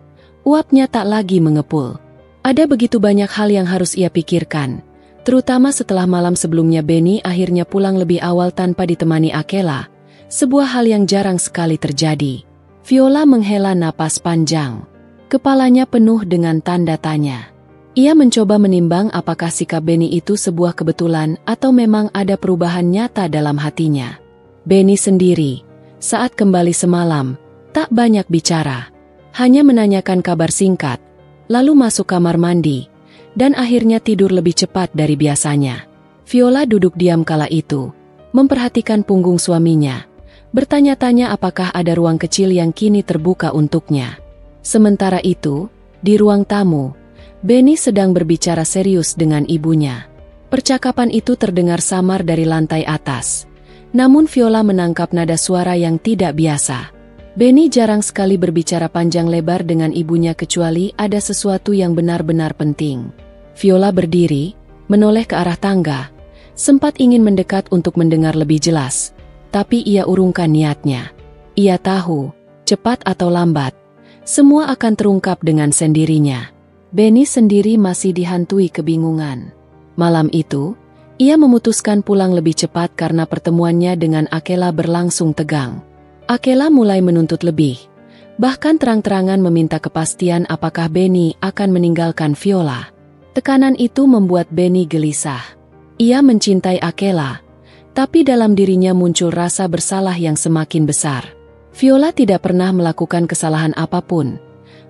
Uapnya tak lagi mengepul. Ada begitu banyak hal yang harus ia pikirkan, terutama setelah malam sebelumnya Benny akhirnya pulang lebih awal tanpa ditemani Akela. Sebuah hal yang jarang sekali terjadi. Viola menghela napas panjang. Kepalanya penuh dengan tanda tanya. Ia mencoba menimbang apakah sikap Benny itu sebuah kebetulan atau memang ada perubahan nyata dalam hatinya. Benny sendiri, saat kembali semalam, tak banyak bicara. Hanya menanyakan kabar singkat, lalu masuk kamar mandi, dan akhirnya tidur lebih cepat dari biasanya. Viola duduk diam kala itu, memperhatikan punggung suaminya, bertanya-tanya apakah ada ruang kecil yang kini terbuka untuknya. Sementara itu, di ruang tamu, Benny sedang berbicara serius dengan ibunya. Percakapan itu terdengar samar dari lantai atas. Namun Viola menangkap nada suara yang tidak biasa. Benny jarang sekali berbicara panjang lebar dengan ibunya kecuali ada sesuatu yang benar-benar penting. Viola berdiri, menoleh ke arah tangga, sempat ingin mendekat untuk mendengar lebih jelas, tapi ia urungkan niatnya. Ia tahu, cepat atau lambat, semua akan terungkap dengan sendirinya. Benny sendiri masih dihantui kebingungan. Malam itu, ia memutuskan pulang lebih cepat karena pertemuannya dengan Akela berlangsung tegang. Akela mulai menuntut lebih, bahkan terang-terangan meminta kepastian apakah Benny akan meninggalkan Viola. Tekanan itu membuat Benny gelisah. Ia mencintai Akela, tapi dalam dirinya muncul rasa bersalah yang semakin besar. Viola tidak pernah melakukan kesalahan apapun,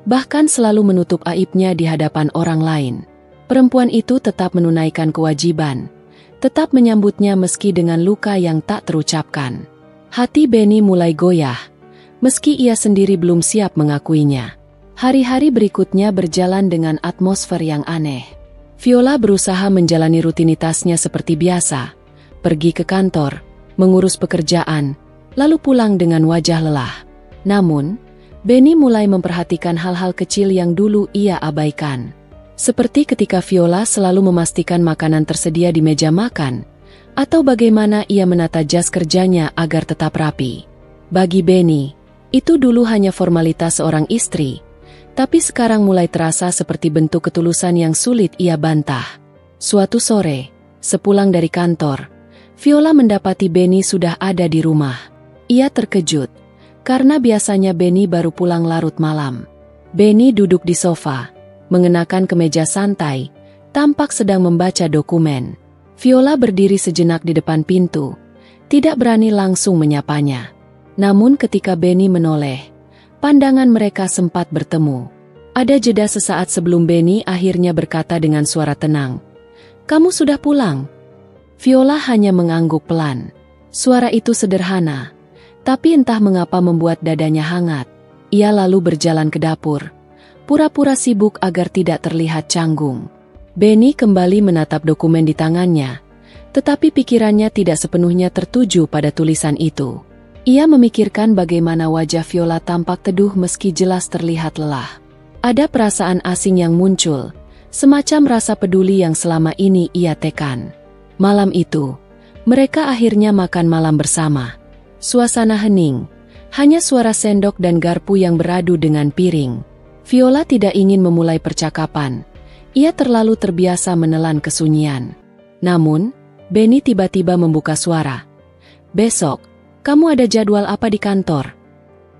bahkan selalu menutup aibnya di hadapan orang lain. Perempuan itu tetap menunaikan kewajiban, tetap menyambutnya meski dengan luka yang tak terucapkan. Hati Benny mulai goyah, meski ia sendiri belum siap mengakuinya. Hari-hari berikutnya berjalan dengan atmosfer yang aneh. Viola berusaha menjalani rutinitasnya seperti biasa, pergi ke kantor, mengurus pekerjaan, lalu pulang dengan wajah lelah. Namun, Benny mulai memperhatikan hal-hal kecil yang dulu ia abaikan. Seperti ketika Viola selalu memastikan makanan tersedia di meja makan, atau bagaimana ia menata jas kerjanya agar tetap rapi. Bagi Benny, itu dulu hanya formalitas seorang istri, tapi sekarang mulai terasa seperti bentuk ketulusan yang sulit ia bantah. Suatu sore, sepulang dari kantor, Viola mendapati Benny sudah ada di rumah. Ia terkejut, karena biasanya Benny baru pulang larut malam. Benny duduk di sofa, mengenakan kemeja santai, tampak sedang membaca dokumen. Viola berdiri sejenak di depan pintu, tidak berani langsung menyapanya. Namun ketika Benny menoleh, pandangan mereka sempat bertemu. Ada jeda sesaat sebelum Benny akhirnya berkata dengan suara tenang, "Kamu sudah pulang?" Viola hanya mengangguk pelan. Suara itu sederhana, tapi entah mengapa membuat dadanya hangat. Ia lalu berjalan ke dapur, pura-pura sibuk agar tidak terlihat canggung. Benny kembali menatap dokumen di tangannya, tetapi pikirannya tidak sepenuhnya tertuju pada tulisan itu. Ia memikirkan bagaimana wajah Viola tampak teduh meski jelas terlihat lelah. Ada perasaan asing yang muncul, semacam rasa peduli yang selama ini ia tekan. Malam itu, mereka akhirnya makan malam bersama. Suasana hening, hanya suara sendok dan garpu yang beradu dengan piring. Viola tidak ingin memulai percakapan. Ia terlalu terbiasa menelan kesunyian. Namun, Benny tiba-tiba membuka suara. "Besok, kamu ada jadwal apa di kantor?"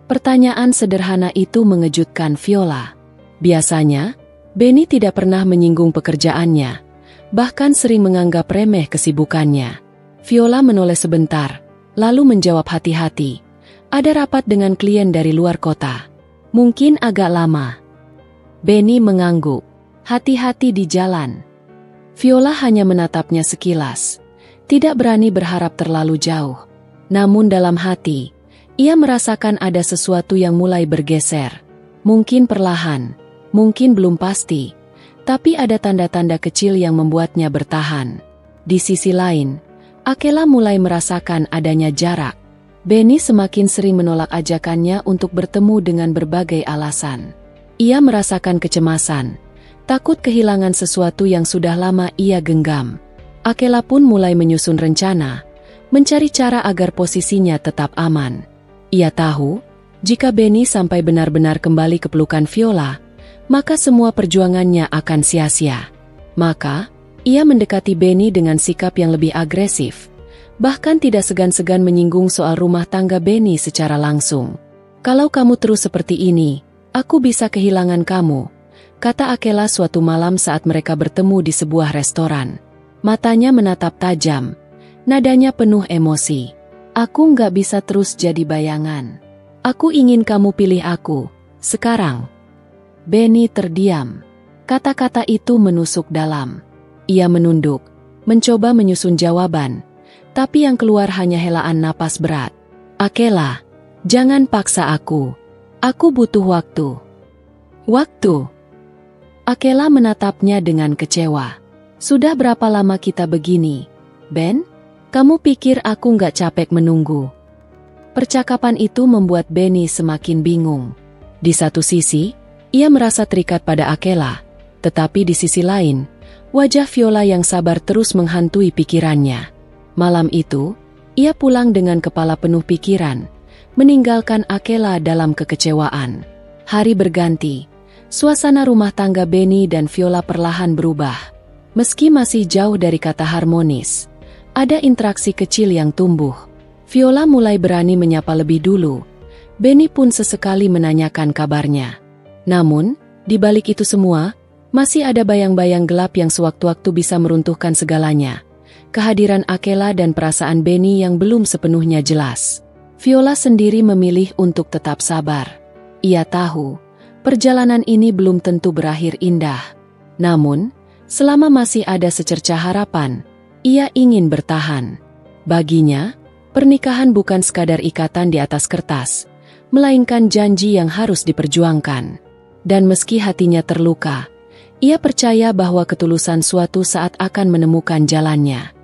Pertanyaan sederhana itu mengejutkan Viola. Biasanya, Benny tidak pernah menyinggung pekerjaannya, bahkan sering menganggap remeh kesibukannya. Viola menoleh sebentar, lalu menjawab hati-hati, "Ada rapat dengan klien dari luar kota. Mungkin agak lama." Benny mengangguk. "Hati-hati di jalan." Viola hanya menatapnya sekilas, tidak berani berharap terlalu jauh. Namun dalam hati, ia merasakan ada sesuatu yang mulai bergeser. Mungkin perlahan, mungkin belum pasti, tapi ada tanda-tanda kecil yang membuatnya bertahan. Di sisi lain, Akela mulai merasakan adanya jarak. Benny semakin sering menolak ajakannya untuk bertemu dengan berbagai alasan. Ia merasakan kecemasan, takut kehilangan sesuatu yang sudah lama ia genggam. Akela pun mulai menyusun rencana, mencari cara agar posisinya tetap aman. Ia tahu, jika Benny sampai benar-benar kembali ke pelukan Viola, maka semua perjuangannya akan sia-sia. Maka, ia mendekati Benny dengan sikap yang lebih agresif, bahkan tidak segan-segan menyinggung soal rumah tangga Benny secara langsung. "Kalau kamu terus seperti ini, aku bisa kehilangan kamu," kata Akela suatu malam saat mereka bertemu di sebuah restoran. Matanya menatap tajam, nadanya penuh emosi. "Aku nggak bisa terus jadi bayangan. Aku ingin kamu pilih aku, sekarang." Benny terdiam. Kata-kata itu menusuk dalam. Ia menunduk, mencoba menyusun jawaban, tapi yang keluar hanya helaan napas berat. Akela, jangan paksa aku. Aku butuh waktu. Waktu? Akela menatapnya dengan kecewa. Sudah berapa lama kita begini, Ben? Kamu pikir aku nggak capek menunggu? Percakapan itu membuat Benny semakin bingung. Di satu sisi, ia merasa terikat pada Akela, tetapi di sisi lain, wajah Viola yang sabar terus menghantui pikirannya. Malam itu, ia pulang dengan kepala penuh pikiran, meninggalkan Akela dalam kekecewaan. Hari berganti, suasana rumah tangga Benny dan Viola perlahan berubah. Meski masih jauh dari kata harmonis, ada interaksi kecil yang tumbuh. Viola mulai berani menyapa lebih dulu. Benny pun sesekali menanyakan kabarnya. Namun, di balik itu semua, masih ada bayang-bayang gelap yang sewaktu-waktu bisa meruntuhkan segalanya. Kehadiran Akela dan perasaan Benny yang belum sepenuhnya jelas. Viola sendiri memilih untuk tetap sabar. Ia tahu, perjalanan ini belum tentu berakhir indah. Namun, selama masih ada secercah harapan, ia ingin bertahan. Baginya, pernikahan bukan sekadar ikatan di atas kertas, melainkan janji yang harus diperjuangkan. Dan meski hatinya terluka, ia percaya bahwa ketulusan suatu saat akan menemukan jalannya.